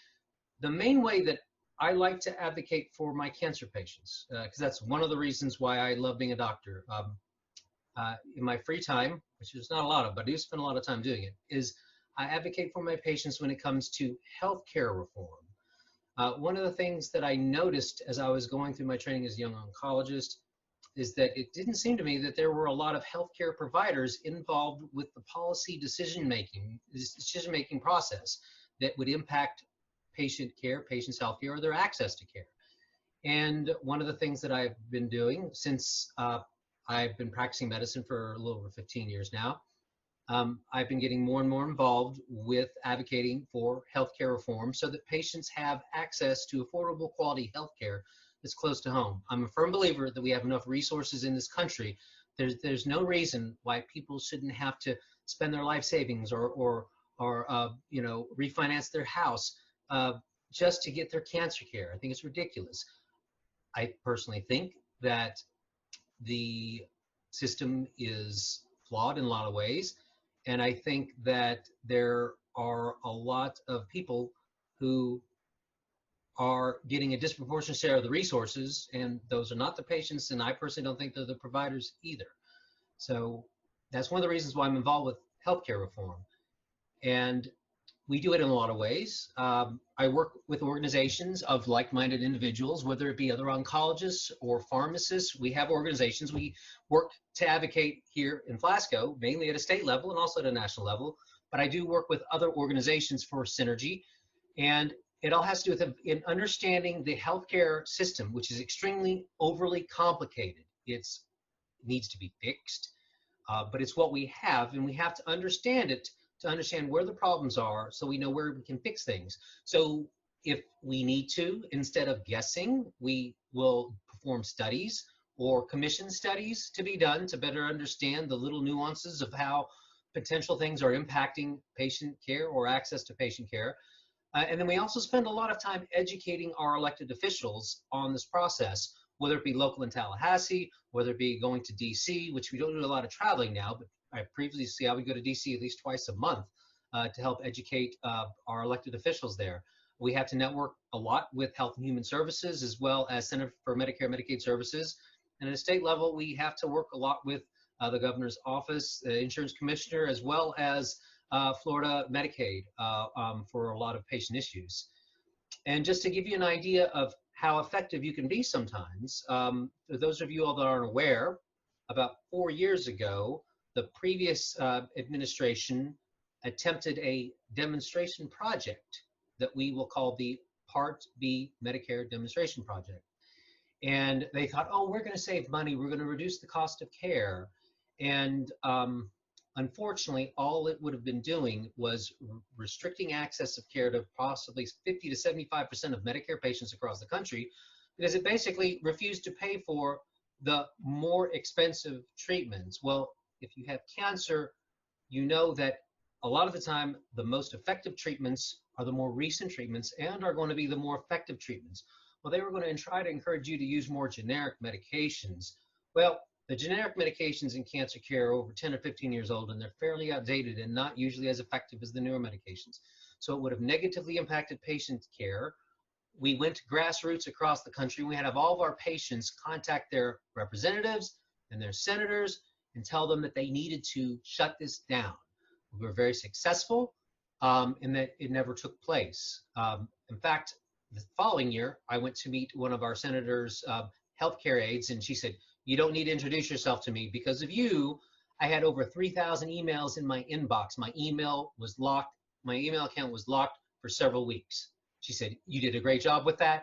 The main way that I like to advocate for my cancer patients, because that's one of the reasons why I love being a doctor. In my free time, which is not a lot of, but I do spend a lot of time doing it, is I advocate for my patients when it comes to healthcare reform. One of the things that I noticed as I was going through my training as a young oncologist is that it didn't seem to me that there were a lot of healthcare providers involved with the policy decision-making process that would impact patient care, patients' health care, or their access to care. And one of the things that I've been doing since I've been practicing medicine for a little over 15 years now, I've been getting more and more involved with advocating for healthcare reform so that patients have access to affordable quality healthcare that's close to home. I'm a firm believer that we have enough resources in this country. There's no reason why people shouldn't have to spend their life savings or refinance their house just to get their cancer care. I think it's ridiculous. I personally think that the system is flawed in a lot of ways. And I think that there are a lot of people who are getting a disproportionate share of the resources, and those are not the patients, and I personally don't think they're the providers either. So that's one of the reasons why I'm involved with healthcare reform. And we do it in a lot of ways. I work with organizations of like-minded individuals, whether it be other oncologists or pharmacists. We have organizations. We work to advocate here in Flasco, mainly at a state level and also at a national level. But I do work with other organizations for synergy. And it all has to do with in understanding the healthcare system, which is extremely overly complicated. It needs to be fixed, but it's what we have, and we have to understand it to understand where the problems are so we know where we can fix things. So if we need to, instead of guessing, we will perform studies or commission studies to be done to better understand the little nuances of how potential things are impacting patient care or access to patient care. And then we also spend a lot of time educating our elected officials on this process, whether it be local in Tallahassee, whether it be going to DC, which we don't do a lot of traveling now, but I would go to DC at least twice a month to help educate our elected officials there. We have to network a lot with Health and Human Services as well as Center for Medicare and Medicaid Services. And at a state level, we have to work a lot with the governor's office, the insurance commissioner, as well as Florida Medicaid for a lot of patient issues. And just to give you an idea of how effective you can be sometimes, for those of you all that aren't aware, about 4 years ago, the previous administration attempted a demonstration project that we will call the Part B Medicare Demonstration Project. And they thought, oh, we're going to save money, we're going to reduce the cost of care. And unfortunately, all it would have been doing was restricting access of care to possibly 50 to 75% of Medicare patients across the country, because it basically refused to pay for the more expensive treatments. Well, if you have cancer, you know that a lot of the time, the most effective treatments are the more recent treatments and are going to be the more effective treatments. Well, they were going to try to encourage you to use more generic medications. Well, the generic medications in cancer care are over 10 or 15 years old, and they're fairly outdated and not usually as effective as the newer medications. So it would have negatively impacted patient care. We went to grassroots across the country. We had to have all of our patients contact their representatives and their senators and tell them that they needed to shut this down. We were very successful in that it never took place. In fact, the following year, I went to meet one of our senators' healthcare aides, and she said, you don't need to introduce yourself to me. Because of you, I had over 3,000 emails in my inbox. My email was locked. My email account was locked for several weeks. She said, you did a great job with that.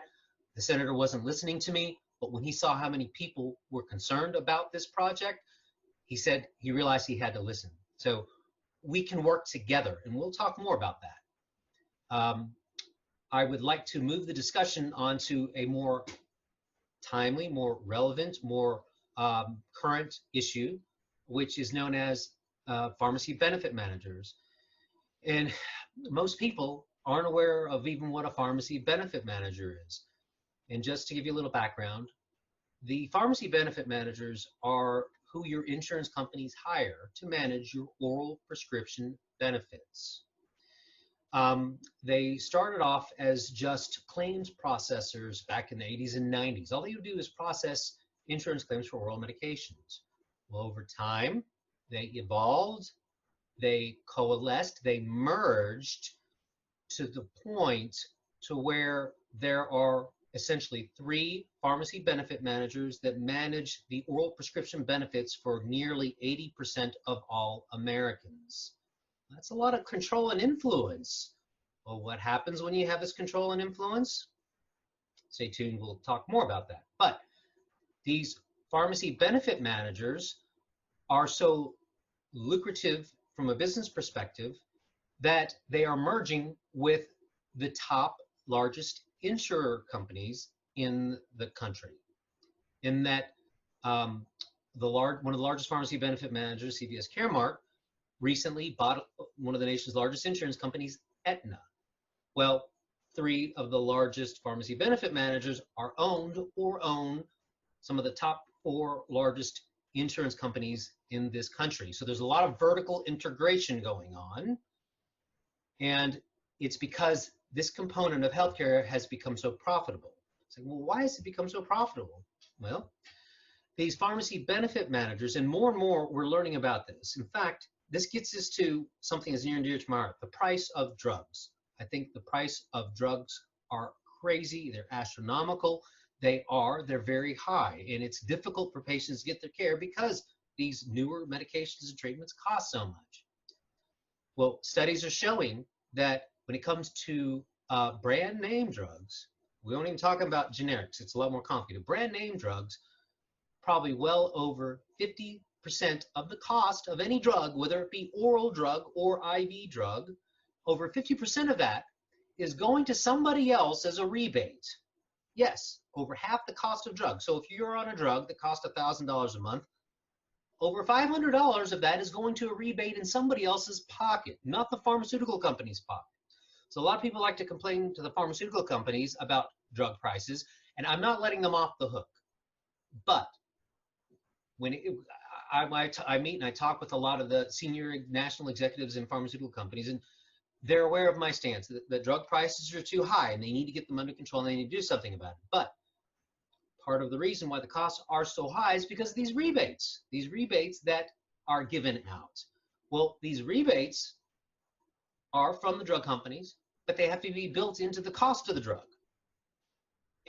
The senator wasn't listening to me, but when he saw how many people were concerned about this project, he said he realized he had to listen. So we can work together, and we'll talk more about that. I would like to move the discussion onto a more timely, more relevant, more current issue, which is known as pharmacy benefit managers. And most people aren't aware of even what a pharmacy benefit manager is. And just to give you a little background, the pharmacy benefit managers are who your insurance companies hire to manage your oral prescription benefits. They started off as just claims processors back in the 80s and 90s. All they would do is process insurance claims for oral medications. Well, over time, they evolved, they coalesced, they merged to the point to where there are essentially 3 pharmacy benefit managers that manage the oral prescription benefits for nearly 80% of all Americans. That's a lot of control and influence. Well, what happens when you have this control and influence? Stay tuned, we'll talk more about that. But these pharmacy benefit managers are so lucrative from a business perspective that they are merging with the top largest insurer companies in the country. In that one of the largest pharmacy benefit managers, CVS Caremark, recently bought one of the nation's largest insurance companies, Aetna. Well, 3 of the largest pharmacy benefit managers are owned or own some of the top 4 largest insurance companies in this country. So there's a lot of vertical integration going on. And it's because this component of healthcare has become so profitable. It's like, well, why has it become so profitable? Well, these pharmacy benefit managers, and more we're learning about this. In fact, this gets us to something that's near and dear to my heart, the price of drugs. I think the price of drugs are crazy. They're astronomical. They're very high. And it's difficult for patients to get their care because these newer medications and treatments cost so much. Well, studies are showing that when it comes to brand name drugs, we don't even talk about generics. It's a lot more complicated. Brand name drugs, probably well over 50% of the cost of any drug, whether it be oral drug or IV drug, over 50% of that is going to somebody else as a rebate. Yes, over half the cost of drugs. So if you're on a drug that costs $1,000 a month, over $500 of that is going to a rebate in somebody else's pocket, not the pharmaceutical company's pocket. So a lot of people like to complain to the pharmaceutical companies about drug prices, and I'm not letting them off the hook. But when I meet and I talk with a lot of the senior national executives in pharmaceutical companies, and they're aware of my stance that drug prices are too high and they need to get them under control and they need to do something about it. But part of the reason why the costs are so high is because of these rebates that are given out. Well, these rebates are from the drug companies, but they have to be built into the cost of the drug.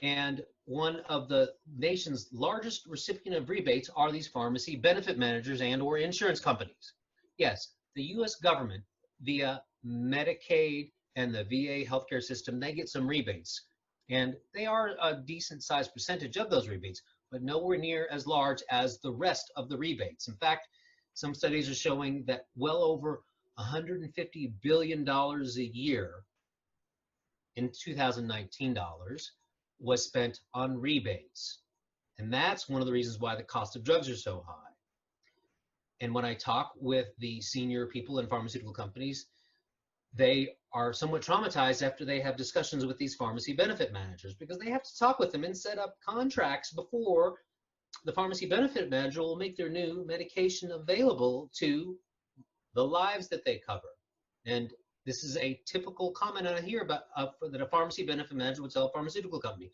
And one of the nation's largest recipient of rebates are these pharmacy benefit managers and or insurance companies. Yes, the US government via Medicaid and the VA healthcare system, they get some rebates. And they are a decent sized percentage of those rebates, but nowhere near as large as the rest of the rebates. In fact, some studies are showing that well over $150 billion a year in 2019 dollars was spent on rebates. And that's one of the reasons why the cost of drugs are so high. And when I talk with the senior people in pharmaceutical companies, they are somewhat traumatized after they have discussions with these pharmacy benefit managers, because they have to talk with them and set up contracts before the pharmacy benefit manager will make their new medication available to the lives that they cover. And this is a typical comment I hear about that a pharmacy benefit manager would tell a pharmaceutical company.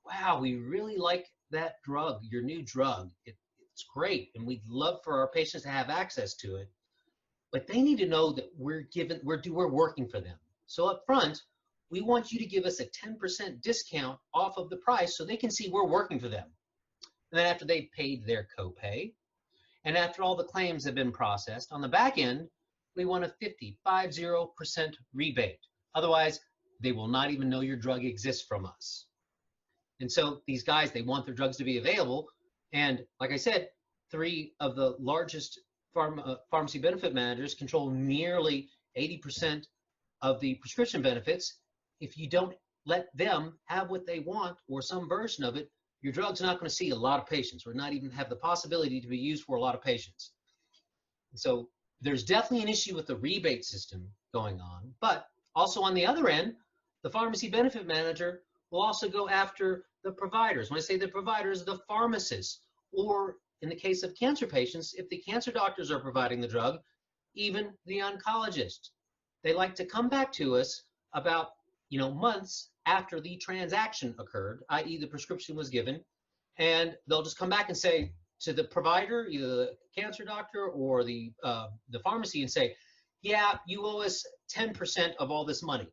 Wow, we really like that drug, your new drug. It's great, and we'd love for our patients to have access to it. But they need to know that we're working for them. So up front, we want you to give us a 10% discount off of the price so they can see we're working for them. And then after they've paid their copay, and after all the claims have been processed, on the back end, we want a 50% rebate. Otherwise, they will not even know your drug exists from us. And so these guys, they want their drugs to be available. And like I said, 3 of the largest pharmacy benefit managers control nearly 80% of the prescription benefits. If you don't let them have what they want or some version of it, your drug's not going to see a lot of patients or not even have the possibility to be used for a lot of patients. So there's definitely an issue with the rebate system going on, but also on the other end, the pharmacy benefit manager will also go after the providers. When I say the providers, the pharmacists, or in the case of cancer patients, if the cancer doctors are providing the drug, even the oncologist. They like to come back to us about months after the transaction occurred, i.e. the prescription was given, and they'll just come back and say to the provider, either the cancer doctor or the pharmacy, and say, yeah, you owe us 10% of all this money.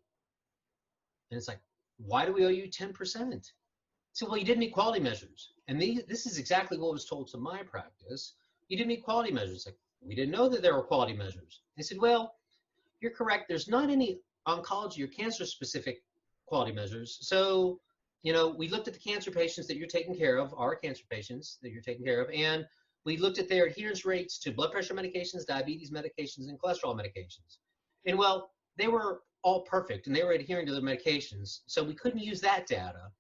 And it's like, why do we owe you 10%? So, well, you didn't meet quality measures. And this is exactly what was told to my practice. You didn't meet quality measures. Like, we didn't know that there were quality measures. They said, well, you're correct. There's not any oncology or cancer specific quality measures. So, we looked at the cancer patients that you're taking care of, our cancer patients that you're taking care of, and we looked at their adherence rates to blood pressure medications, diabetes medications, and cholesterol medications. And well, they were all perfect and they were adhering to their medications. So we couldn't use that data.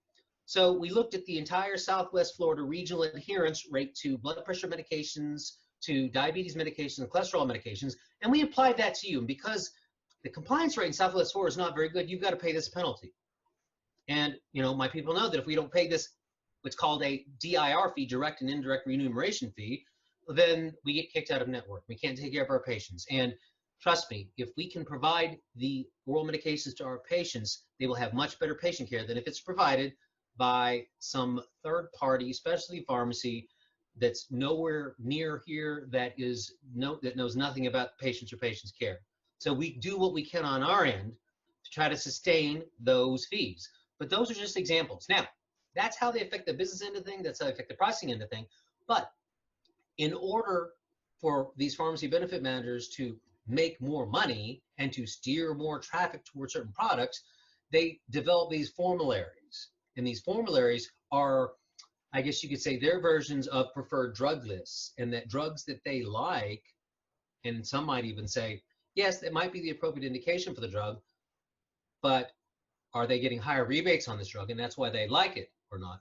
So we looked at the entire Southwest Florida regional adherence rate to blood pressure medications, to diabetes medications, and cholesterol medications, and we applied that to you. And because the compliance rate in Southwest Florida is not very good, you've got to pay this penalty. And my people know that if we don't pay this, what's called a DIR fee, direct and indirect remuneration fee, then we get kicked out of network. We can't take care of our patients. And trust me, if we can provide the oral medications to our patients, they will have much better patient care than if it's provided by some third-party specialty pharmacy that's nowhere near here, that knows nothing about patients or patients' care. So we do what we can on our end to try to sustain those fees. But those are just examples. Now, that's how they affect the business end of thing. That's how they affect the pricing end of thing. But in order for these pharmacy benefit managers to make more money and to steer more traffic towards certain products, they develop these formularies. And these formularies are, I guess you could say, their versions of preferred drug lists, and that drugs that they like, and some might even say, yes, it might be the appropriate indication for the drug, but are they getting higher rebates on this drug, and that's why they like it or not?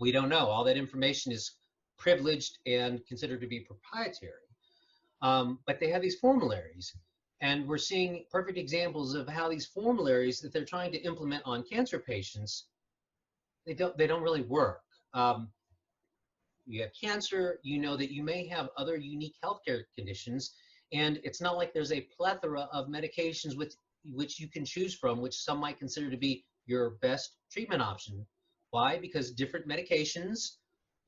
We don't know. All that information is privileged and considered to be proprietary. But they have these formularies, and we're seeing perfect examples of how these formularies that they're trying to implement on cancer patients, they don't really work. You have cancer, you know that you may have other unique healthcare conditions, and it's not like there's a plethora of medications which you can choose from, which some might consider to be your best treatment option. Why? Because different medications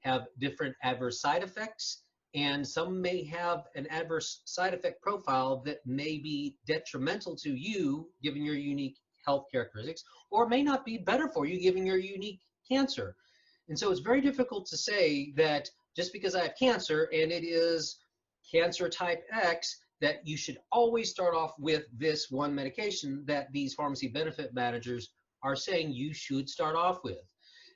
have different adverse side effects, and some may have an adverse side effect profile that may be detrimental to you given your unique health characteristics, or may not be better for you given your unique cancer. And so it's very difficult to say that just because I have cancer and it is cancer type X, that you should always start off with this one medication that these pharmacy benefit managers are saying you should start off with.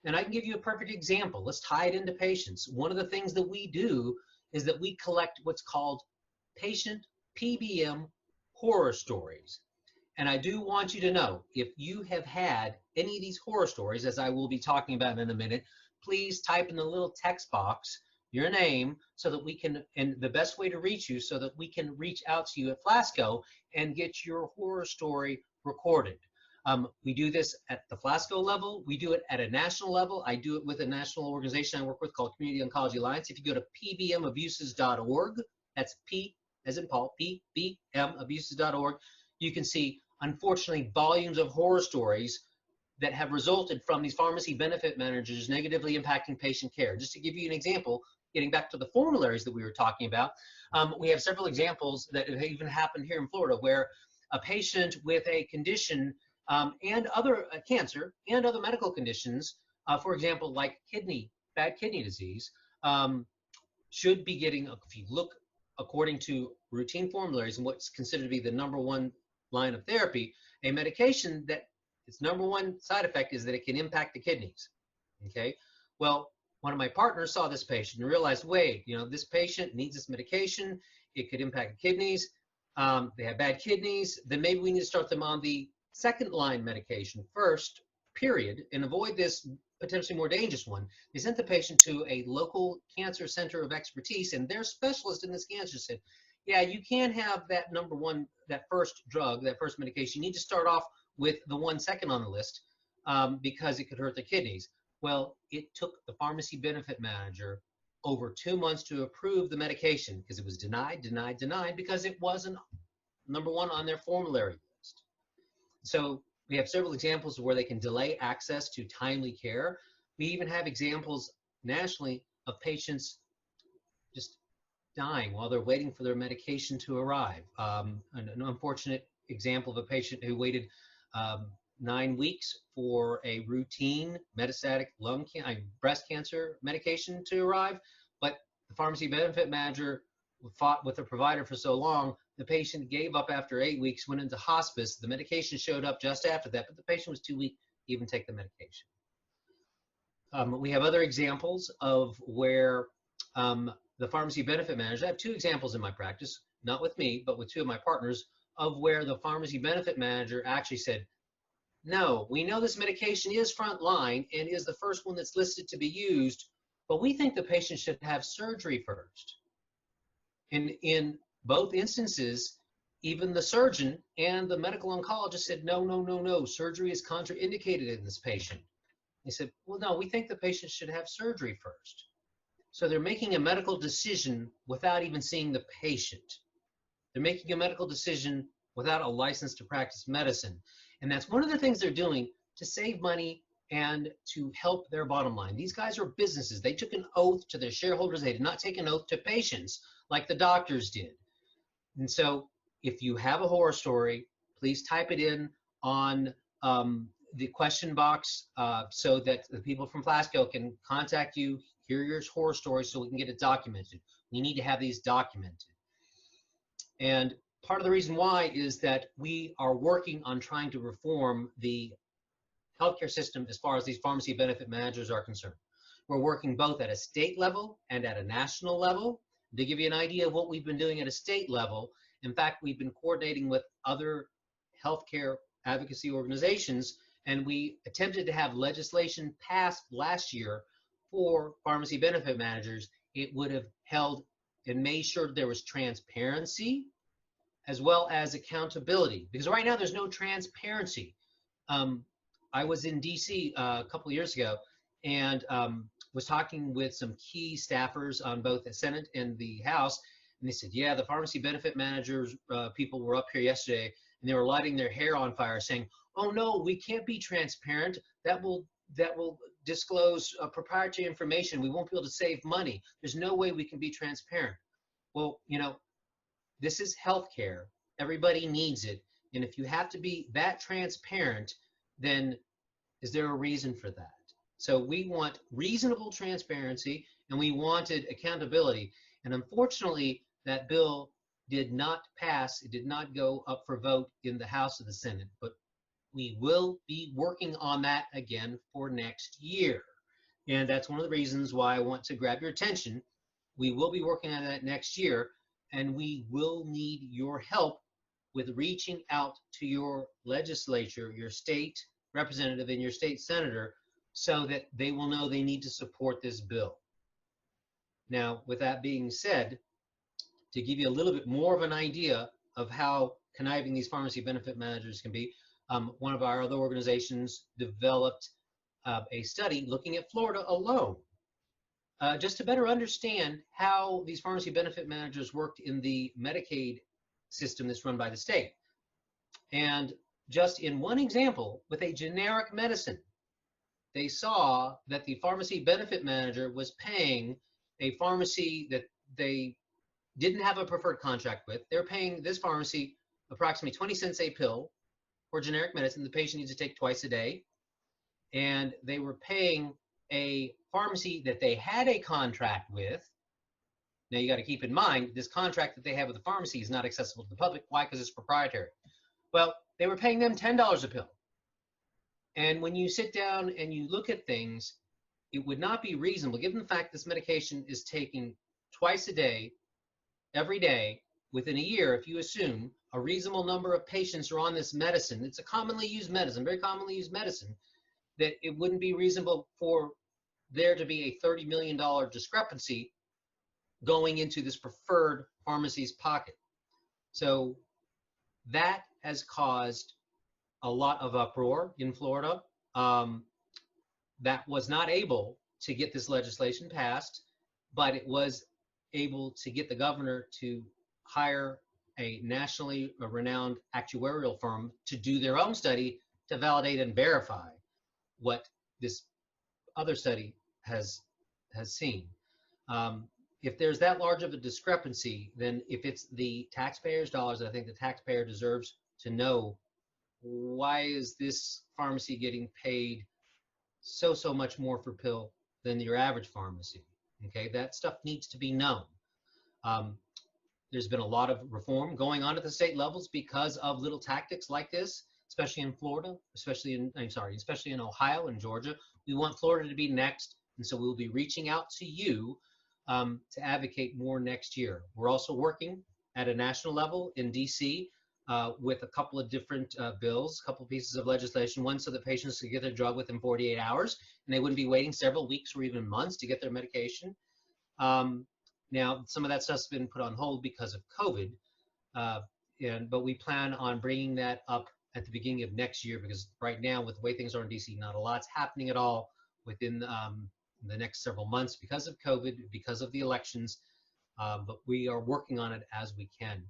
And I can give you a perfect example. Let's tie it into patients. One of the things that we do is that we collect what's called patient PBM horror stories. And I do want you to know, if you have had any of these horror stories, as I will be talking about in a minute, please type in the little text box your name so that we can, and the best way to reach you so that we can reach out to you at Flasco and get your horror story recorded. We do this at the Flasco level. We do it at a national level. I do it with a national organization I work with called Community Oncology Alliance. If you go to pbmabuses.org, that's P as in Paul, pbmabuses.org, you can see, unfortunately, volumes of horror stories that have resulted from these pharmacy benefit managers negatively impacting patient care. Just to give you an example, getting back to the formularies that we were talking about, we have several examples that have even happened here in Florida where a patient with a condition and other cancer and other medical conditions, for example, like bad kidney disease, should be getting, if you look according to routine formularies and what's considered to be the #1 line of therapy, a medication that its #1 side effect is that it can impact the kidneys. Okay, well, one of my partners saw this patient and realized, wait, this patient needs this medication. It could impact the kidneys. They have bad kidneys. Then maybe we need to start them on the second line medication first, period, and avoid this potentially more dangerous one. They sent the patient to a local cancer center of expertise, and their specialist in this cancer said, yeah, you can't have that #1, that first drug, that first medication. You need to start off with the one second on the list because it could hurt the kidneys. Well, it took the pharmacy benefit manager over 2 months to approve the medication because it was denied because it wasn't #1 on their formulary list. So we have several examples of where they can delay access to timely care. We even have examples nationally of patients just dying while they're waiting for their medication to arrive. An unfortunate example of a patient who waited 9 weeks for a routine metastatic breast cancer medication to arrive, but the pharmacy benefit manager fought with the provider for so long, the patient gave up after 8 weeks, went into hospice. The medication showed up just after that, but the patient was too weak to even take the medication. We have other examples of where the pharmacy benefit manager, I have 2 examples in my practice, not with me, but with 2 of my partners, of where the pharmacy benefit manager actually said, no, we know this medication is front line and is the first one that's listed to be used, but we think the patient should have surgery first. And in both instances, even the surgeon and the medical oncologist said, no, surgery is contraindicated in this patient. They said, well, no, we think the patient should have surgery first. So they're making a medical decision without even seeing the patient. They're making a medical decision without a license to practice medicine. And that's one of the things they're doing to save money and to help their bottom line. These guys are businesses. They took an oath to their shareholders. They did not take an oath to patients like the doctors did. And so if you have a horror story, please type it in on the question box so that the people from Flasco can contact you, hear your horror story so we can get it documented. We need to have these documented. And part of the reason why is that we are working on trying to reform the healthcare system as far as these pharmacy benefit managers are concerned. We're working both at a state level and at a national level. To give you an idea of what we've been doing at a state level, in fact, we've been coordinating with other healthcare advocacy organizations, and we attempted to have legislation passed last year for pharmacy benefit managers, it would have held and made sure there was transparency as well as accountability. Because right now there's no transparency. I was in DC a couple of years ago and was talking with some key staffers on both the Senate and the House, and they said, yeah, the pharmacy benefit managers people were up here yesterday, and they were lighting their hair on fire saying, oh no, we can't be transparent. That will disclose proprietary information. We won't be able to save money. There's no way we can be transparent. Well, you know, this is healthcare. Everybody needs it. And if you have to be that transparent, then is there a reason for that? So we want reasonable transparency and we wanted accountability. And unfortunately, that bill did not pass. It did not go up for vote in the House or the Senate, but we will be working on that again for next year. And that's one of the reasons why I want to grab your attention. We will be working on that next year, and we will need your help with reaching out to your legislature, your state representative and your state senator, so that they will know they need to support this bill. Now, with that being said, to give you a little bit more of an idea of how conniving these pharmacy benefit managers can be, one of our other organizations developed a study looking at Florida alone, just to better understand how these pharmacy benefit managers worked in the Medicaid system that's run by the state. And just in one example, with a generic medicine, they saw that the pharmacy benefit manager was paying a pharmacy that they didn't have a preferred contract with. They're paying this pharmacy approximately 20 cents a pill for generic medicine the patient needs to take twice a day. And they were paying a pharmacy that they had a contract with. Now you got to keep in mind, this contract that they have with the pharmacy is not accessible to the public. Why? Because it's proprietary. Well, they were paying them $10 a pill. And when you sit down and you look at things, it would not be reasonable, given the fact this medication is taken twice a day, every day, within a year, if you assume a reasonable number of patients are on this medicine, it's a commonly used medicine, very commonly used medicine, that it wouldn't be reasonable for there to be a $30 million discrepancy going into this preferred pharmacy's pocket. So that has caused a lot of uproar in Florida. That was not able to get this legislation passed, but it was able to get the governor to hire a nationally renowned actuarial firm to do their own study to validate and verify what this other study has seen. If there's that large of a discrepancy, then if it's the taxpayers' dollars, I think the taxpayer deserves to know, why is this pharmacy getting paid so much more for pill than your average pharmacy? Okay, that stuff needs to be known. There's been a lot of reform going on at the state levels because of little tactics like this, especially in Florida, especially in Ohio and Georgia. We want Florida to be next, and so we'll be reaching out to you to advocate more next year. We're also working at a national level in DC with a couple of different bills, a couple of pieces of legislation, one so that patients could get their drug within 48 hours, and they wouldn't be waiting several weeks or even months to get their medication. Now, some of that stuff's been put on hold because of COVID, but we plan on bringing that up at the beginning of next year, because right now, with the way things are in DC, not a lot's happening at all within the next several months because of COVID, because of the elections, but we are working on it as we can.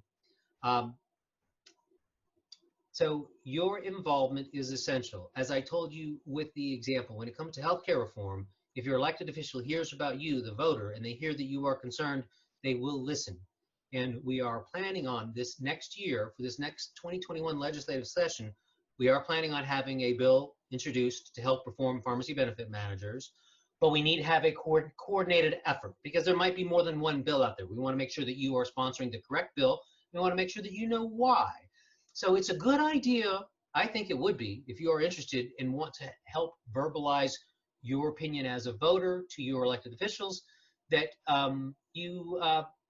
So your involvement is essential. As I told you with the example, when it comes to healthcare reform, if your elected official hears about you, the voter, and they hear that you are concerned, they will listen. And we are planning on this next year, for this next 2021 legislative session, we are planning on having a bill introduced to help reform pharmacy benefit managers. But we need to have a coordinated effort, because there might be more than one bill out there. We want to make sure that you are sponsoring the correct bill. We want to make sure that you know why. So it's a good idea, I think it would be, if you are interested and want to help verbalize your opinion as a voter to your elected officials, that you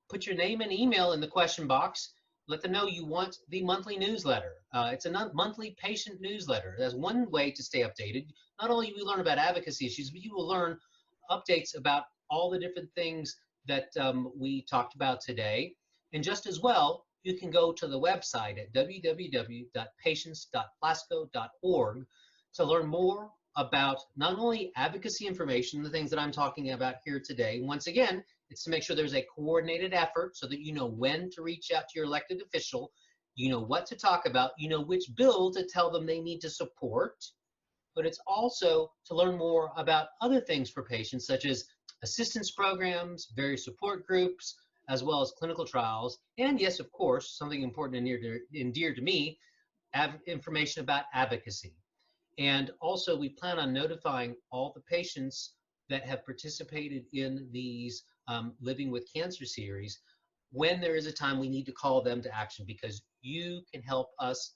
put your name and email in the question box. Let them know you want the monthly newsletter. It's a monthly patient newsletter. That's one way to stay updated. Not only will you learn about advocacy issues, but you will learn updates about all the different things that we talked about today. And just as well, you can go to the website at www.patients.plasco.org to learn more about not only advocacy information, the things that I'm talking about here today. Once again, it's to make sure there's a coordinated effort so that you know when to reach out to your elected official, you know what to talk about, you know which bill to tell them they need to support, but it's also to learn more about other things for patients, such as assistance programs, various support groups, as well as clinical trials, and yes, of course, something important and dear to me, information about advocacy. And also, we plan on notifying all the patients that have participated in these Living with Cancer series when there is a time we need to call them to action, because you can help us,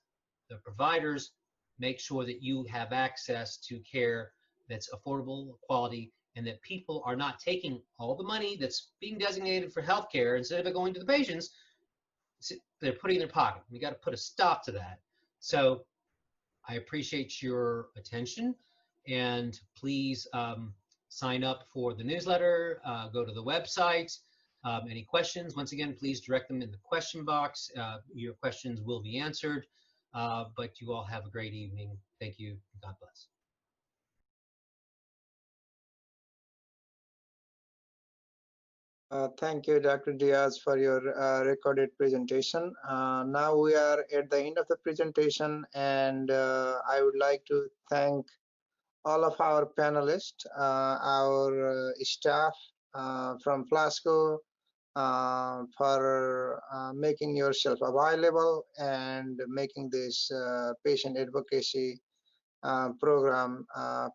the providers, make sure that you have access to care that's affordable, quality, and that people are not taking all the money that's being designated for healthcare, instead of it going to the patients, they're putting in their pocket. We got to put a stop to that. So I appreciate your attention, and please sign up for the newsletter, go to the website. Any questions, once again, please direct them in the question box. Your questions will be answered, but you all have a great evening. Thank you. God bless. Thank you, Dr. Diaz, for your recorded presentation. Now we are at the end of the presentation, and I would like to thank all of our panelists, our staff from Plasco, for making yourself available and making this patient advocacy program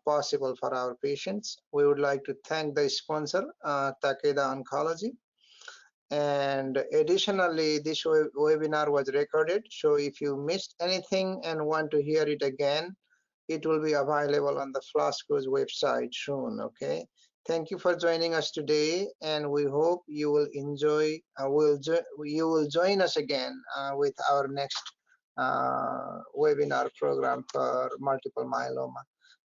possible for our patients. We would like to thank the sponsor, Takeda Oncology. And additionally, this webinar was recorded, so if you missed anything and want to hear it again, it will be available on the Plasco's website soon. Okay, thank you for joining us today, and we hope you will enjoy. You will join us again with our next webinar program for multiple myeloma.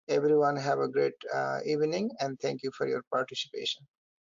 Everyone have a great evening, and thank you for your participation.